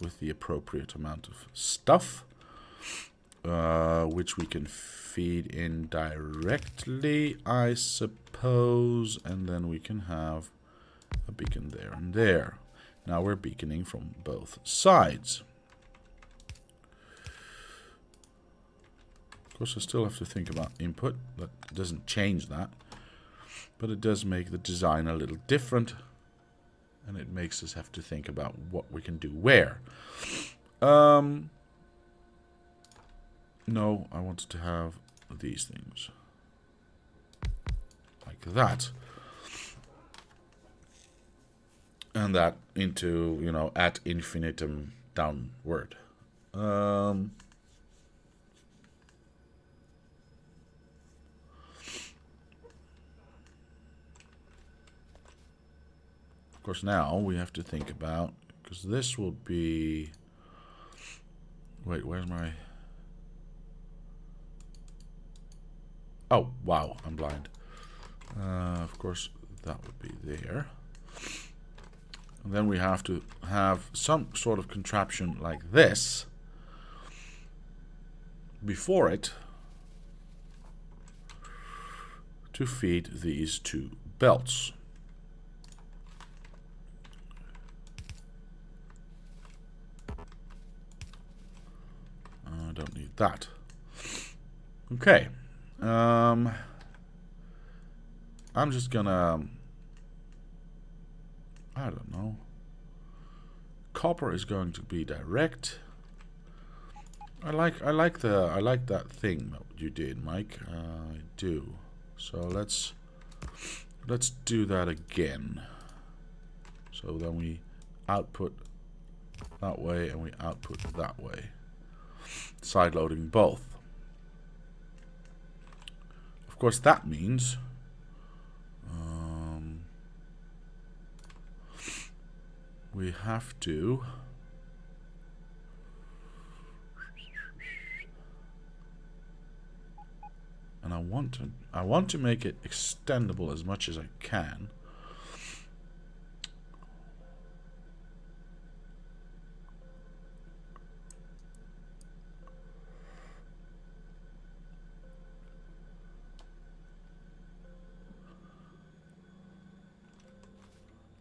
with the appropriate amount of stuff, which we can feed in directly, I suppose, and then we can have a beacon there and there. Now we're beaconing from both sides. Of course, I still have to think about input. That doesn't change that, but it does make the design a little different. And it makes us have to think about what we can do where. No, I wanted to have these things. Like that. And that into, you know, ad infinitum downward. Of course, now we have to think about, because this will be... Wait, where's my... Oh, wow, I'm blind. Of course, that would be there. And then we have to have some sort of contraption like this before it to feed these two belts. I don't need that. Okay. I'm just gonna... I don't know. Copper is going to be direct. I like that thing that you did, Mike. I do. So let's do that again. So then we output that way and we output that way. Side loading both. Of course, that means we have to and I want to make it extendable as much as I can.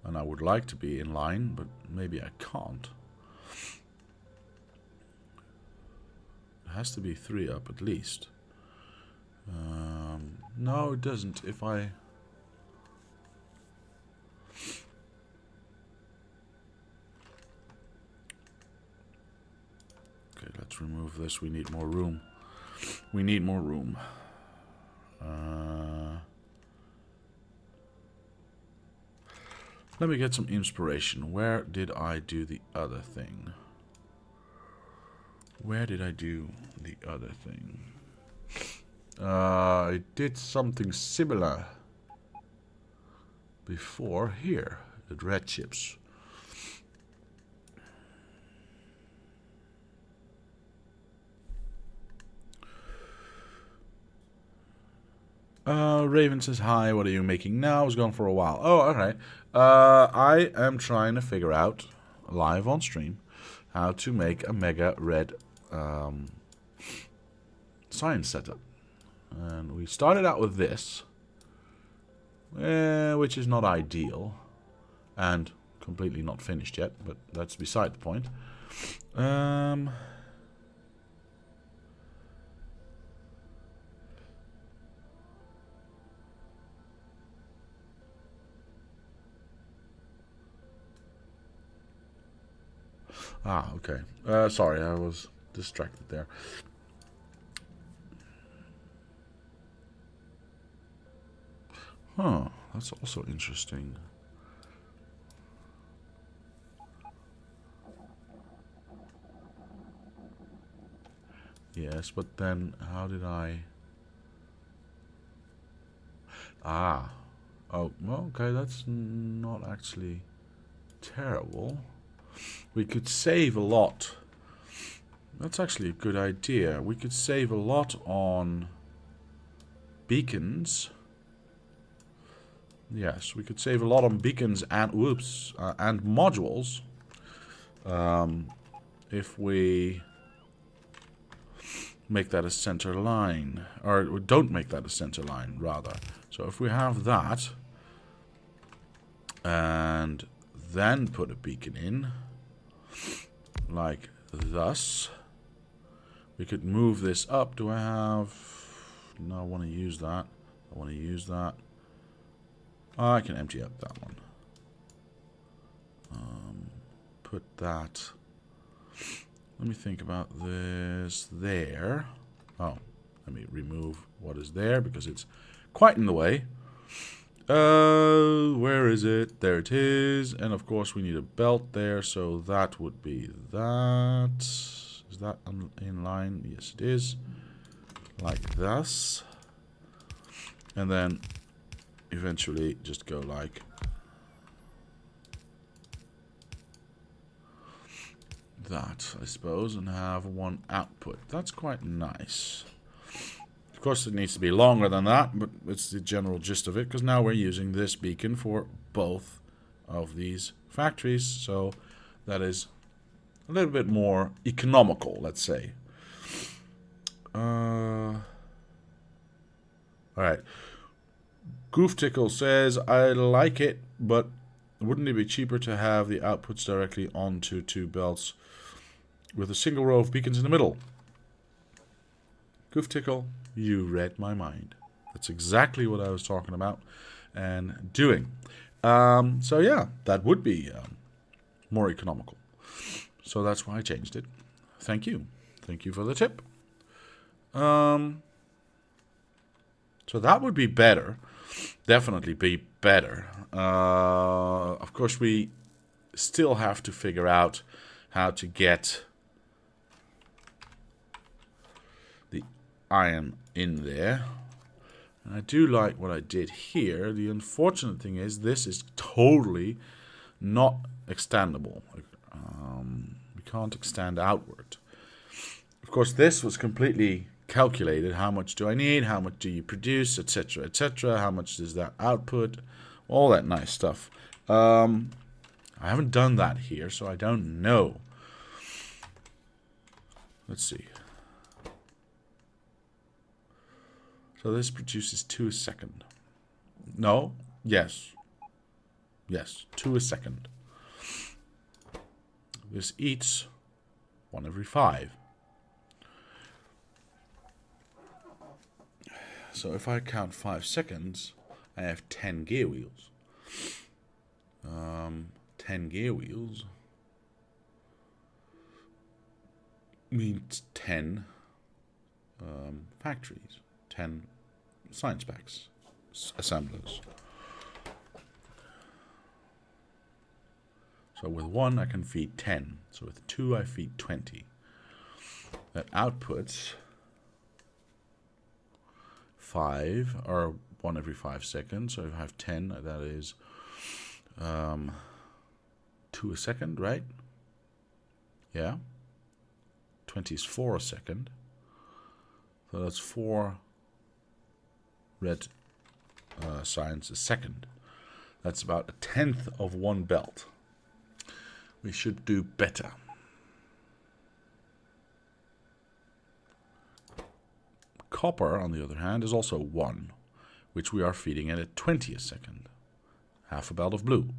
And I would like to be in line, but maybe I can't. It has to be 3 up at least. No, it doesn't. If I... remove this. We need more room. We need more room. Let me get some inspiration. Where did I do the other thing? Where did I do the other thing? I did something similar before here at red chips. Raven says, hi, what are you making now? I was gone for a while. Oh, alright. I am trying to figure out, live on stream, how to make a mega red science setup. And we started out with this, which is not ideal, and completely not finished yet, but that's beside the point. Okay. Sorry, I was distracted there. Huh, that's also interesting. Yes, but then how did I... Oh, well, okay, that's not actually terrible. We could save a lot. That's actually a good idea. We could save a lot on beacons. Yes, we could save a lot on beacons and and modules. If we make that a center line, or don't make that a center line, rather. So if we have that, and then put a beacon in, like thus, we could move this up. Do I have... No, I want to use that. I want to use that. I can empty up that one. Put that... Let me think about this there. Oh, let me remove what is there because it's quite in the way. Where is it? There it is. And of course we need a belt there, so that would be that. Is that in line? Yes, it is. Like this. And then eventually just go like that, I suppose, and have one output. That's quite nice. Of course, it needs to be longer than that, but it's the general gist of it, because now we're using this beacon for both of these factories, so that is a little bit more economical, let's say. Alright. Goof Tickle says, I like it, but wouldn't it be cheaper to have the outputs directly onto two belts with a single row of beacons in the middle? Goof Tickle, you read my mind. That's exactly what I was talking about and doing. So yeah, that would be more economical. So that's why I changed it. Thank you. Thank you for the tip. So that would be better. Definitely be better. Of course, we still have to figure out how to get the iron in there. And I do like what I did here. The unfortunate thing is this is totally not extendable. We can't extend outward. Of course, this was completely calculated. How much do I need? How much do you produce? Etc. Etc. How much is that output? All that nice stuff. I haven't done that here, so I don't know. Let's see. So this produces 2 a second. No? Yes. Yes, 2 a second. This eats 1 every 5. So if I count 5 seconds, I have 10 gear wheels. 10 gear wheels. means 10 factories, 10 science packs, assemblers. So with 1 I can feed 10. So with 2 I feed 20. That outputs 5, or 1 every 5 seconds. So if I have 10, that is 2 a second, right? Yeah. 20 is 4 a second. So that's 4 red science a second. That's about a tenth of 1 belt. We should do better. Copper, on the other hand, is also 1, which we are feeding it at 20 a second. Half a belt of blue.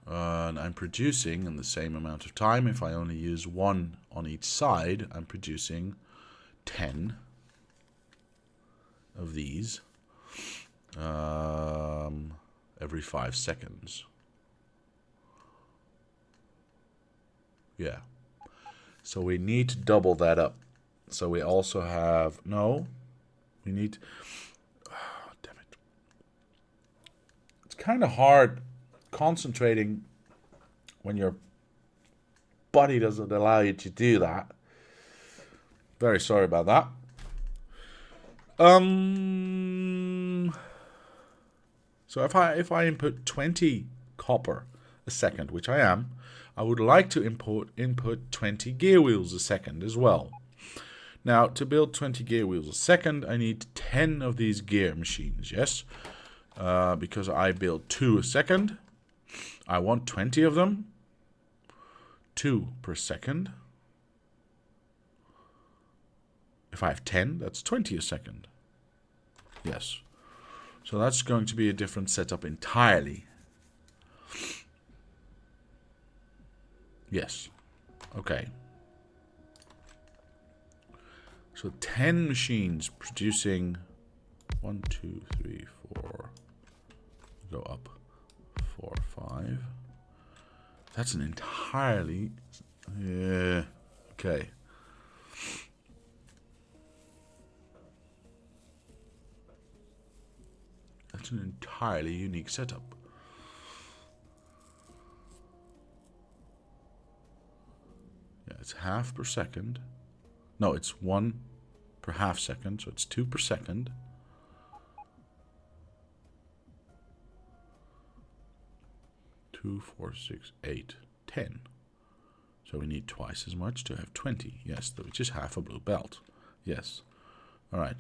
And I'm producing in the same amount of time. If I only use 1 on each side, I'm producing 10 of these every 5 seconds. Yeah. So we need to double that up. So we also have... No. We need... Oh, damn it. It's kind of hard concentrating when your body doesn't allow you to do that. Very sorry about that. So if I input 20 copper a second, which I am, I would like to input 20 gear wheels a second as well. Now, to build 20 gear wheels a second, I need 10 of these gear machines, yes? Because I build 2 a second. I want 20 of them. 2 per second. If I have 10, that's 20 a second. Yes. So that's going to be a different setup entirely. Yes. Okay. So 10 machines producing 1, 2, 3, 4. Go up. 4, 5. That's an entirely... Yeah. Okay. That's an entirely unique setup. Yeah, it's half per second. No, it's 1 per half second, so it's 2 per second. Two, 4, 6, 8, 10. So we need twice as much to have 20. Yes, which is half a blue belt. Yes. All right.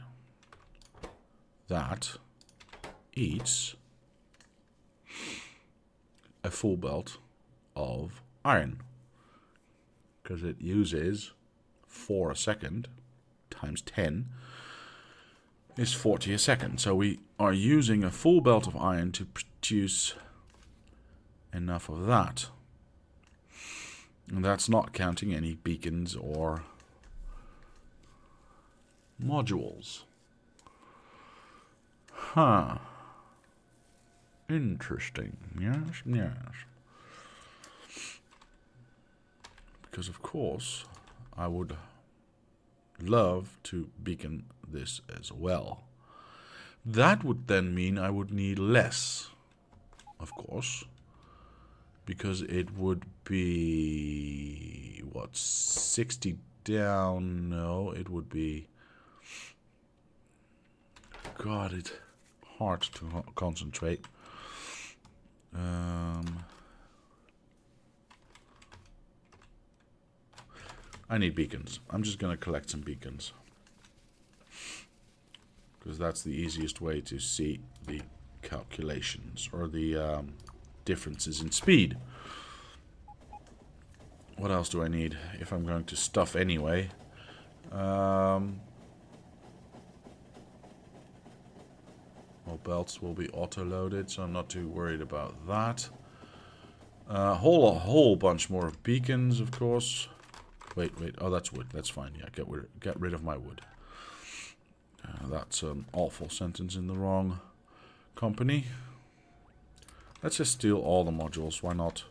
That eats a full belt of iron, because it uses 4 a second times 10 is 40 a second. So we are using a full belt of iron to produce enough of that. And that's not counting any beacons or modules. Huh. Interesting. Yes, yes. Because of course I would love to beacon this as well. That would then mean I would need less, of course, because it would be, what, 60 down? No, it would be, God, it's hard to concentrate. I need beacons. I'm just going to collect some beacons, because that's the easiest way to see the calculations or the differences in speed. What else do I need if I'm going to stuff anyway? All belts will be auto-loaded, so I'm not too worried about that. A whole bunch more of beacons, of course. Wait. Oh, that's wood. That's fine. Yeah, get rid of my wood. That's an awful sentence in the wrong company. Let's just steal all the modules. Why not?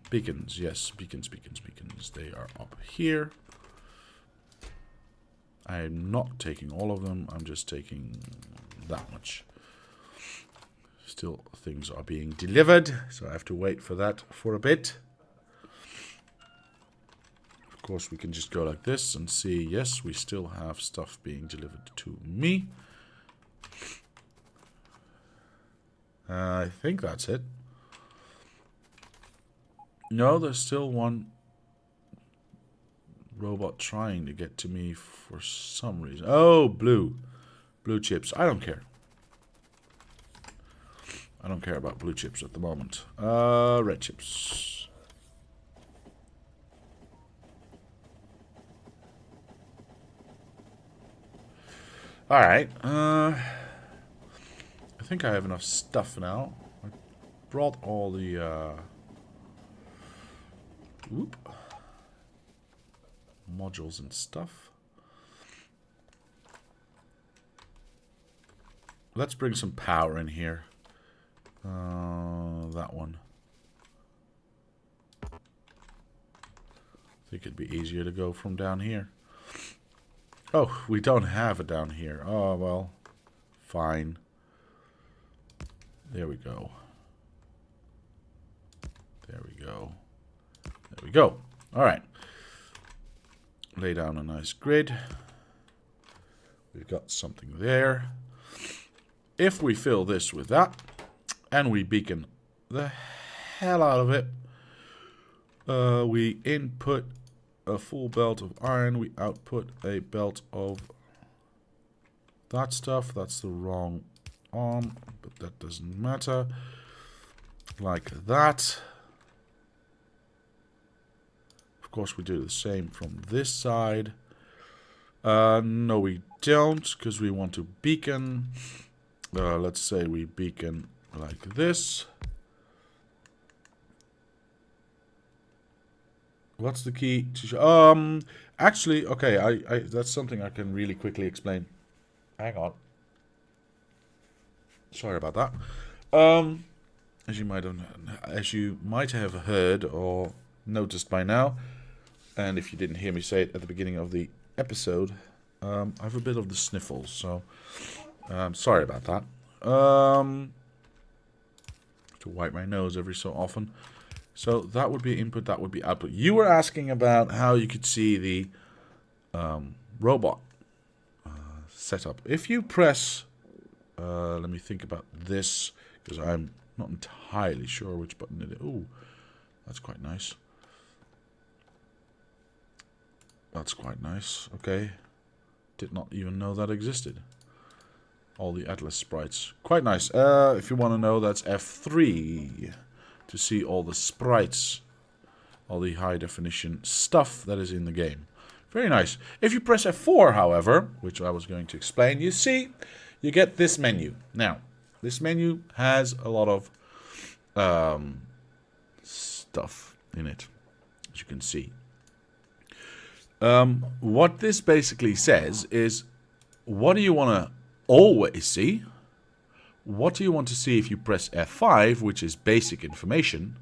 Beacons, yes, beacons. They are up here. I'm not taking all of them. I'm just taking that much. Still, things are being delivered, so I have to wait for that for a bit. Of course, we can just go like this and see, yes, we still have stuff being delivered to me. I think that's it. No, there's still one robot trying to get to me for some reason. Oh, blue. Blue chips. I don't care. I don't care about blue chips at the moment. Red chips. Alright. I think I have enough stuff now. I brought all the modules and stuff. Let's bring some power in here. That one. I think it'd be easier to go from down here. Oh, we don't have it down here. Oh, well. Fine. There we go. There we go. There we go. Alright. Lay down a nice grid. We've got something there. If we fill this with that, and we beacon the hell out of it, we input a full belt of iron, we output a belt of that stuff. That's the wrong arm, but that doesn't matter. Like that. Of course, we do the same from this side. No, we don't, because we want to beacon. Let's say we beacon like this. What's the key to show? Actually, okay, I that's something I can really quickly explain. Hang on. Sorry about that. As you might have heard or noticed by now, and if you didn't hear me say it at the beginning of the episode, I have a bit of the sniffles, so sorry about that. To wipe my nose every so often. So that would be input, that would be output. You were asking about how you could see the robot setup. If you press, let me think about this, because I'm not entirely sure which button it is. Ooh, that's quite nice. That's quite nice. Okay. Did not even know that existed. All the Atlas sprites. Quite nice. If you want to know, that's F3 to see all the sprites. All the high definition stuff that is in the game. Very nice. If you press F4, however, which I was going to explain, you see, you get this menu. Now, this menu has a lot of stuff in it, as you can see. What this basically says is, what do you want to always see? What do you want to see if you press F5, which is basic information?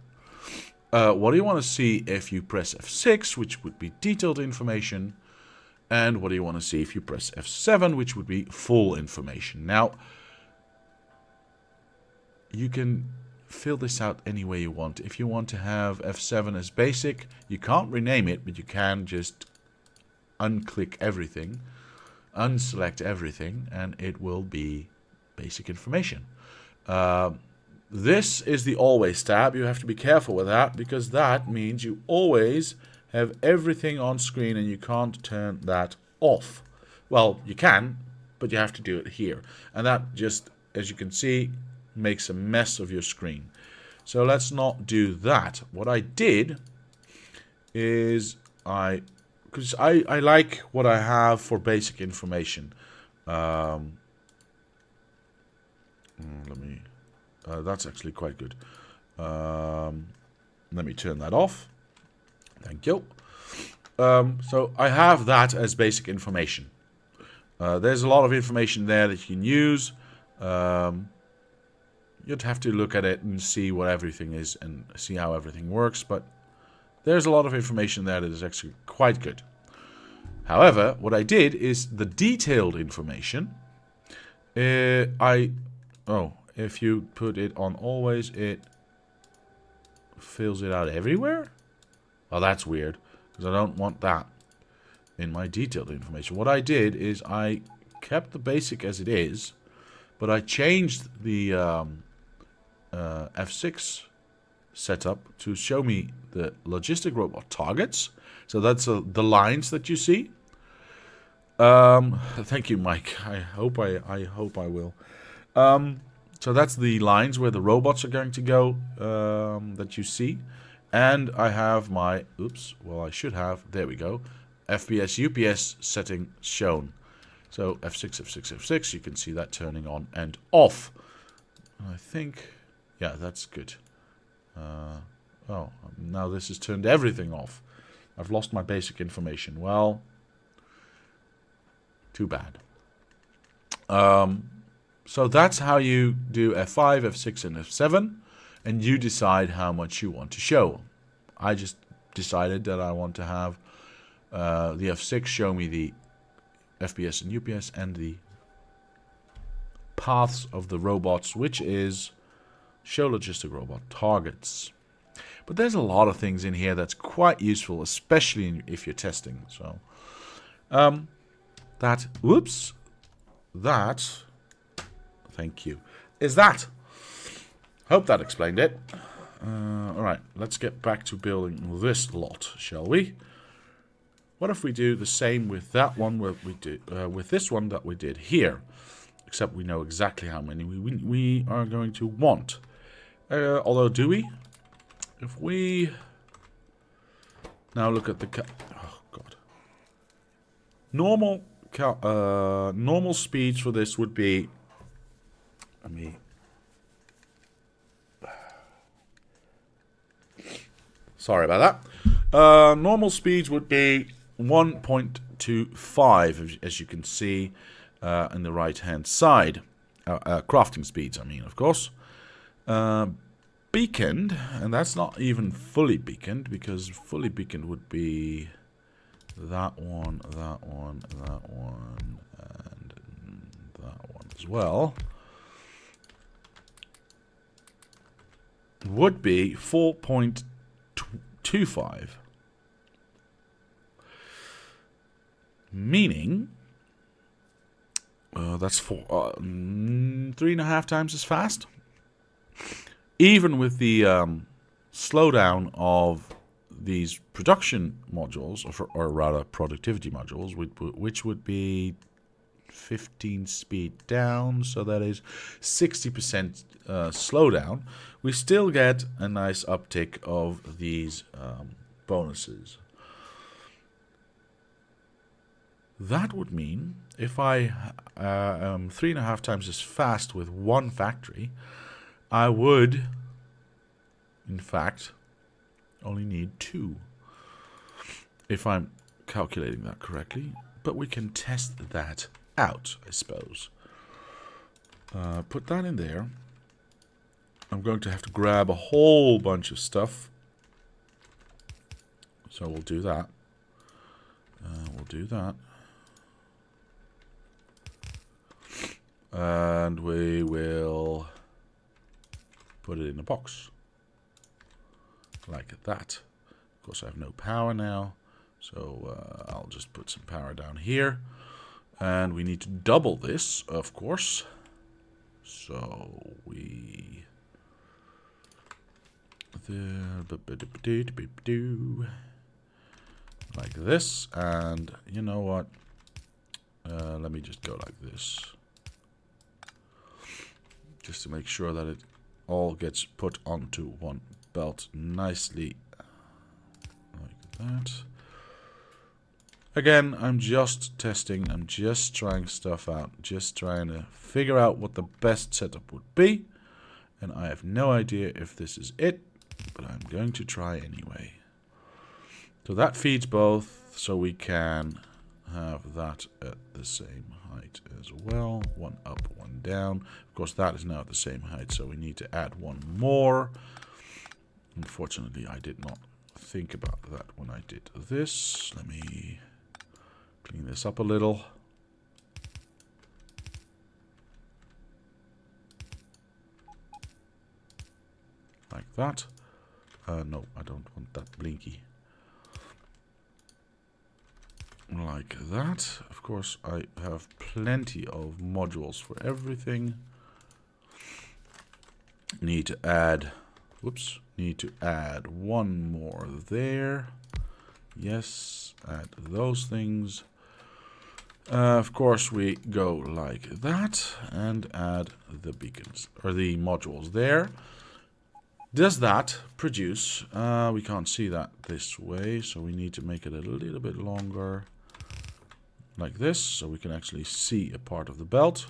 What do you want to see if you press F6, which would be detailed information? And what do you want to see if you press F7, which would be full information? Now, you can fill this out any way you want. If you want to have F7 as basic, you can't rename it, but you can just unclick everything, unselect everything, and it will be basic information. This is the always tab. You have to be careful with that, because that means you always have everything on screen and you can't turn that off. Well, you can, but you have to do it here. And that just, as you can see, makes a mess of your screen. So let's not do that. What I did is because I like what I have for basic information. That's actually quite good. Let me turn that off. Thank you. So I have that as basic information. There's a lot of information there that you can use. you'd have to look at it and see what everything is and see how everything works, but there's a lot of information there that is actually quite good. However, what I did is the detailed information. If you put it on always, it fills it out everywhere? Well, that's weird, because I don't want that in my detailed information. What I did is I kept the basic as it is, but I changed the F6 setup to show me the logistic robot targets. So that's the lines that you see. Thank you, Mike. I hope I will. So that's the lines where the robots are going to go that you see. And I have my, I should have, there we go, FPS, UPS setting shown. So F6, F6, F6, you can see that turning on and off. I think, yeah, that's good. Now this has turned everything off. I've lost my basic information. Well, too bad. So that's how you do F5, F6, and F7, and you decide how much you want to show. I just decided that I want to have the F6 show me the FPS and UPS and the paths of the robots, which is show logistic robot targets. But there's a lot of things in here that's quite useful, especially if you're testing. So thank you, is that. Hope that explained it. Alright, let's get back to building this lot, shall we? What if we do the same with that one with this one that we did here? Except we know exactly how many we are going to want. Although, do we? If we now look at the normal speeds for this would be, sorry about that. Normal speeds would be 1.25, as you can see in the right-hand side. Crafting speeds, of course. Beaconed, and that's not even fully beaconed, because fully beaconed would be that one, that one, that one, and that one as well. Would be 4.25. Meaning, that's 3.5 times as fast. Even with the slowdown of these production modules, or rather productivity modules, which would be 15 speed down, so that is 60% slowdown, we still get a nice uptick of these bonuses. That would mean if I am 3.5 times as fast with one factory, I would, in fact, only need 2. If I'm calculating that correctly. But we can test that out, I suppose. Put that in there. I'm going to have to grab a whole bunch of stuff. So we'll do that. And we will put it in a box. Like that. Of course, I have no power now. So I'll just put some power down here. And we need to double this, of course. So we... like this. And you know what? Let me just go like this. Just to make sure that it all gets put onto one belt nicely. Like that. Again, I'm just testing. I'm just trying stuff out. Just trying to figure out what the best setup would be. And I have no idea if this is it. But I'm going to try anyway. So that feeds both. So we can have that at the same height as well. One up, one down. Of course, that is now at the same height, so we need to add one more. Unfortunately, I did not think about that when I did this. Let me clean this up a little. Like that. No, I don't want that blinky. Like that. Of course, I have plenty of modules for everything. Need to add... Whoops. Need to add one more there. Yes, add those things. Of course, we go like that and add the beacons, or the modules there. Does that produce... we can't see that this way, so we need to make it a little bit longer. Like this, so we can actually see a part of the belt.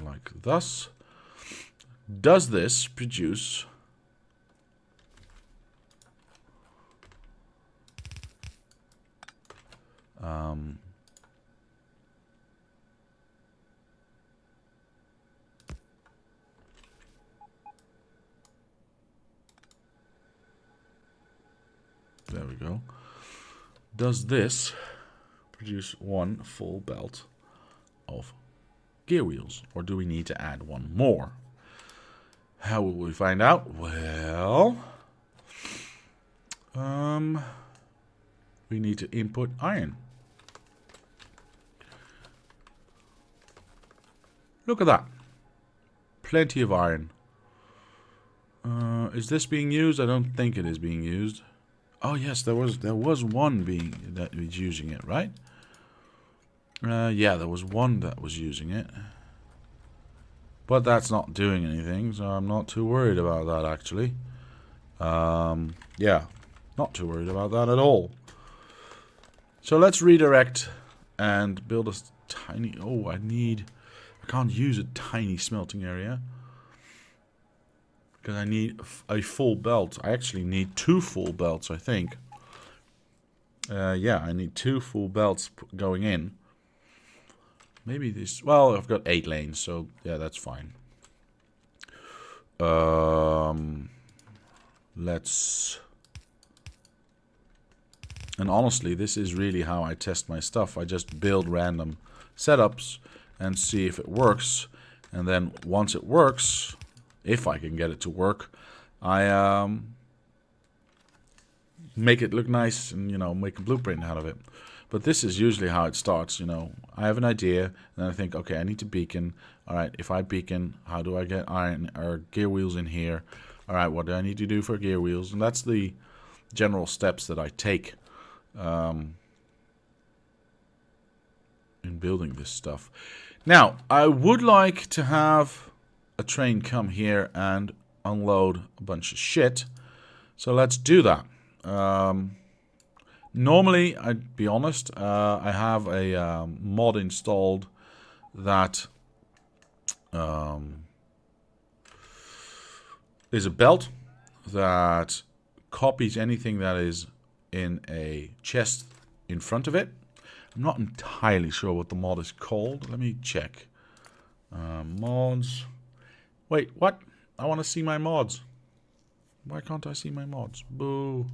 Like thus. Does this produce... there we go. Does this produce one full belt of gear wheels? Or do we need to add one more? How will we find out? Well, we need to input iron. Look at that. Plenty of iron. Is this being used? I don't think it is being used. Oh yes, there was one that was using it, right? Yeah, there was one that was using it. But that's not doing anything, so I'm not too worried about that, actually. Yeah, not too worried about that at all. So let's redirect and build a tiny... Oh, I can't use a tiny smelting area. Because I need a full belt. I actually need 2 full belts, I think. Yeah, I need 2 full belts going in. Maybe this... Well, I've got 8 lanes, so yeah, that's fine. Let's... And honestly, this is really how I test my stuff. I just build random setups and see if it works. And then once it works... If I can get it to work, I make it look nice and, you know, make a blueprint out of it. But this is usually how it starts, you know. I have an idea, and then I think, okay, I need to beacon. All right, if I beacon, how do I get iron or gear wheels in here? All right, what do I need to do for gear wheels? And that's the general steps that I take in building this stuff. Now, I would like to have a train come here and unload a bunch of shit. So let's do that. Normally, I'd be honest, I have a mod installed that is a belt that copies anything that is in a chest in front of it. I'm not entirely sure what the mod is called. Let me check. Mods. Wait, what? I want to see my mods. Why can't I see my mods? Boo.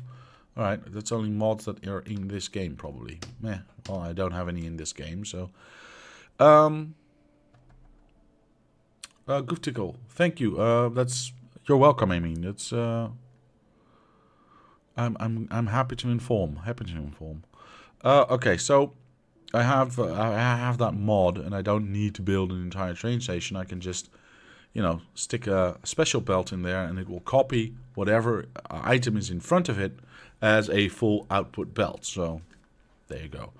Alright, that's only mods that are in this game, probably. Meh. Well, I don't have any in this game, so... Gooftical. Thank you. That's... You're welcome, I mean. It's, I'm happy to inform. Happy to inform. Okay, so... I have that mod, and I don't need to build an entire train station. I can just... you know, stick a special belt in there and it will copy whatever item is in front of it as a full output belt. So, there you go.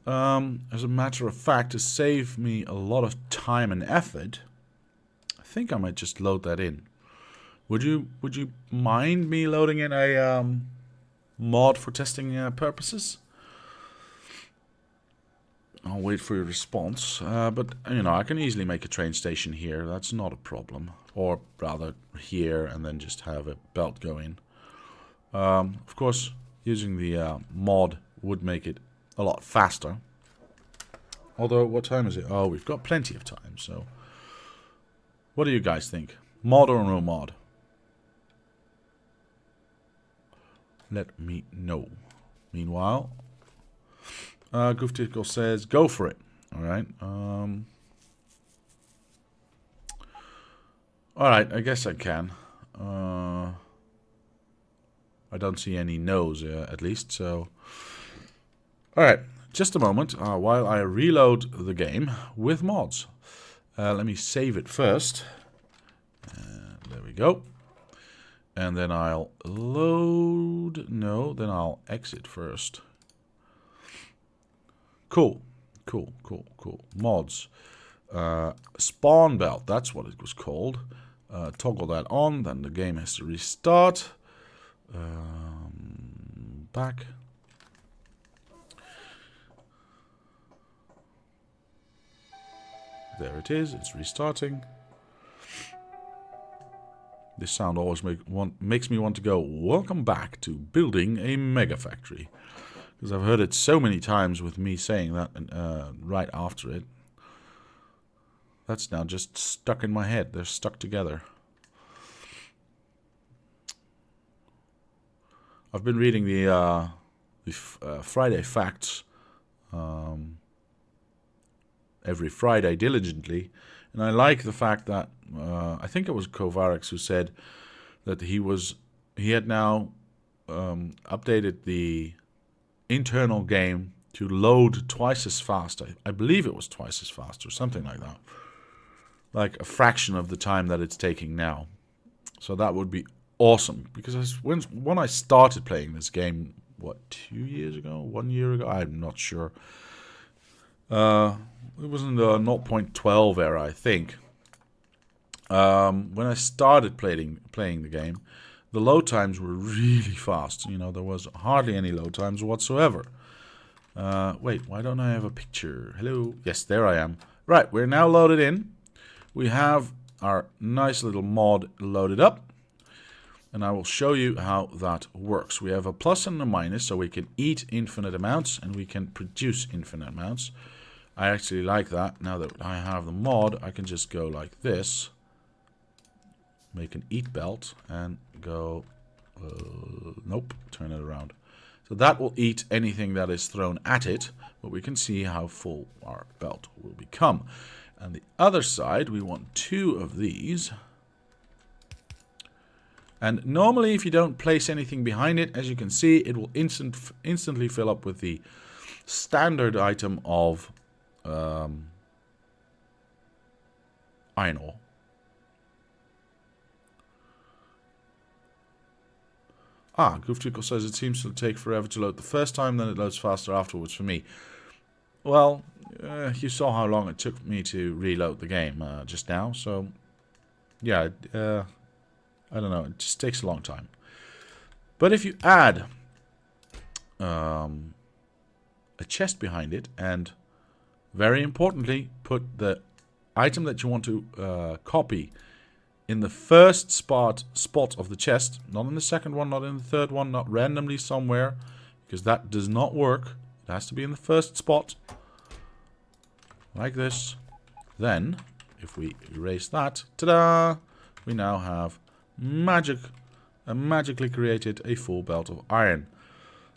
As a matter of fact, to save me a lot of time and effort, I think I might just load that in. Would you mind me loading in a mod for testing purposes? I'll wait for your response, but, you know, I can easily make a train station here. That's not a problem. Or, rather, here, and then just have a belt go in. Of course, using the mod would make it a lot faster. Although, what time is it? Oh, we've got plenty of time, so... What do you guys think? Mod or no mod? Let me know. Meanwhile, Gooftickle says, go for it. Alright. Alright, I guess I can. I don't see any no's, at least, so... Alright, just a moment while I reload the game with mods. Let me save it first. There we go. And then I'll load... No, then I'll exit first. Cool. Cool, cool, cool. Mods. Spawn belt, that's what it was called. Toggle that on, then the game has to restart. Back. There it is, it's restarting. This sound always makes me want to go, welcome back to building a mega factory. Because I've heard it so many times with me saying that right after it. That's now just stuck in my head. They're stuck together. I've been reading the Friday Facts every Friday diligently. And I like the fact that, I think it was Kovarex who said that he had now updated the internal game to load twice as fast. I believe it was twice as fast or something like that. Like a fraction of the time that it's taking now. So that would be awesome. Because when I started playing this game, what, 2 years ago? 1 year ago? I'm not sure. It was in the 0.12 era, I think. When I started playing the game, the load times were really fast. You know, there was hardly any load times whatsoever. Wait, why don't I have a picture? Hello? Yes, there I am. Right, we're now loaded in. We have our nice little mod loaded up. And I will show you how that works. We have a plus and a minus, so we can eat infinite amounts and we can produce infinite amounts. I actually like that. Now that I have the mod, I can just go like this. Make an eat belt and go... nope, turn it around. So that will eat anything that is thrown at it, but we can see how full our belt will become. And the other side, we want 2 of these. And normally if you don't place anything behind it, as you can see, it will instantly fill up with the standard item of iron ore. Gooftickle says it seems to take forever to load the first time, then it loads faster afterwards for me. Well, you saw how long it took me to reload the game just now, so yeah, I don't know, it just takes a long time. But if you add a chest behind it, and very importantly, put the item that you want to copy in the first spot of the chest, not in the second one, not in the third one, not randomly somewhere, because that does not work. It has to be in the first spot, like this. Then, if we erase that, ta-da! We now have magically created a full belt of iron.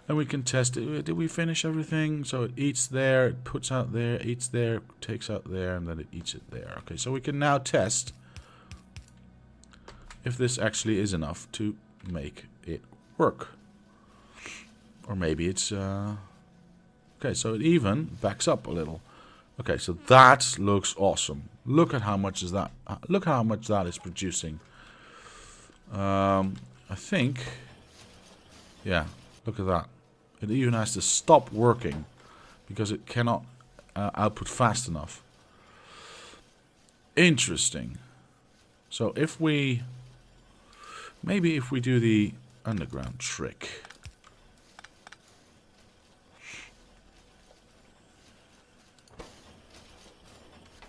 And we can test it. Did we finish everything? So it eats there, it puts out there, eats there, takes out there, and then it eats it there. Okay, so we can now test if this actually is enough to make it work. Or maybe it's... okay, so it even backs up a little. Okay, so that looks awesome. Look at how much is that. Look how much that is producing. I think... yeah, look at that. It even has to stop working because it cannot output fast enough. Interesting. So if we... maybe if we do the underground trick.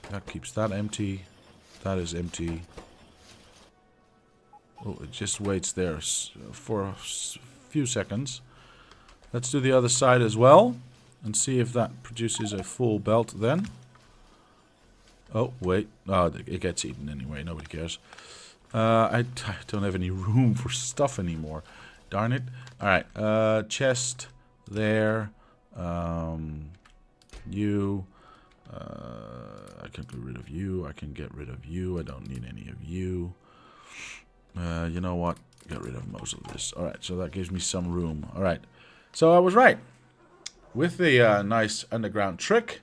That keeps that empty. That is empty. Oh, it just waits there for a few seconds. Let's do the other side as well. And see if that produces a full belt then. Oh, wait. Oh, it gets eaten anyway. Nobody cares. I don't have any room for stuff anymore. Darn it. Alright. Chest. There. You. I can get rid of you. I can get rid of you. I don't need any of you. You know what? Get rid of most of this. Alright, so that gives me some room. Alright. So I was right. With the nice underground trick,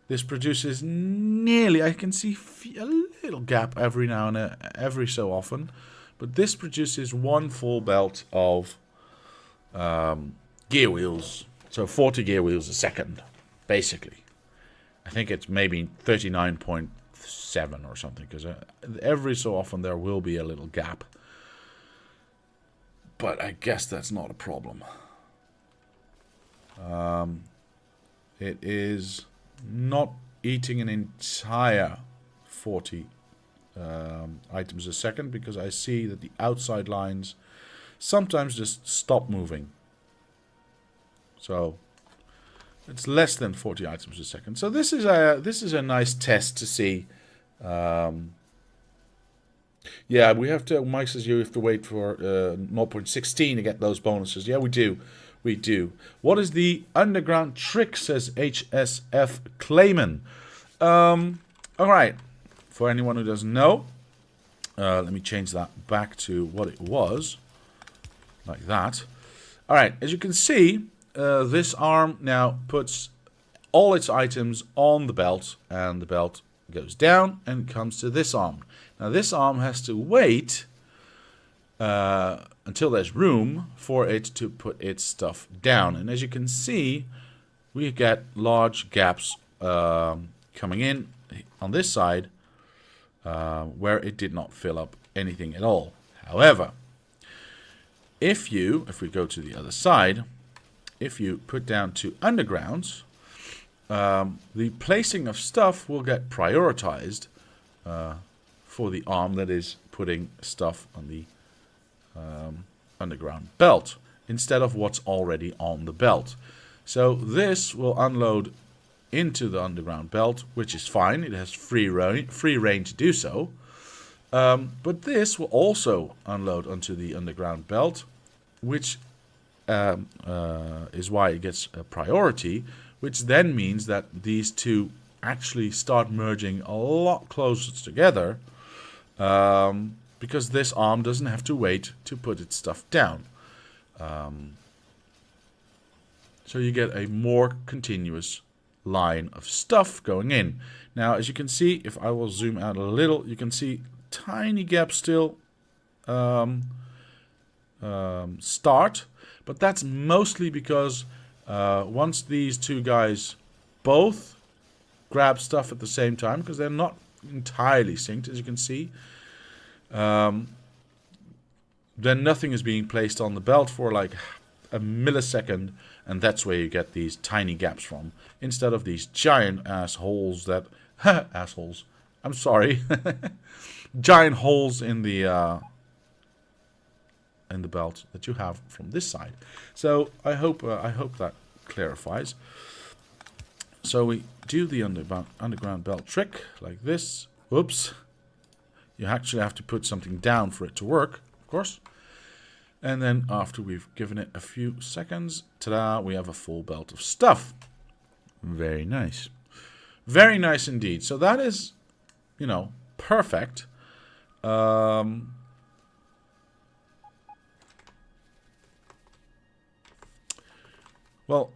this produces nearly, I can see a little gap every now and every so often, but this produces one full belt of gear wheels. So 40 gear wheels a second, basically. I think it's maybe 39.7 or something, because every so often there will be a little gap. But I guess that's not a problem. It is not eating an entire 40 items a second, because I see that the outside lines sometimes just stop moving. So it's less than 40 items a second. So this is a nice test to see. Yeah, we have to. Mike says you have to wait for 0.16 to get those bonuses. Yeah, we do. We do. What is the underground trick, says HSF Clayman. Alright. For anyone who doesn't know, let me change that back to what it was. Like that. Alright, as you can see, this arm now puts all its items on the belt, and the belt goes down and comes to this arm. Now this arm has to wait until there's room for it to put its stuff down. And as you can see, we get large gaps coming in on this side where it did not fill up anything at all. However, if we go to the other side, if you put down to undergrounds, the placing of stuff will get prioritized for the arm that is putting stuff on the underground belt instead of what's already on the belt. So this will unload into the underground belt, which is fine. It has free reign to do so. But this will also unload onto the underground belt, which is why it gets a priority, which then means that these two actually start merging a lot closer together, because this arm doesn't have to wait to put its stuff down. So you get a more continuous line of stuff going in. Now, as you can see, if I will zoom out a little, you can see tiny gaps still start, but that's mostly because once these two guys both grab stuff at the same time, because they're not entirely synced, as you can see, then nothing is being placed on the belt for like a millisecond, and that's where you get these tiny gaps from, instead of these giant assholes that assholes. I'm sorry, giant holes in the belt that you have from this side. So I hope that clarifies. So we do the underground belt trick like this. Oops. You actually have to put something down for it to work, of course. And then after we've given it a few seconds, ta-da, we have a full belt of stuff. Very nice. Very nice indeed. So that is, you know, perfect. Well,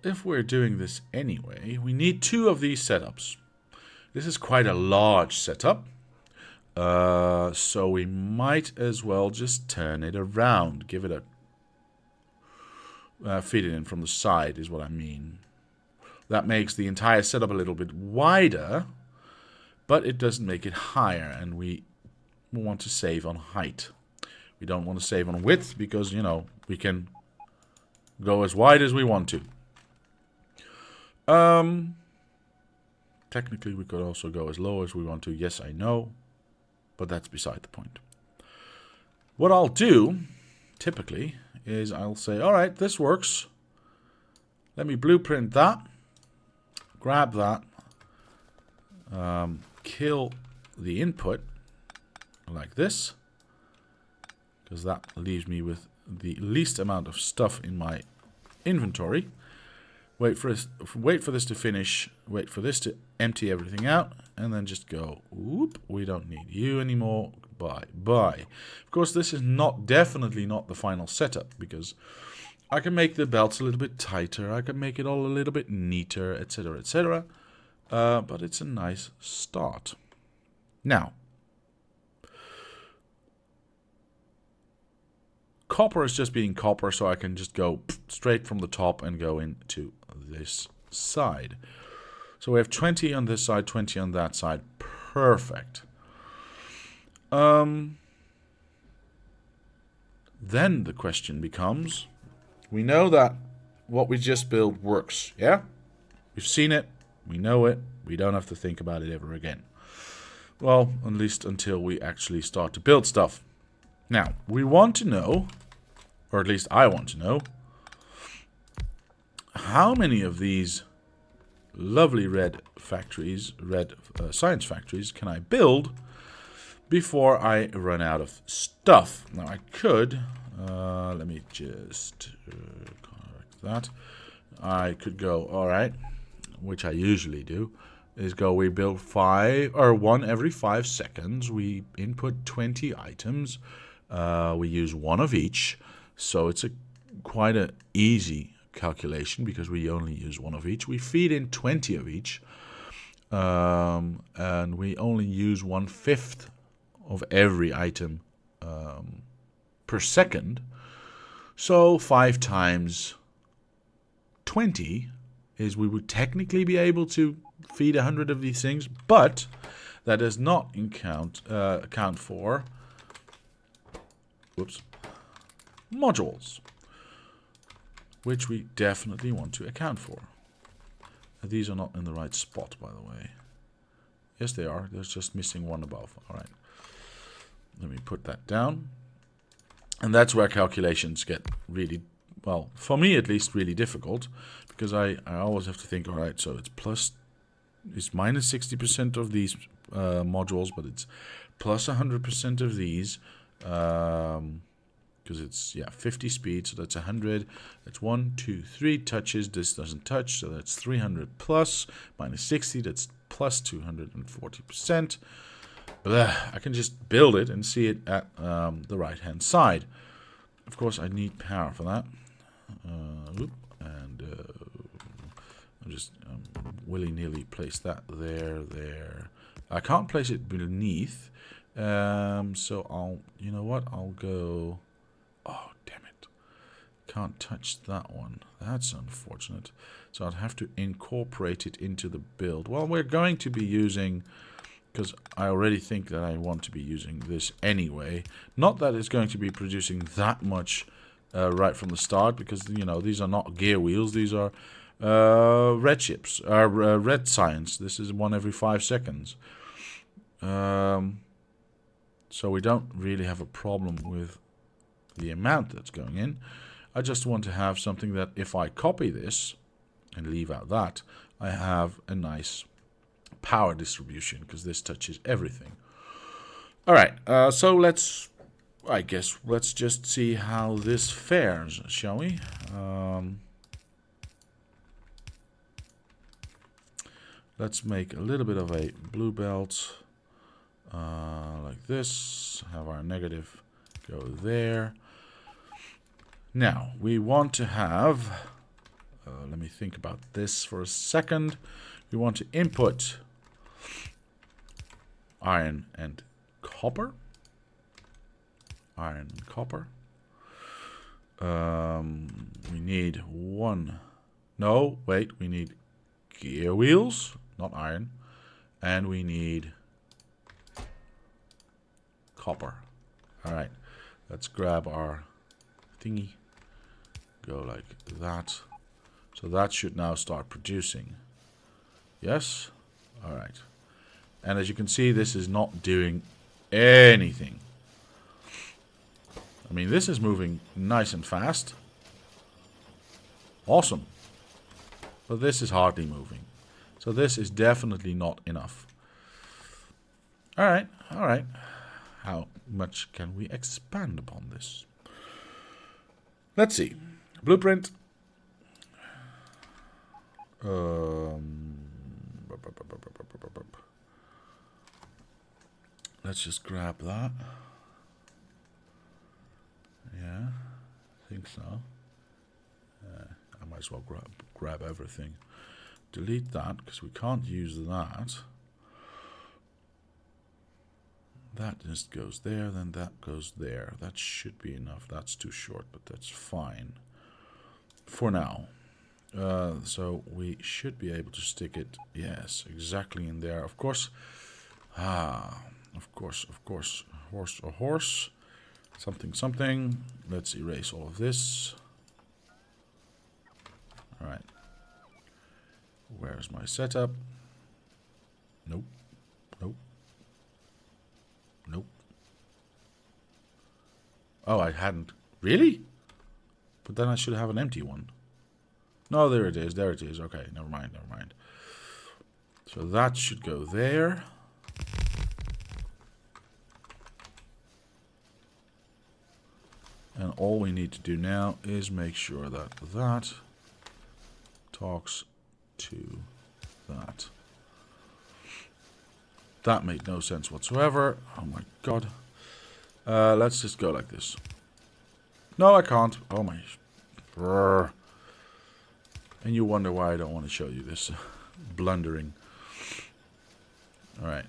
if we're doing this anyway, we need 2 of these setups. This is quite a large setup. So we might as well just turn it around. Give it a... feed it in from the side is what I mean. That makes the entire setup a little bit wider, but it doesn't make it higher, and we want to save on height. We don't want to save on width because, you know, we can go as wide as we want to. Technically, we could also go as low as we want to. Yes, I know. But that's beside the point. What I'll do, typically, is I'll say, alright, this works. Let me blueprint that. Grab that. Kill the input like this, because that leaves me with the least amount of stuff in my inventory. Wait for this to finish. Wait for this to empty everything out, and then just go. Whoop! We don't need you anymore. Bye, bye. Of course, this is definitely not the final setup, because I can make the belts a little bit tighter. I can make it all a little bit neater, etc., etc. But it's a nice start. Now, copper is just being copper, so I can just go straight from the top and go into this side. So we have 20 on this side, 20 on that side. Perfect. Then the question becomes, we know that what we just built works, yeah? We've seen it, we know it, we don't have to think about it ever again. Well, at least until we actually start to build stuff. Now, we want to know, or at least I want to know, how many of these lovely red factories, science factories, can I build before I run out of stuff? Now I could, let me just correct that. I could go, alright, which I usually do, is go, we build 1 every 5 seconds. We input 20 items. We use 1 of each. So it's quite an easy calculation because we only use 1 of each. We feed in 20 of each. And we only use 1/5 of every item per second. So 5 times 20 is we would technically be able to feed 100 of these things, but that does not account for modules, which we definitely want to account for. These are not in the right spot, by the way. Yes, they are. There's just missing 1 above. All right. Let me put that down. And that's where calculations get really, well, for me at least, really difficult, because I always have to think, all right, so it's minus 60% of these modules, but it's plus 100% of these, because it's 50 speed, so that's 100. That's 1, 2, 3 touches. This doesn't touch, so that's 300 plus minus 60. That's plus 240%. I can just build it and see it at the right hand side. Of course, I need power for that. I'll just willy-nilly place that there. I can't place it beneath, so I'll go. Oh, damn it! Can't touch that one. That's unfortunate. So I'd have to incorporate it into the build. Well, we're going to be using, because I already think that I want to be using this anyway. Not that it's going to be producing that much right from the start, because these are not gear wheels. These are red chips, red science. This is 1 every 5 seconds. So we don't really have a problem with the amount that's going in. I just want to have something that if I copy this and leave out that, I have a nice power distribution, because this touches everything. All right, so let's just see how this fares, shall we? Let's make a little bit of a blue belt, like this. Have our negative go there. Now, we want to have, let me think about this for a second. We want to input iron and copper. Iron and copper. We need 1. No, wait, we need gear wheels, not iron. And we need copper. All right, let's grab our thingy. Go like that. So that should now start producing. Yes? All right. And as you can see, this is not doing anything. I mean, this is moving nice and fast. Awesome. So this is hardly moving. So this is definitely not enough. Alright, alright. How much can we expand upon this? Let's see. Blueprint. Let's just grab that. Yeah, I think so. I might as well grab everything. Delete that, because we can't use that. That just goes there, then that goes there. That should be enough. That's too short, but that's fine for now. So we should be able to stick it, yes, exactly in there. Of course, of course, horse, something. Let's erase all of this. All right. Where's my setup? Nope. Oh, I hadn't. Really? But then I should have an empty one. No, there it is. Okay, never mind. So that should go there. And all we need to do now is make sure that that talks to that. That made no sense whatsoever. Oh my god. Let's just go like this. No, I can't. Oh my. Brr. And you wonder why I don't want to show you this blundering. Alright.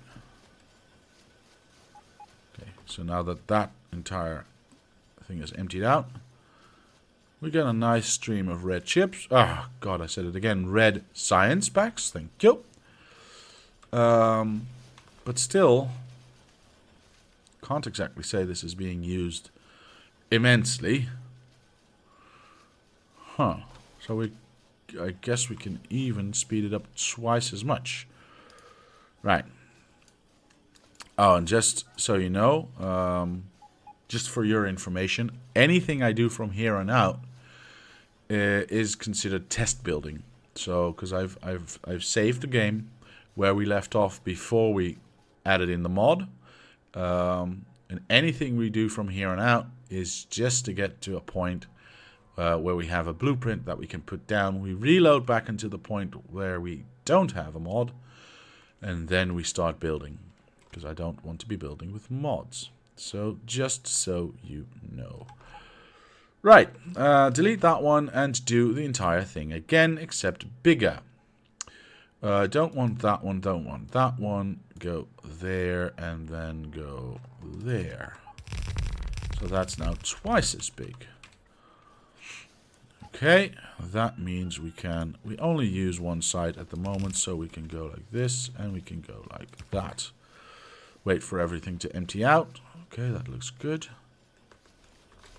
Okay, so now that that entire thing is emptied out, we get a nice stream of red chips. Ah, god, I said it again. Red science packs. Thank you. But still, can't exactly say this is being used immensely. Huh. So I guess we can even speed it up twice as much. Right. Oh, and just so you know, just for your information, anything I do from here on out is considered test building. So, because I've saved the game where we left off before we added in the mod, and anything we do from here on out is just to get to a point where we have a blueprint that we can put down. We reload back into the point where we don't have a mod, and then we start building, because I don't want to be building with mods. So just so you know. Right, delete that one and do the entire thing again, except bigger. Don't want that one, don't want that one. Go there and then go there. So that's now twice as big. Okay, that means we only use one side at the moment, so we can go like this and we can go like that. Wait for everything to empty out. Okay, that looks good.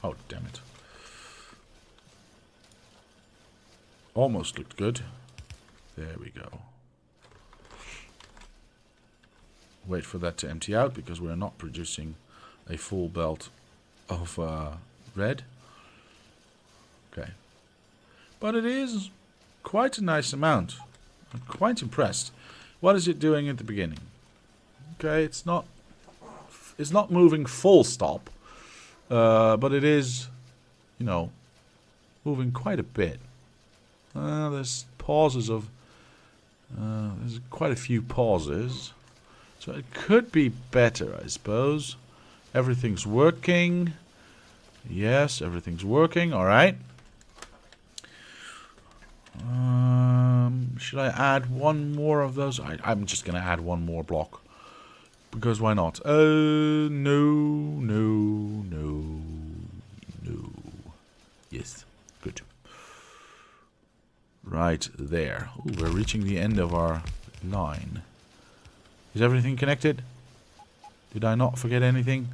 Oh, damn it. Almost looked good. There we go. Wait for that to empty out, because we're not producing a full belt of red. Okay. But it is quite a nice amount. I'm quite impressed. What is it doing at the beginning? Okay, it's not moving full stop. But it is, you know, moving quite a bit. There's pauses of... there's quite a few pauses. So it could be better, I suppose. Everything's working. Yes, everything's working. All right. Should I add one more of those? I'm just going to add one more block. Because why not? No. Yes, good. Right there. Ooh, we're reaching the end of our line. Is everything connected? Did I not forget anything?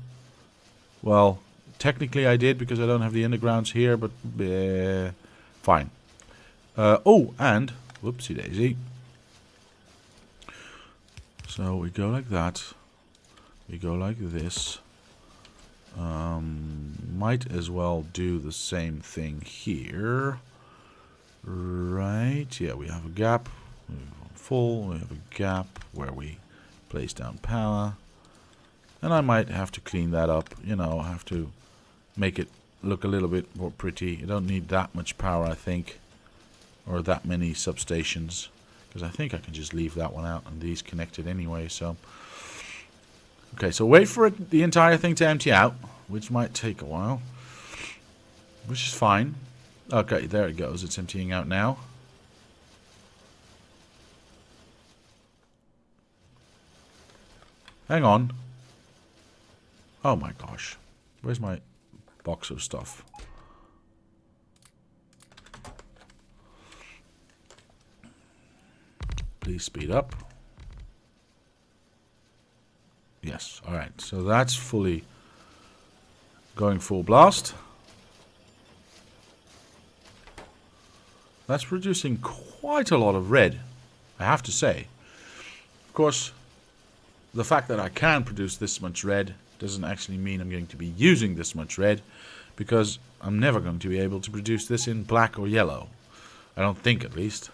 Well, technically I did, because I don't have the undergrounds here, but fine. Oh, and whoopsie daisy. So we go like that. We go like this. Might as well do the same thing here. Right, yeah, we have a gap. We have full, we have a gap where we place down power. And I might have to clean that up, you know, have to make it look a little bit more pretty. You don't need that much power, I think, or that many substations, because I think I can just leave that one out and these connected anyway, so. Okay, so wait for the entire thing to empty out, which might take a while, which is fine. Okay, there it goes. It's emptying out now. Hang on. Oh my gosh. Where's my box of stuff? Please speed up. Yes, alright. So that's fully going full blast. That's producing quite a lot of red, I have to say. Of course, the fact that I can produce this much red doesn't actually mean I'm going to be using this much red, because I'm never going to be able to produce this in black or yellow. I don't think, at least.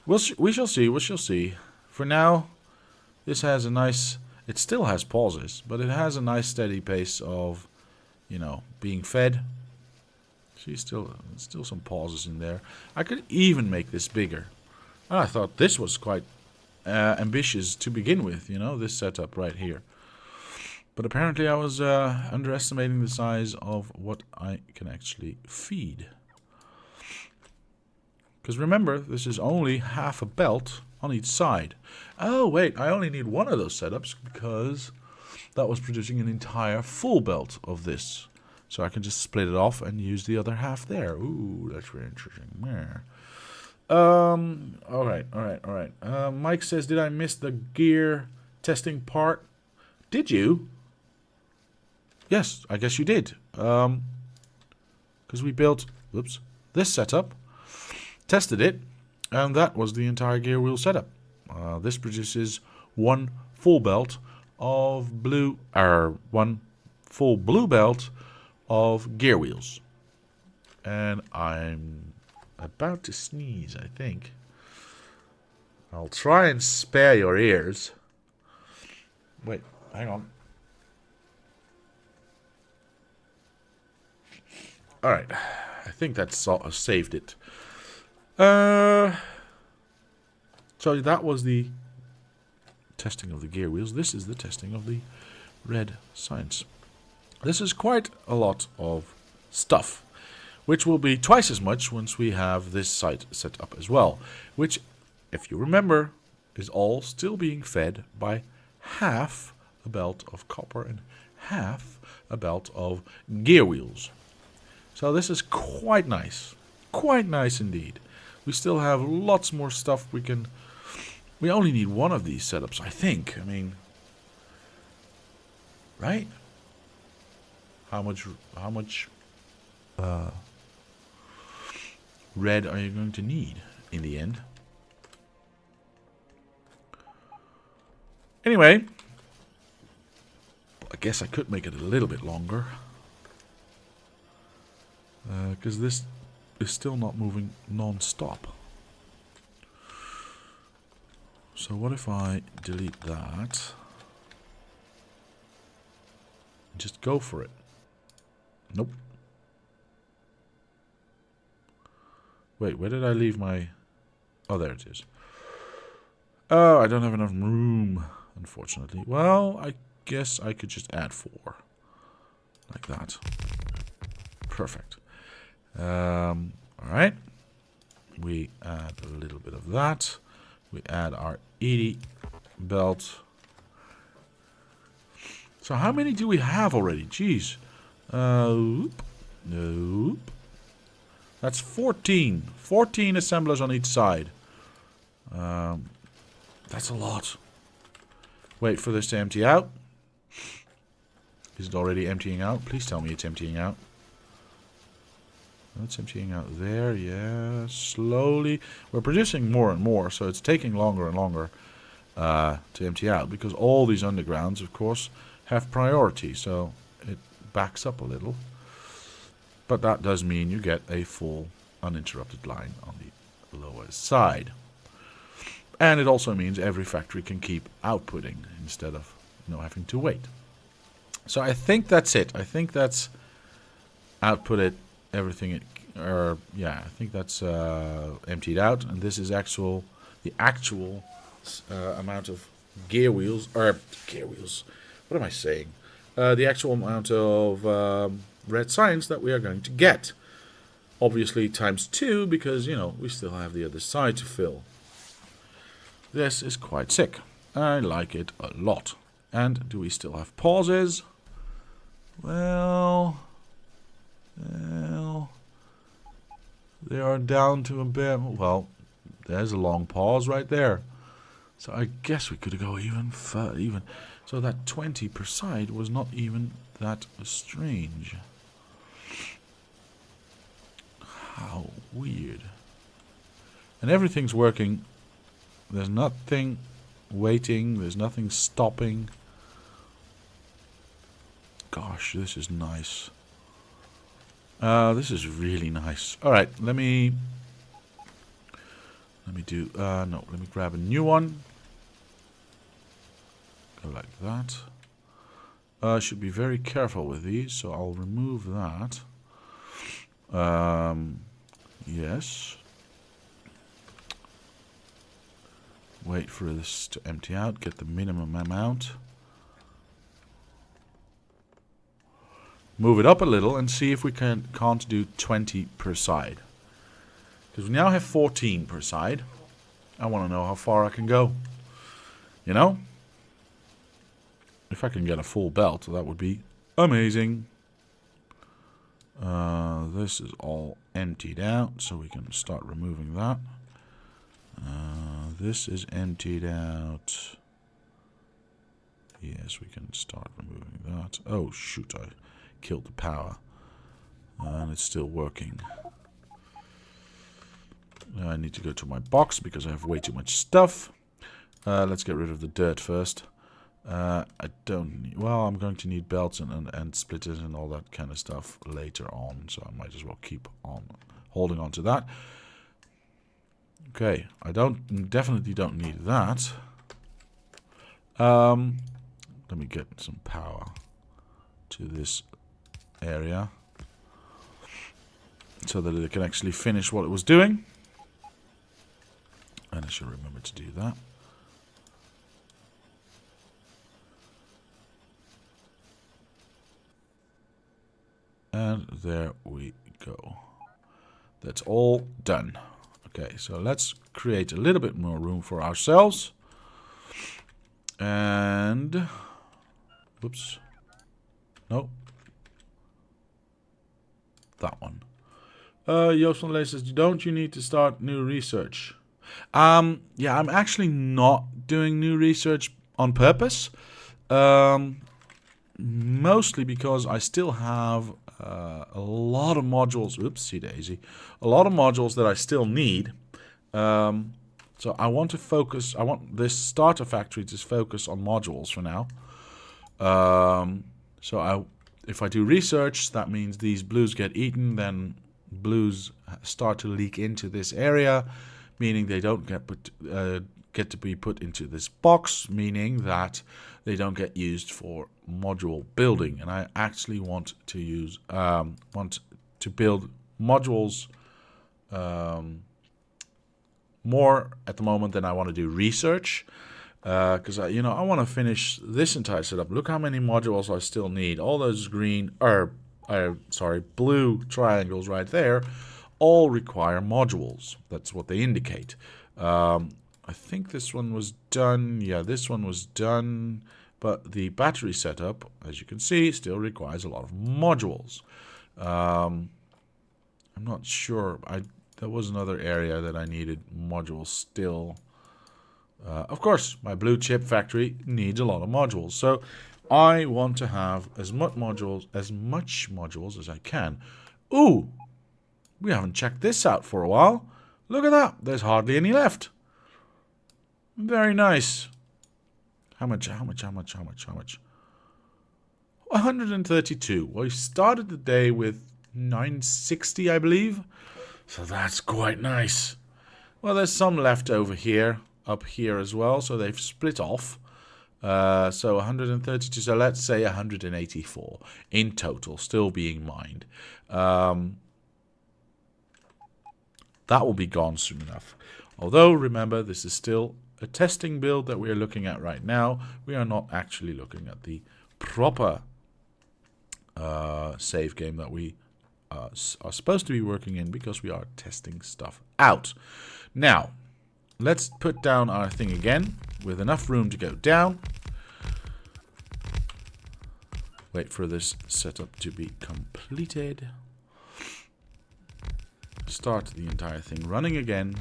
We shall see, we shall see. For now, this has a nice... It still has pauses, but it has a nice steady pace of, you know, being fed. See, still some pauses in there. I could even make this bigger. I thought this was quite ambitious to begin with, you know, this setup right here. But apparently I was underestimating the size of what I can actually feed. Because remember, this is only half a belt on each side. Oh, wait, I only need one of those setups because that was producing an entire full belt of this. So I can just split it off and use the other half there. Ooh, that's very interesting. Yeah. Alright. Mike says, did I miss the gear testing part? Did you? Yes, I guess you did. Because we built, this setup, tested it, and that was the entire gear wheel setup. This produces one full belt of blue, one full blue belt of gear wheels. And I'm about to sneeze, I think. I'll try and spare your ears. Wait, hang on. Alright, I think that's saved it. So that was the testing of the gear wheels. This is the testing of the red science. This is quite a lot of stuff, which will be twice as much once we have this site set up as well, which, if you remember, is all still being fed by half a belt of copper and half a belt of gear wheels. So this is quite nice indeed. We still have lots more stuff we can... We only need one of these setups, I think. I mean... Right? How much red are you going to need in the end? Anyway, I guess I could make it a little bit longer. Because this is still not moving non-stop. So what if I delete that? Just go for it. Nope. Wait, where did I leave my... Oh, there it is. Oh, I don't have enough room, unfortunately. Well, I guess I could just add 4. Like that. Perfect. Alright. We add a little bit of that. We add our 80 belt. So how many do we have already? Jeez. Nope. That's 14. 14 assemblers on each side. That's a lot. Wait for this to empty out. Is it already emptying out? Please tell me it's emptying out. It's emptying out there, yeah, slowly. We're producing more and more, so it's taking longer and longer to empty out, because all these undergrounds, of course, have priority, so it backs up a little. But that does mean you get a full uninterrupted line on the lower side. And it also means every factory can keep outputting instead of having to wait. So I think that's it. I think that's outputted everything. I think that's emptied out, and this is the actual amount of gear wheels. What am I saying? The actual amount of red signs that we are going to get. Obviously times 2 because we still have the other side to fill. This is quite sick. I like it a lot. And do we still have pauses? Well, they are down to a bit. Well, there's a long pause right there. So I guess we could go even further. So that 20 per side was not even that strange. How weird. And everything's working. There's nothing waiting. There's nothing stopping. Gosh, this is nice. This is really nice. All right, let me let me grab a new one. Go like that. Should be very careful with these, so I'll remove that. Yes. Wait for this to empty out, get the minimum amount. Move it up a little and see if we can't do 20 per side. Because we now have 14 per side. I want to know how far I can go. If I can get a full belt, that would be amazing. This is all emptied out, so we can start removing that. This is emptied out. Yes, we can start removing that. Oh, shoot, I killed the power. And it's still working. Now I need to go to my box because I have way too much stuff. Let's get rid of the dirt first. I don't need... Well, I'm going to need belts and splitters and all that kind of stuff later on. So I might as well keep on holding on to that. Okay, I definitely don't need that. Let me get some power to this area so that it can actually finish what it was doing. And I should remember to do that. And there we go. That's all done. Okay, so let's create a little bit more room for ourselves. And... Whoops. No. That one. Joost van Lees says, don't you need to start new research? Yeah, I'm actually not doing new research on purpose. Mostly because I still have a lot of modules. Oopsie daisy. A lot of modules that I still need. So I want to focus. I want this starter factory to focus on modules for now. If I do research, that means these blues get eaten. Then blues start to leak into this area, meaning they don't get to be put into this box, meaning that they don't get used for module building. And I actually want to use build modules more at the moment than I want to do research, because I want to finish this entire setup. Look how many modules I still need. All those blue triangles right there all require modules. That's what they indicate. I think this one was done. Yeah, this one was done. But the battery setup, as you can see, still requires a lot of modules. I'm not sure. There was another area that I needed modules still. Of course, my blue chip factory needs a lot of modules. So I want to have as much modules as I can. Ooh, we haven't checked this out for a while. Look at that. There's hardly any left. Very nice. How much? 132. We started the day with 960, I believe. So that's quite nice. Well, there's some left over here, up here as well, so they've split off. So 132, so let's say 184 in total, still being mined. That will be gone soon enough. Although, remember, this is still a testing build that we are looking at right now. We are not actually looking at the proper save game that we are supposed to be working in, because we are testing stuff out. Now, let's put down our thing again with enough room to go down. Wait for this setup to be completed. Start the entire thing running again.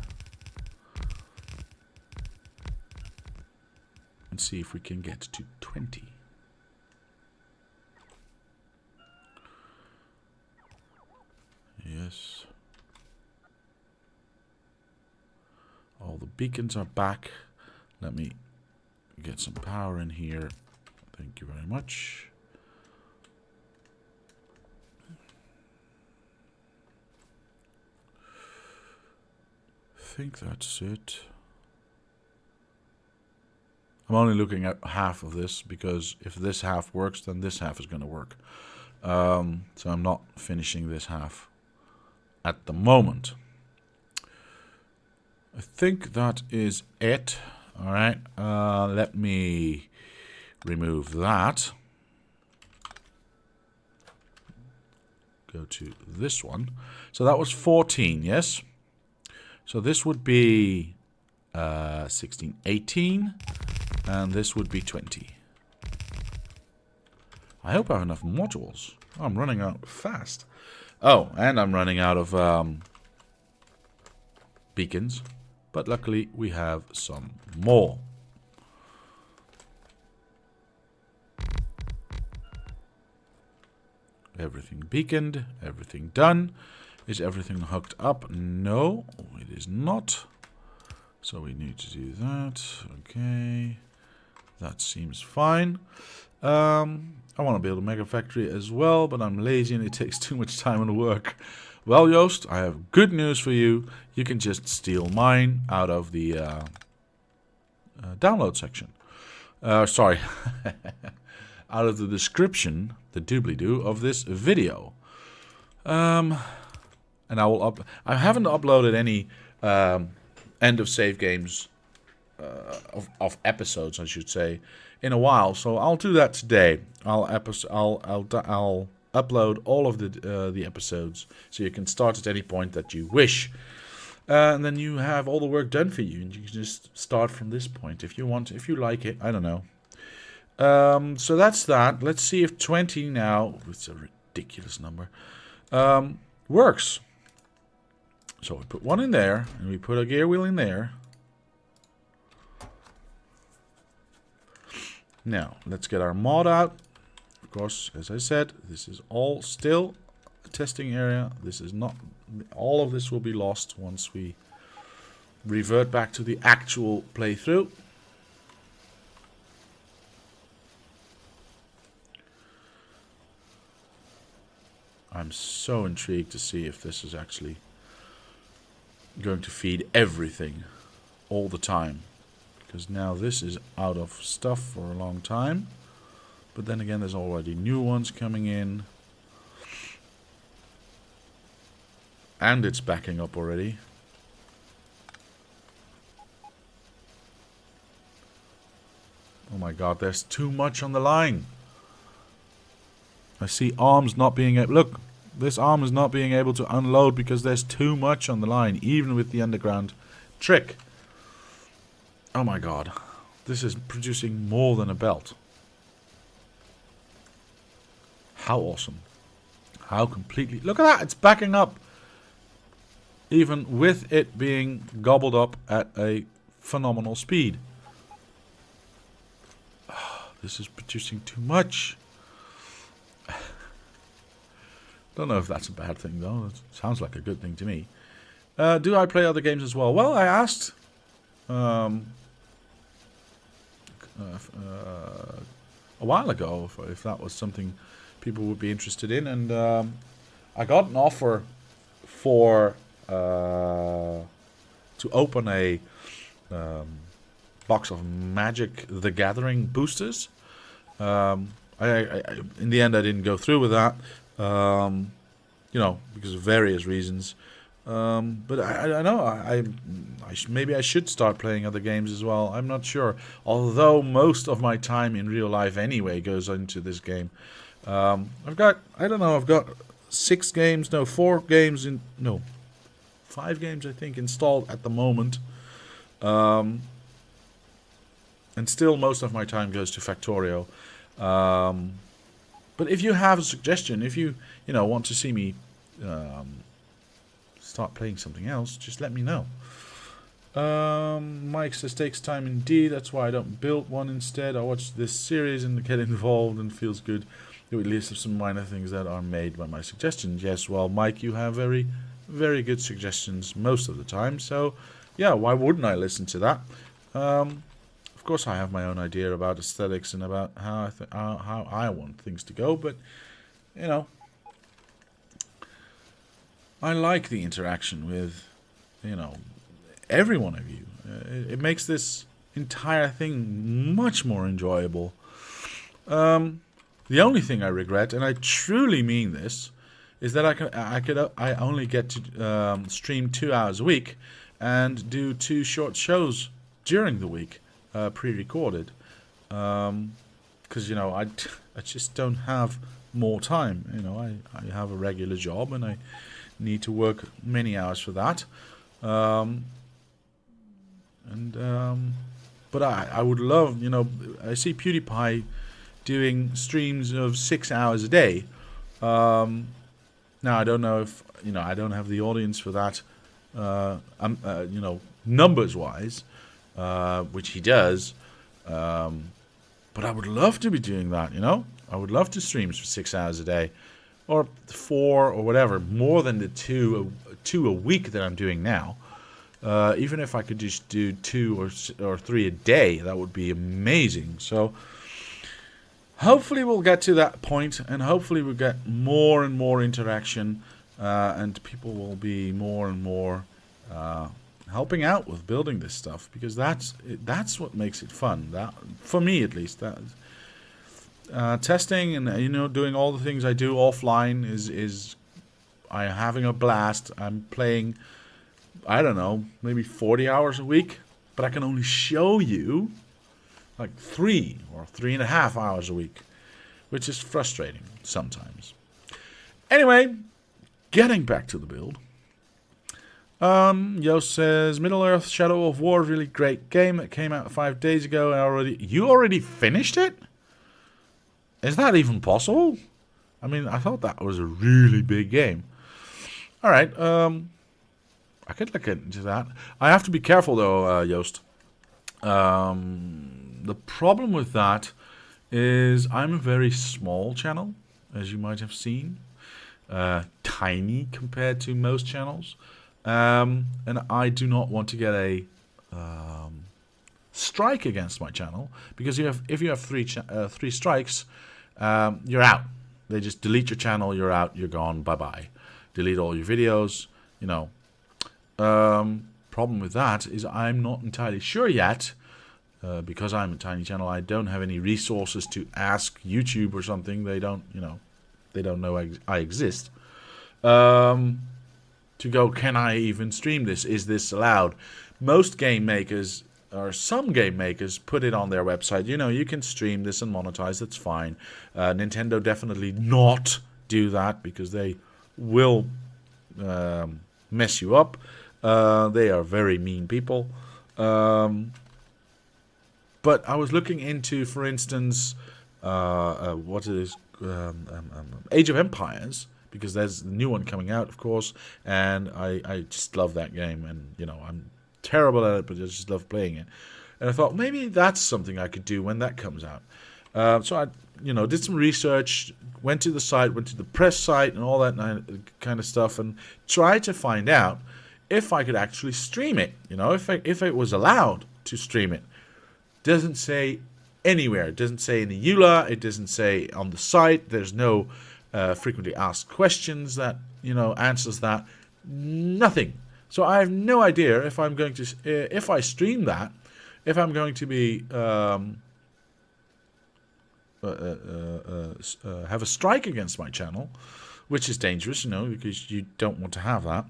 And see if we can get to 20. Yes. All the beacons are back. Let me get some power in here. Thank you very much. I think that's it. I'm only looking at half of this, because if this half works, then this half is going to work. So I'm not finishing this half at the moment. I think that is it. All right. Let me remove that. Go to this one. So that was 14, yes? So this would be 16, 18, and this would be 20. I hope I have enough modules. Oh, I'm running out fast. Oh, and I'm running out of beacons. But luckily, we have some more. Everything beaconed, everything done. Is everything hooked up? No, it is not. So we need to do that. Okay. That seems fine. I want to build a mega factory as well, but I'm lazy and it takes too much time and work. Well, Joost, I have good news for you. You can just steal mine out of the download section. Sorry. Out of the description, the doobly-doo, of this video. And I haven't uploaded any end of save games of episodes, I should say, in a while. So I'll do that today. I'll upload all of the episodes, so you can start at any point that you wish, and then you have all the work done for you, and you can just start from this point if you want, if you like it. I don't know. So that's that. Let's see if 20 now, it's a ridiculous number, works. So we put one in there, and we put a gear wheel in there. Now, let's get our mod out. Of course, as I said, this is all still a testing area. This is not... All of this will be lost once we revert back to the actual playthrough. I'm so intrigued to see if this is actually going to feed everything all the time. Because now this is out of stuff for a long time. But then again, there's already new ones coming in. And it's backing up already. Oh my god, there's too much on the line. I see arms not being able... Look, this arm is not being able to unload because there's too much on the line, even with the underground trick. Oh my god. This is producing more than a belt. How awesome. How completely... Look at that, it's backing up. Even with it being gobbled up at a phenomenal speed. Oh, this is producing too much. Don't know if that's a bad thing, though. It sounds like a good thing to me. Do I play other games as well? Well, I asked a while ago if that was something people would be interested in, and I got an offer for to open a um, box of Magic the Gathering boosters. In the end, I didn't go through with that, because of various reasons. But I know maybe I should start playing other games as well. I'm not sure. Although most of my time in real life anyway goes into this game. I've got 5 games I think installed at the moment. And still most of my time goes to Factorio. But if you have a suggestion, if you want to see me start playing something else, just let me know. Mike says takes time indeed. That's why I don't build one instead. I watch this series and get involved and feels good. It would list some minor things that are made by my suggestions. Yes, well, Mike, you have very, very good suggestions most of the time. So, yeah, why wouldn't I listen to that? Of course, I have my own idea about aesthetics and about how I want things to go, but I like the interaction with every one of you. It makes this entire thing much more enjoyable. The only thing I regret, and I truly mean this, is that I only get to stream 2 hours a week and do 2 short shows during the week, pre-recorded, because I just don't have more time. I have a regular job and I need to work many hours for that. But I would love, I see PewDiePie doing streams of 6 hours a day. Now I don't know if I don't have the audience for that. Numbers wise, which he does. But I would love to be doing that. I would love to stream for 6 hours a day, or 4 or whatever, more than the two a week that I'm doing now. Even if I could just do 2 or 3 a day, that would be amazing. So hopefully we'll get to that point, and hopefully we'll get more and more interaction, and people will be more and more helping out with building this stuff, because that's what makes it fun. That, for me at least, that testing and doing all the things I do offline is I'm having a blast. I'm playing, I don't know, maybe 40 hours a week, but I can only show you like 3 or 3.5 hours a week, which is frustrating sometimes. Anyway, getting back to the build. Yost says Middle-earth Shadow of War, really great game. It came out 5 days ago and you already finished it? Is that even possible? I mean, I thought that was a really big game. All right, I could look into that. I have to be careful though, Yost. The problem with that is I'm a very small channel, as you might have seen. Tiny compared to most channels. And I do not want to get a strike against my channel, because if you have 3 strikes, you're out. They just delete your channel, you're out, you're gone, bye-bye. Delete all your videos, Problem with that is I'm not entirely sure yet, because I'm a tiny channel, I don't have any resources to ask YouTube or something. They don't know I exist. To go, can I even stream this? Is this allowed? Most game makers, or some game makers, put it on their website. You can stream this and monetize. That's fine. Nintendo definitely not do that, because they will mess you up. They are very mean people. But I was looking into, for instance, what is Age of Empires, because there's a new one coming out, of course, and I just love that game, and I'm terrible at it, but I just love playing it. And I thought maybe that's something I could do when that comes out. So I did some research, went to the site, went to the press site and all that kind of stuff, and tried to find out if I could actually stream it. If it was allowed to stream it. Doesn't say anywhere. It doesn't say in the EULA. It doesn't say on the site. There's no frequently asked questions that answers that. nothing. So I have no idea if I'm going to, if I stream that, if I'm going to be have a strike against my channel, which is dangerous, because you don't want to have that.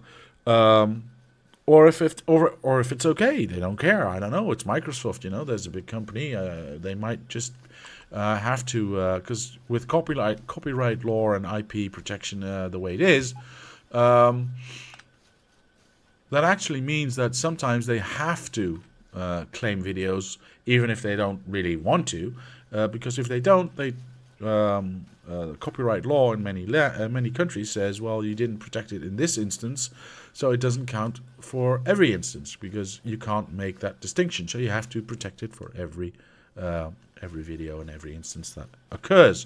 Or if it's okay, they don't care. I don't know. It's Microsoft, there's a big company. They might just have to, because with copyright law and IP protection the way it is, that actually means that sometimes they have to claim videos, even if they don't really want to, because if they don't, copyright law in many countries says, well, you didn't protect it in this instance, so it doesn't count for every instance, because you can't make that distinction. So you have to protect it for every video and every instance that occurs.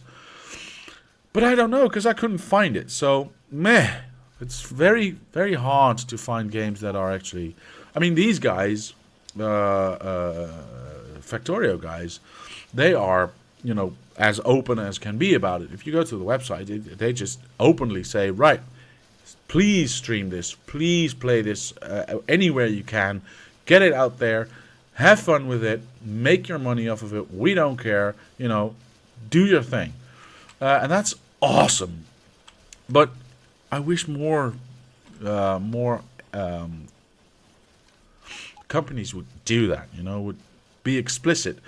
But I don't know, because I couldn't find it. So meh, it's very, very hard to find games that are actually. I mean, these guys, Factorio guys, they are, as open as can be about it. If you go to the website, they just openly say, right, please stream this, please play this anywhere you can, get it out there, have fun with it, make your money off of it, we don't care, do your thing. And that's awesome. But I wish more companies would do that, would be explicit.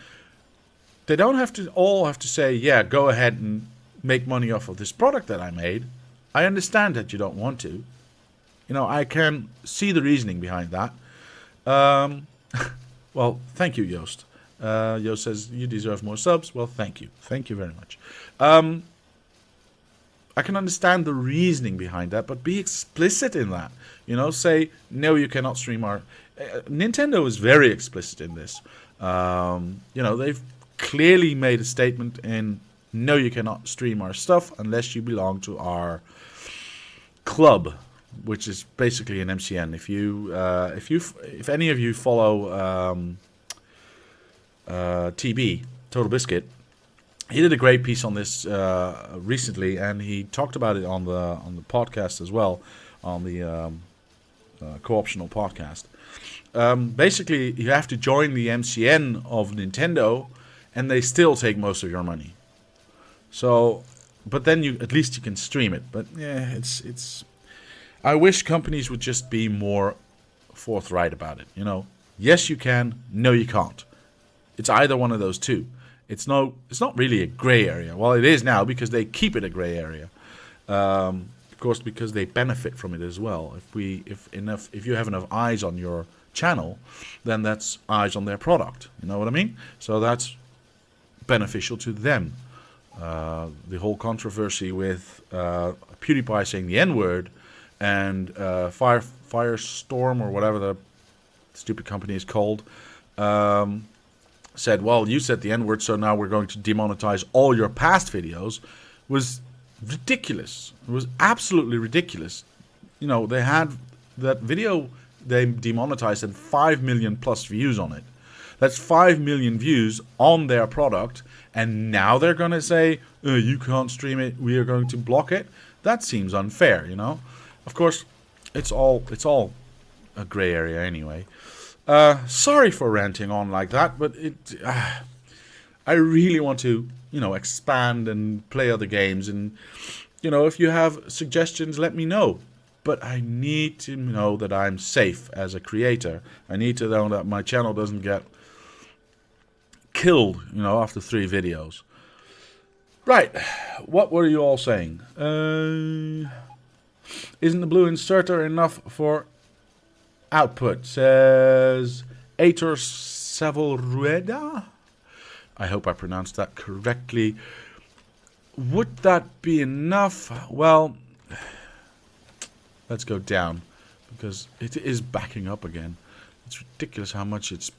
They don't have to say, yeah, go ahead and make money off of this product that I made. I understand that you don't want to. I can see the reasoning behind that. Well, thank you, Joost. Joost says, you deserve more subs. Well, thank you. Thank you very much. I can understand the reasoning behind that, but be explicit in that. Say, no, you cannot stream our. Nintendo is very explicit in this. They've clearly made a statement in, no, you cannot stream our stuff unless you belong to our club, which is basically an MCN. If any of you follow TB, Total Biscuit, he did a great piece on this recently, and he talked about it on the podcast as well, on the co-optional podcast. Basically, you have to join the MCN of Nintendo, and they still take most of your money. So, but then at least you can stream it. But yeah, it's. I wish companies would just be more forthright about it. Yes, you can. No, you can't. It's either one of those two. It's not really a gray area. Well, it is now because they keep it a gray area. Of course, because they benefit from it as well. If you have enough eyes on your channel, then that's eyes on their product. You know what I mean? So that's beneficial to them. The whole controversy with PewDiePie saying the N-word and Firestorm or whatever the stupid company is called said, well, you said the N-word, so now we're going to demonetize all your past videos, was ridiculous. It was absolutely ridiculous. They had that video they demonetized and 5 million plus views on it. That's 5 million views on their product, and now they're going to say, you can't stream it, we are going to block it. That seems unfair, Of course, it's all a gray area anyway. Sorry for ranting on like that, but I really want to, expand and play other games. And, if you have suggestions, let me know. But I need to know that I'm safe as a creator. I need to know that my channel doesn't get killed, after 3 videos. Right. What were you all saying? Isn't the blue inserter enough for output? Says Aitor Savolrueda. I hope I pronounced that correctly. Would that be enough? Well, let's go down, because it is backing up again. It's ridiculous how much it's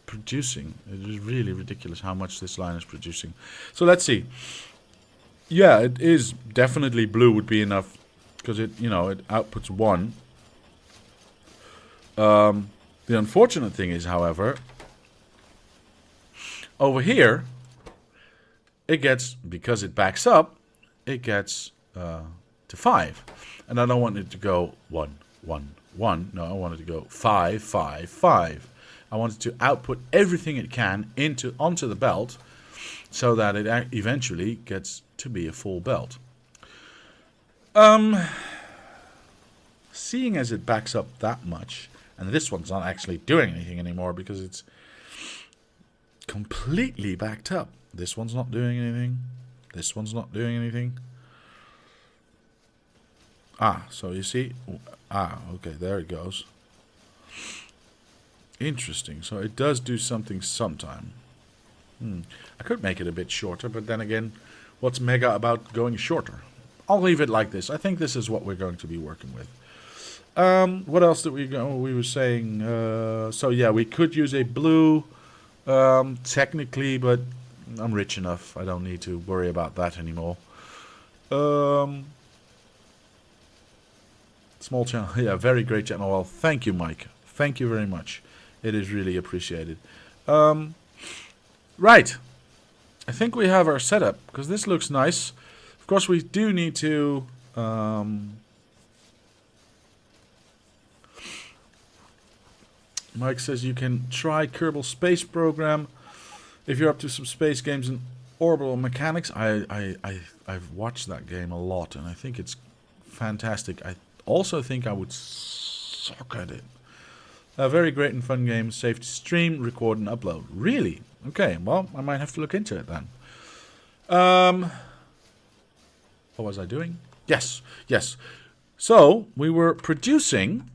producing. It is really ridiculous how much this line is producing. So let's see. Yeah, it is definitely blue would be enough, because it outputs 1. The unfortunate thing is, however, over here, it gets, because it backs up, it gets to 5. And I don't want it to go 1, 1, 1. No, I wanted to go 5, 5, 5. I wanted to output everything it can onto the belt so that it eventually gets to be a full belt. Seeing as it backs up that much, and this one's not actually doing anything anymore because it's completely backed up. This one's not doing anything. This one's not doing anything. So you see, okay, there it goes. Interesting. So it does do something sometime. I could make it a bit shorter, but then again, what's mega about going shorter? I'll leave it like this. I think this is what we're going to be working with. What else did we go? We were saying, so yeah, we could use a blue, technically, but I'm rich enough. I don't need to worry about that anymore. Small channel, yeah, very great channel. Well, thank you, Mike. Thank you very much. It is really appreciated. Right. I think we have our setup, because this looks nice. Of course, we do need to... Mike says you can try Kerbal Space Program if you're up to some space games and orbital mechanics. I've watched that game a lot, and I think it's fantastic. I also think I would suck at it. A very great and fun game, safe to stream, record, and upload. Really? Okay, well, I might have to look into it then. What was I doing? Yes. So, we were producing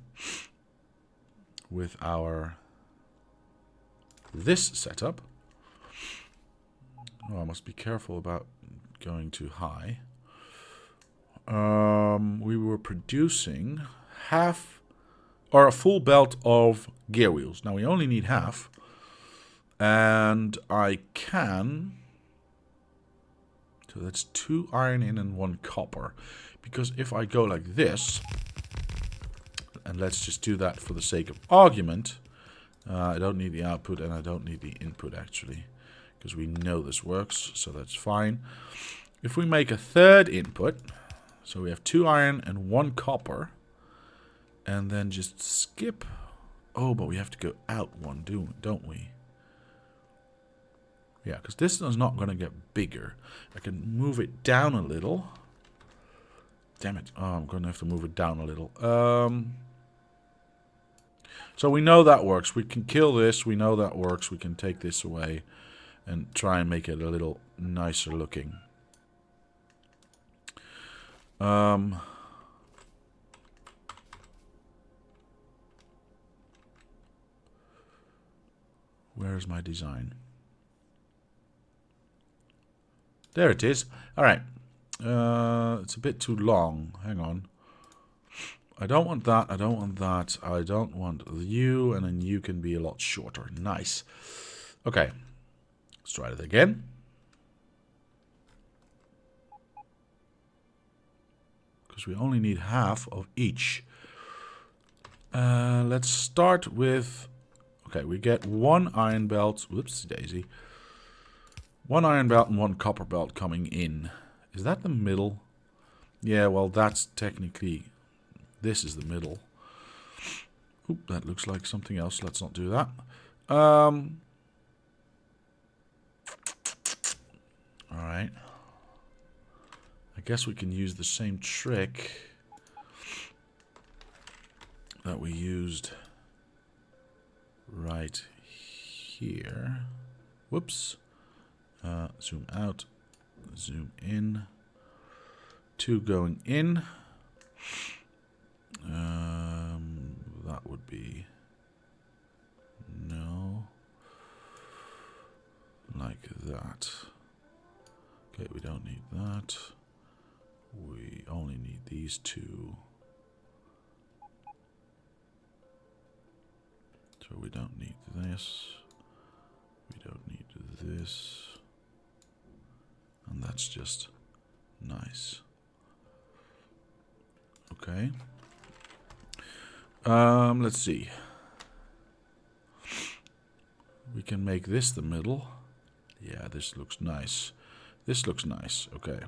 with this setup. Oh, I must be careful about going too high. We were producing a full belt of gear wheels. Now we only need half, and I can. So that's 2 iron in and 1 copper. Because if I go like this, and let's just do that for the sake of argument, I don't need the output and I don't need the input actually, because we know this works, so that's fine. If we make a third input, so we have 2 iron and 1 copper, and then just skip. Oh, but we have to go out 1, don't we? Yeah, because this is not going to get bigger. I can move it down a little. Damn it. Oh, I'm going to have to move it down a little. So we know that works. We can kill this. We know that works. We can take this away and try and make it a little nicer looking. Where's my design? There it is. All right. It's a bit too long. Hang on. I don't want that. I don't want that. I don't want you. And then you can be a lot shorter. Nice. Okay. Let's try it again. Because we only need half of each. Let's start with... Okay, we get 1 iron belt. Whoops, daisy. 1 iron belt and 1 copper belt coming in. Is that the middle? Yeah, well, that's technically... This is the middle. Oop, that looks like something else. Let's not do that. Alright. I guess we can use the same trick that we used right here. Whoops. Zoom out. Zoom in. 2 going in. That would be no, like that. Okay, we don't need that. We only need these 2. So we don't need this. We don't need this. And that's just nice. Okay. Let's see. We can make this the middle. Yeah, this looks nice. This looks nice. Okay.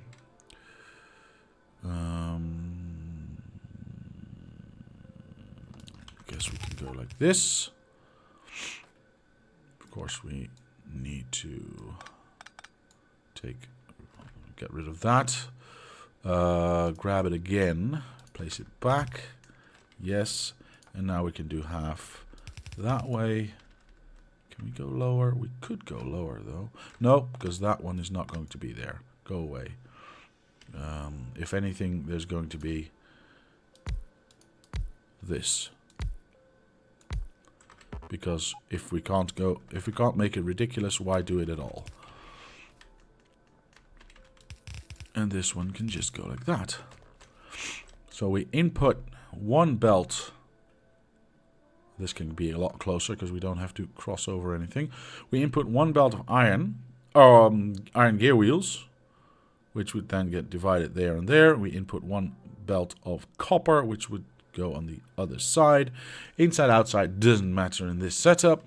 I guess we can go like this. Of course, we need to get rid of that. Grab it again, place it back. Yes, and now we can do half that way. Can we go lower? We could go lower though. No, because that one is not going to be there. Go away. If anything, there's going to be this. Because if we can't make it ridiculous, why do it at all? And this one can just go like that. So we input one belt. This can be a lot closer because we don't have to cross over anything. We input one belt of iron gear wheels, which would then get divided there and there. We input one belt of copper, which would go on the other side. Inside, outside, doesn't matter in this setup.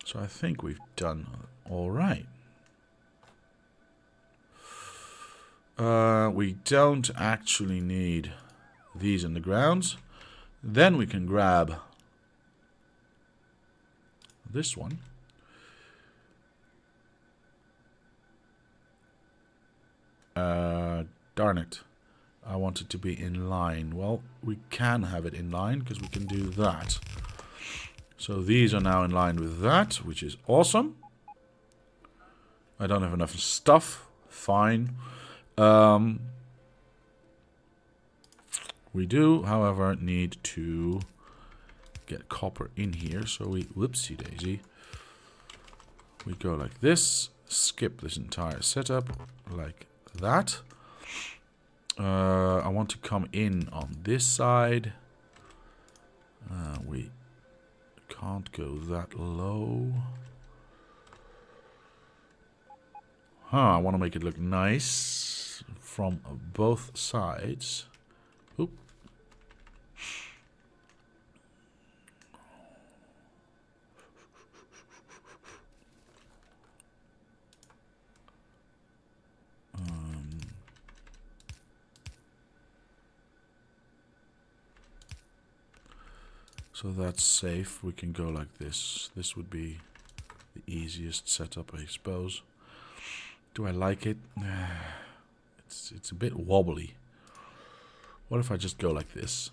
So I think we've done all right. We don't actually need these in the grounds. Then we can grab this one. Darn it. I want it to be in line. Well, we can have it in line because we can do that. So these are now in line with that, which is awesome. I don't have enough stuff. Fine. We do, however, need to get copper in here. So we, whoopsie daisy. We go like this. Skip this entire setup like that. I want to come in on this side. We can't go that low. I want to make it look nice from both sides. Oop. So that's safe. We can go like this. This would be the easiest setup, I suppose. Do I like it? It's a bit wobbly. What if I just go like this?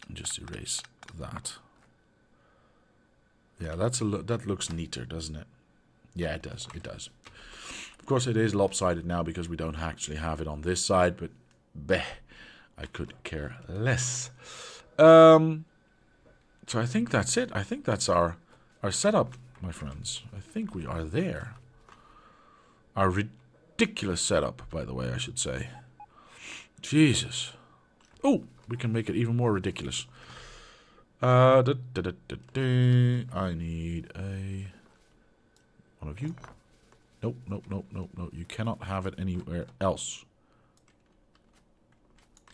And just erase that. Yeah, that looks neater, doesn't it? Yeah, it does. It does. Of course, it is lopsided now because we don't actually have it on this side, but bleh, I could care less. So I think that's it. I think that's our setup, my friends. I think we are there. Our ridiculous setup, by the way, I should say. Jesus. Oh, we can make it even more ridiculous. I need a... one of you. Nope, nope, nope, nope, nope. You cannot have it anywhere else.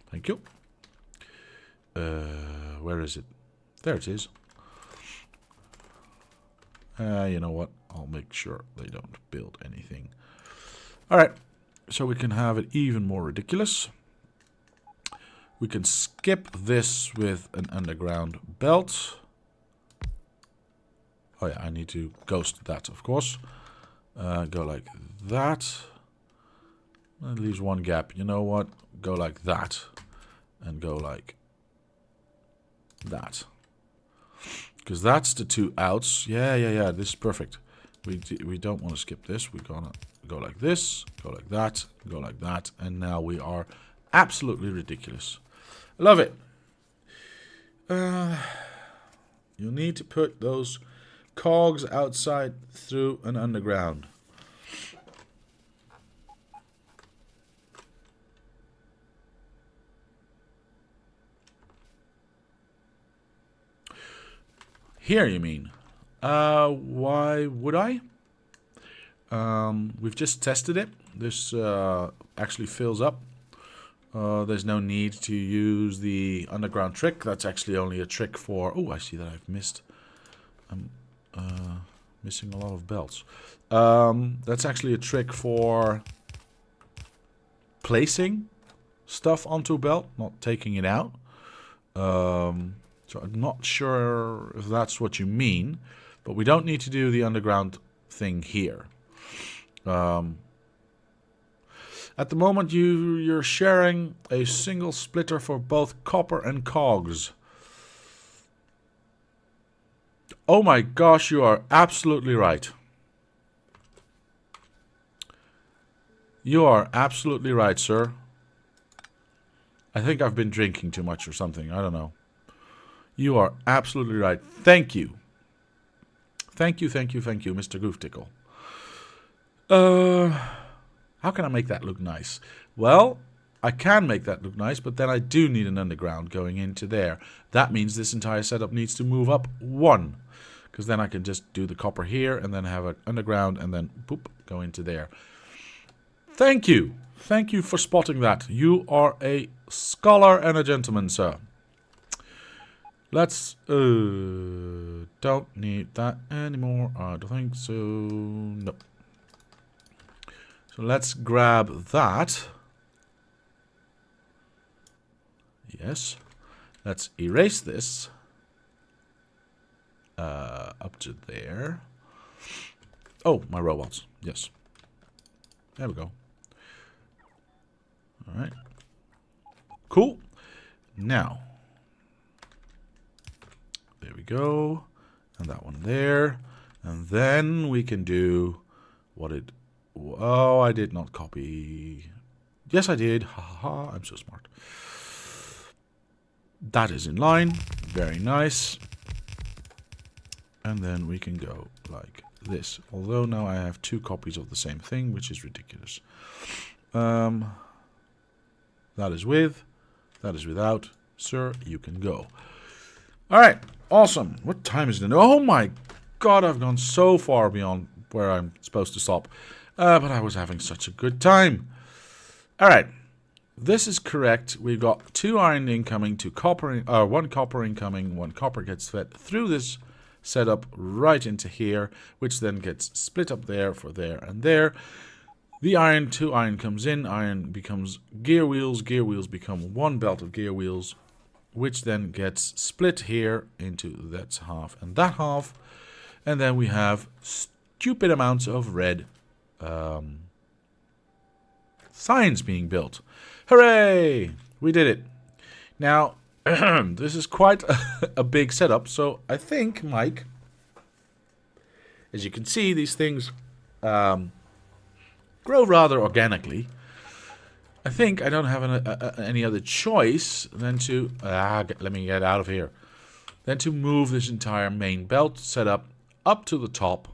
Thank you. Where is it? There it is. You know what? I'll make sure they don't build anything. Alright, so we can have it even more ridiculous. We can skip this with an underground belt. Oh yeah, I need to ghost that, of course. Go like that. That leaves one gap. You know what? Go like that. And go like that. Because that's the two outs. Yeah. This is perfect. We don't want to skip this. We're gonna go like this, go like that, go like that, and now we are absolutely ridiculous. I love it. You need to put those cogs outside through an underground. Here, you mean? Why would I? We've just tested it. This actually fills up. There's no need to use the underground trick. That's actually only a trick for... Oh, I see that I've missed. I'm missing a lot of belts. That's actually a trick for placing stuff onto a belt, not taking it out. So I'm not sure if that's what you mean, but we don't need to do the underground thing here. At the moment, you're sharing a single splitter for both copper and cogs. Oh my gosh, you are absolutely right. You are absolutely right, sir. I think I've been drinking too much or something. I don't know. You are absolutely right. Thank you. Thank you, thank you, thank you, Mr. Gooftickle. How can I make that look nice? Well, I can make that look nice, but then I do need an underground going into there. That means this entire setup needs to move up one. Because then I can just do the copper here and then have an underground and then boop, go into there. Thank you. Thank you for spotting that. You are a scholar and a gentleman, sir. Let's... don't need that anymore. I don't think so. No. So let's grab that. Yes. Let's erase this. Up to there. Oh, my robots. Yes. There we go. Alright. Cool. Now. There we go. And that one there. And then we can do what it... Oh, I did not copy. Yes, I did. Ha ha ha. I'm so smart. That is in line. Very nice. And then we can go like this. Although now I have two copies of the same thing, which is ridiculous. That is with. That is without. Sir, you can go. Alright. Awesome. What time is it? Oh my god, I've gone so far beyond where I'm supposed to stop. But I was having such a good time. Alright. This is correct. We've got 2 iron incoming, 1 copper incoming, 1 copper gets fed through this setup right into here, which then gets split up there for there and there. The iron, 2 iron comes in, iron becomes gear wheels become 1 belt of gear wheels, which then gets split here into that's half and that half. And then we have stupid amounts of red signs being built. Hooray! We did it. Now, this is quite a big setup, so I think, Mike, as you can see, these things grow rather organically. I think I don't have any other choice than to... let me get out of here. Than to move this entire main belt setup up to the top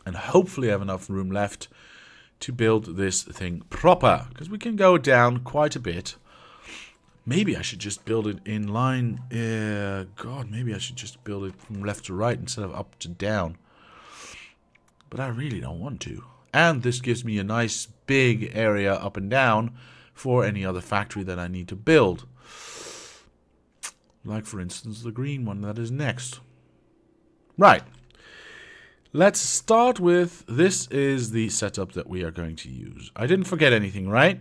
and hopefully have enough room left to build this thing proper. Because we can go down quite a bit. Maybe I should just build it in line. God, maybe I should just build it from left to right instead of up to down. But I really don't want to. And this gives me a nice big area up and down for any other factory that I need to build. Like, for instance, the green one that is next. Right. Let's start with, this is the setup that we are going to use. I didn't forget anything, right?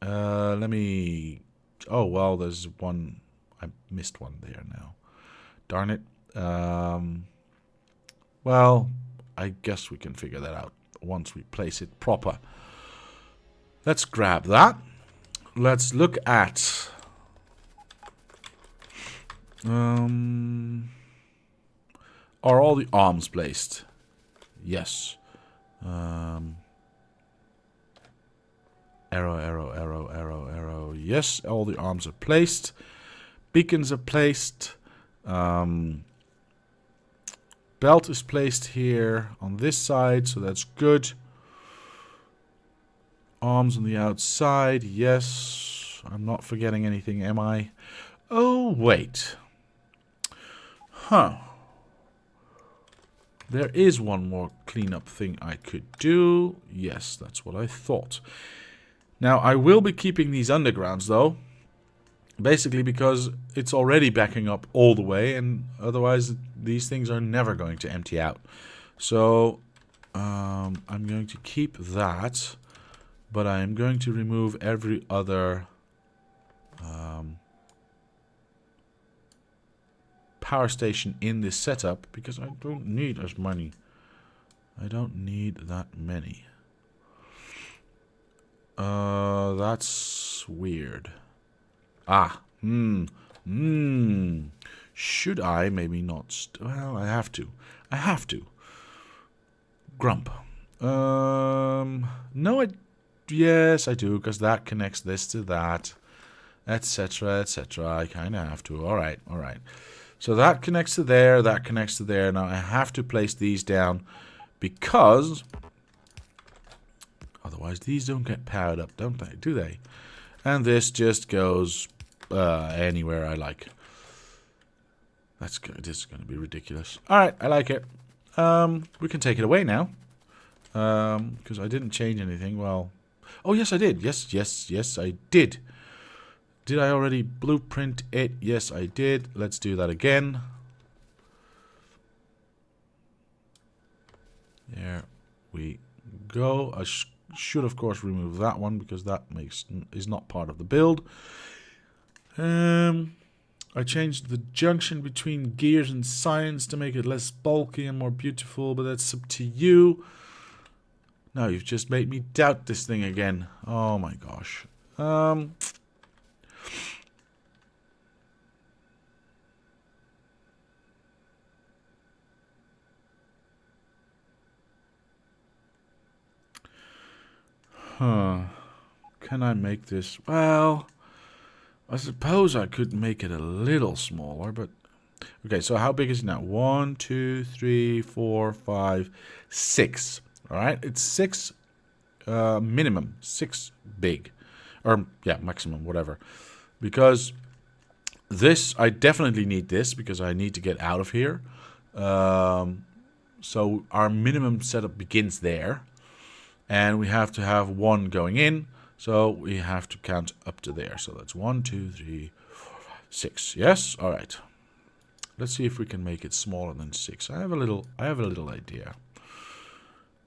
Let me... Oh, well, there's one. I missed one there now. Darn it. Well, I guess we can figure that out once we place it proper. Let's grab that. Let's look at... are all the arms placed? Yes. Arrow, arrow, arrow, arrow, arrow. Yes, all the arms are placed. Beacons are placed. Belt is placed here on this side, so that's good. Arms on the outside. Yes. I'm not forgetting anything, am I? Oh, wait. Huh. There is one more cleanup thing I could do. Yes, that's what I thought. Now, I will be keeping these undergrounds, though. Basically because it's already backing up all the way, and otherwise these things are never going to empty out. So, I'm going to keep that, but I am going to remove every other power station in this setup because I don't need as many. I don't need that many. That's weird. Should I? Maybe not. Well, I have to. I have to. Grump. No, yes, I do, because that connects this to that, etc., etc. I kind of have to. All right. So that connects to there, that connects to there. Now I have to place these down because otherwise these don't get powered up, don't they? Do they? And this just goes anywhere I like. This is going to be ridiculous. All right, I like it. We can take it away now. Because I didn't change anything. Well, oh yes, I did. Yes, I did. Did I already blueprint it? Yes, I did. Let's do that again. There we go. I should, of course, remove that one because that is not part of the build. I changed the junction between gears and science to make it less bulky and more beautiful, but that's up to you. No, you've just made me doubt this thing again. Oh my gosh. Can I make this? Well, I suppose I could make it a little smaller, but... Okay, so how big is it now? 1, 2, 3, 4, 5, 6. Alright, it's 6 minimum. 6 big. Or, yeah, maximum, whatever. Because this, I definitely need this because I need to get out of here. So our minimum setup begins there. And we have to have 1 going in. So we have to count up to there. So that's 1, 2, 3, 4, 5, 6. Yes? Alright. Let's see if we can make it smaller than 6. I have a little idea.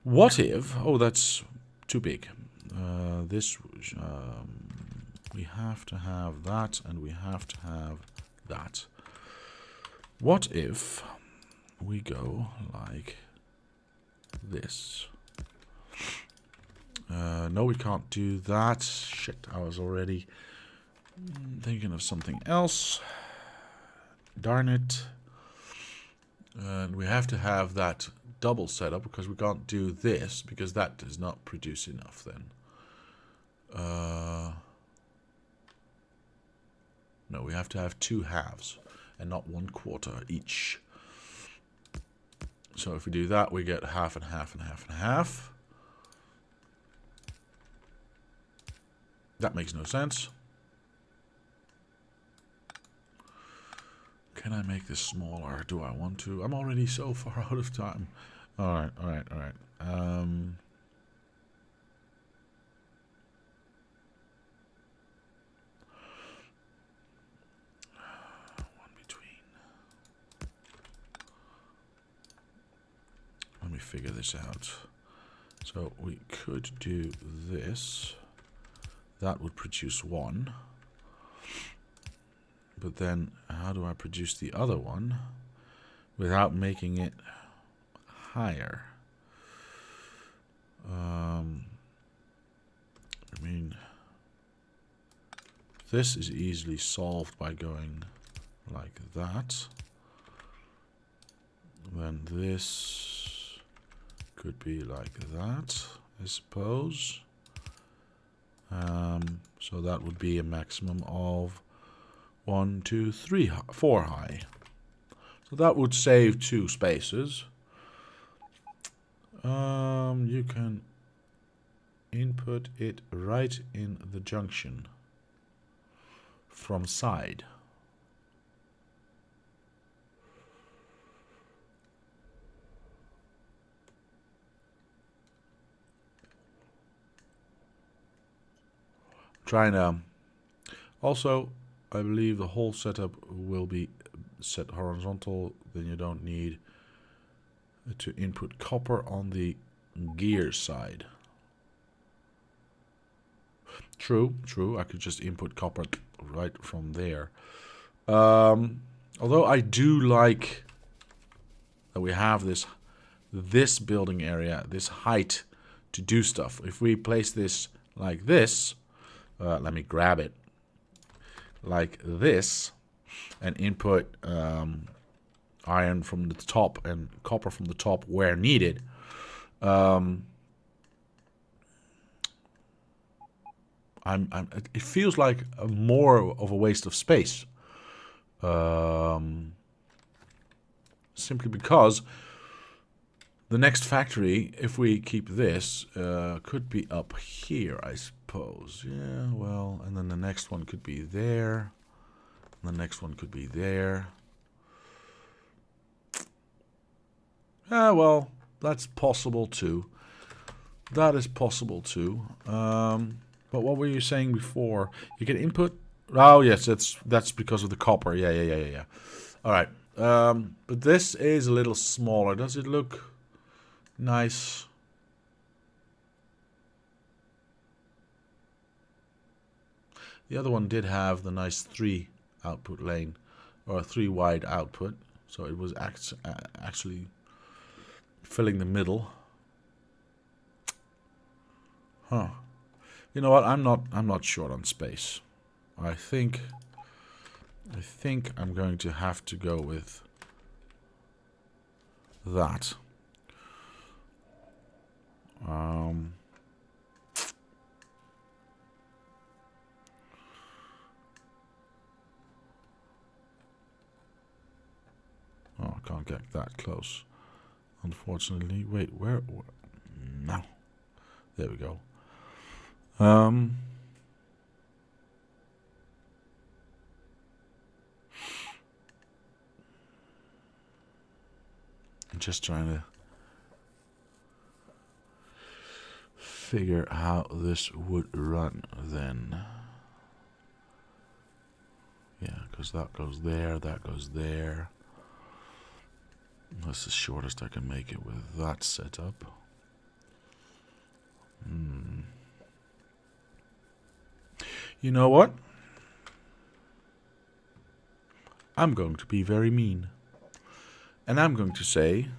What if... Oh, that's too big. We have to have that, and we have to have that. What if we go like this? No, we can't do that. Shit, I was already thinking of something else. Darn it. And we have to have that double setup because we can't do this because that does not produce enough then. No, we have to have 2 halves and not 1/4 each. So if we do that, we get half and half and half and half. That makes no sense. Can I make this smaller? Do I want to? I'm already so far out of time. Alright. 1 between. Let me figure this out. So we could do this. That would produce 1. But then, how do I produce the other one without making it higher? I mean, this is easily solved by going like that. Then this could be like that, I suppose. So that would be a maximum of 1, 2, 3, 4 high. So that would save 2 spaces. You can input it right in the junction from side. Trying to... Also, I believe the whole setup will be set horizontal. Then you don't need to input copper on the gear side. True. I could just input copper right from there. Although I do like that we have this building area, this height to do stuff. If we place this like this, let me grab it, like this, and input iron from the top and copper from the top where needed, it feels like more of a waste of space. Simply because the next factory, if we keep this, could be up here, I suppose. Yeah, well, and then the next one could be there. And the next one could be there. Well, that's possible too. That is possible too. But what were you saying before? You can input. Oh yes, that's because of the copper. Yeah. All right. But this is a little smaller. Does it look nice? The other one did have the nice 3 output lane, or a 3 wide output, so it was actually filling the middle. Huh. You know what? I'm not short on space. I think I'm going to have to go with that. Oh, I can't get that close, unfortunately. Wait, where? No. There we go. I'm just trying to figure how this would run then. Yeah, because that goes there, that goes there. That's the shortest I can make it with that setup. You know what? I'm going to be very mean. And I'm going to say,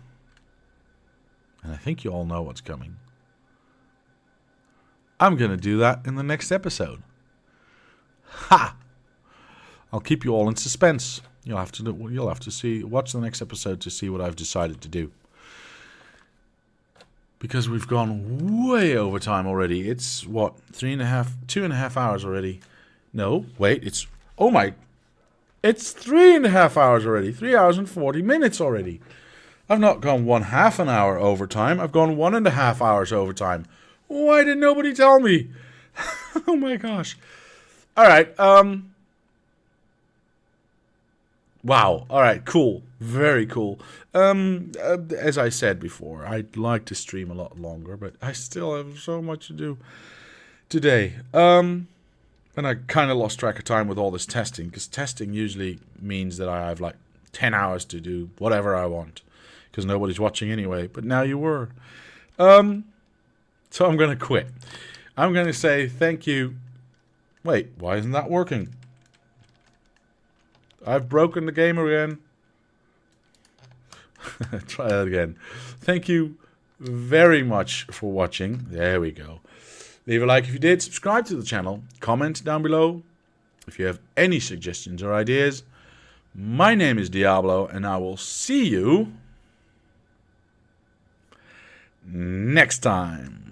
and I think you all know what's coming, I'm going to do that in the next episode. Ha! I'll keep you all in suspense. You'll have to watch the next episode to see what I've decided to do. Because we've gone way over time already. It's what, 2.5 hours already. No, wait, it's 3.5 hours already. 3 hours and 40 minutes already. I've not gone 1/2 an hour overtime. I've gone 1.5 hours overtime. Why did nobody tell me? Oh my gosh. All right. Wow. All right. Cool. Very cool. As I said before, I'd like to stream a lot longer, but I still have so much to do today. And I kind of lost track of time with all this testing, because testing usually means that I have like 10 hours to do whatever I want, because nobody's watching anyway. But now you were. So I'm going to quit. I'm going to say thank you. Wait, why isn't that working? I've broken the game again. Try that again. Thank you very much for watching. There we go. Leave a like if you did. Subscribe to the channel. Comment down below if you have any suggestions or ideas. My name is Diablo, and I will see you next time.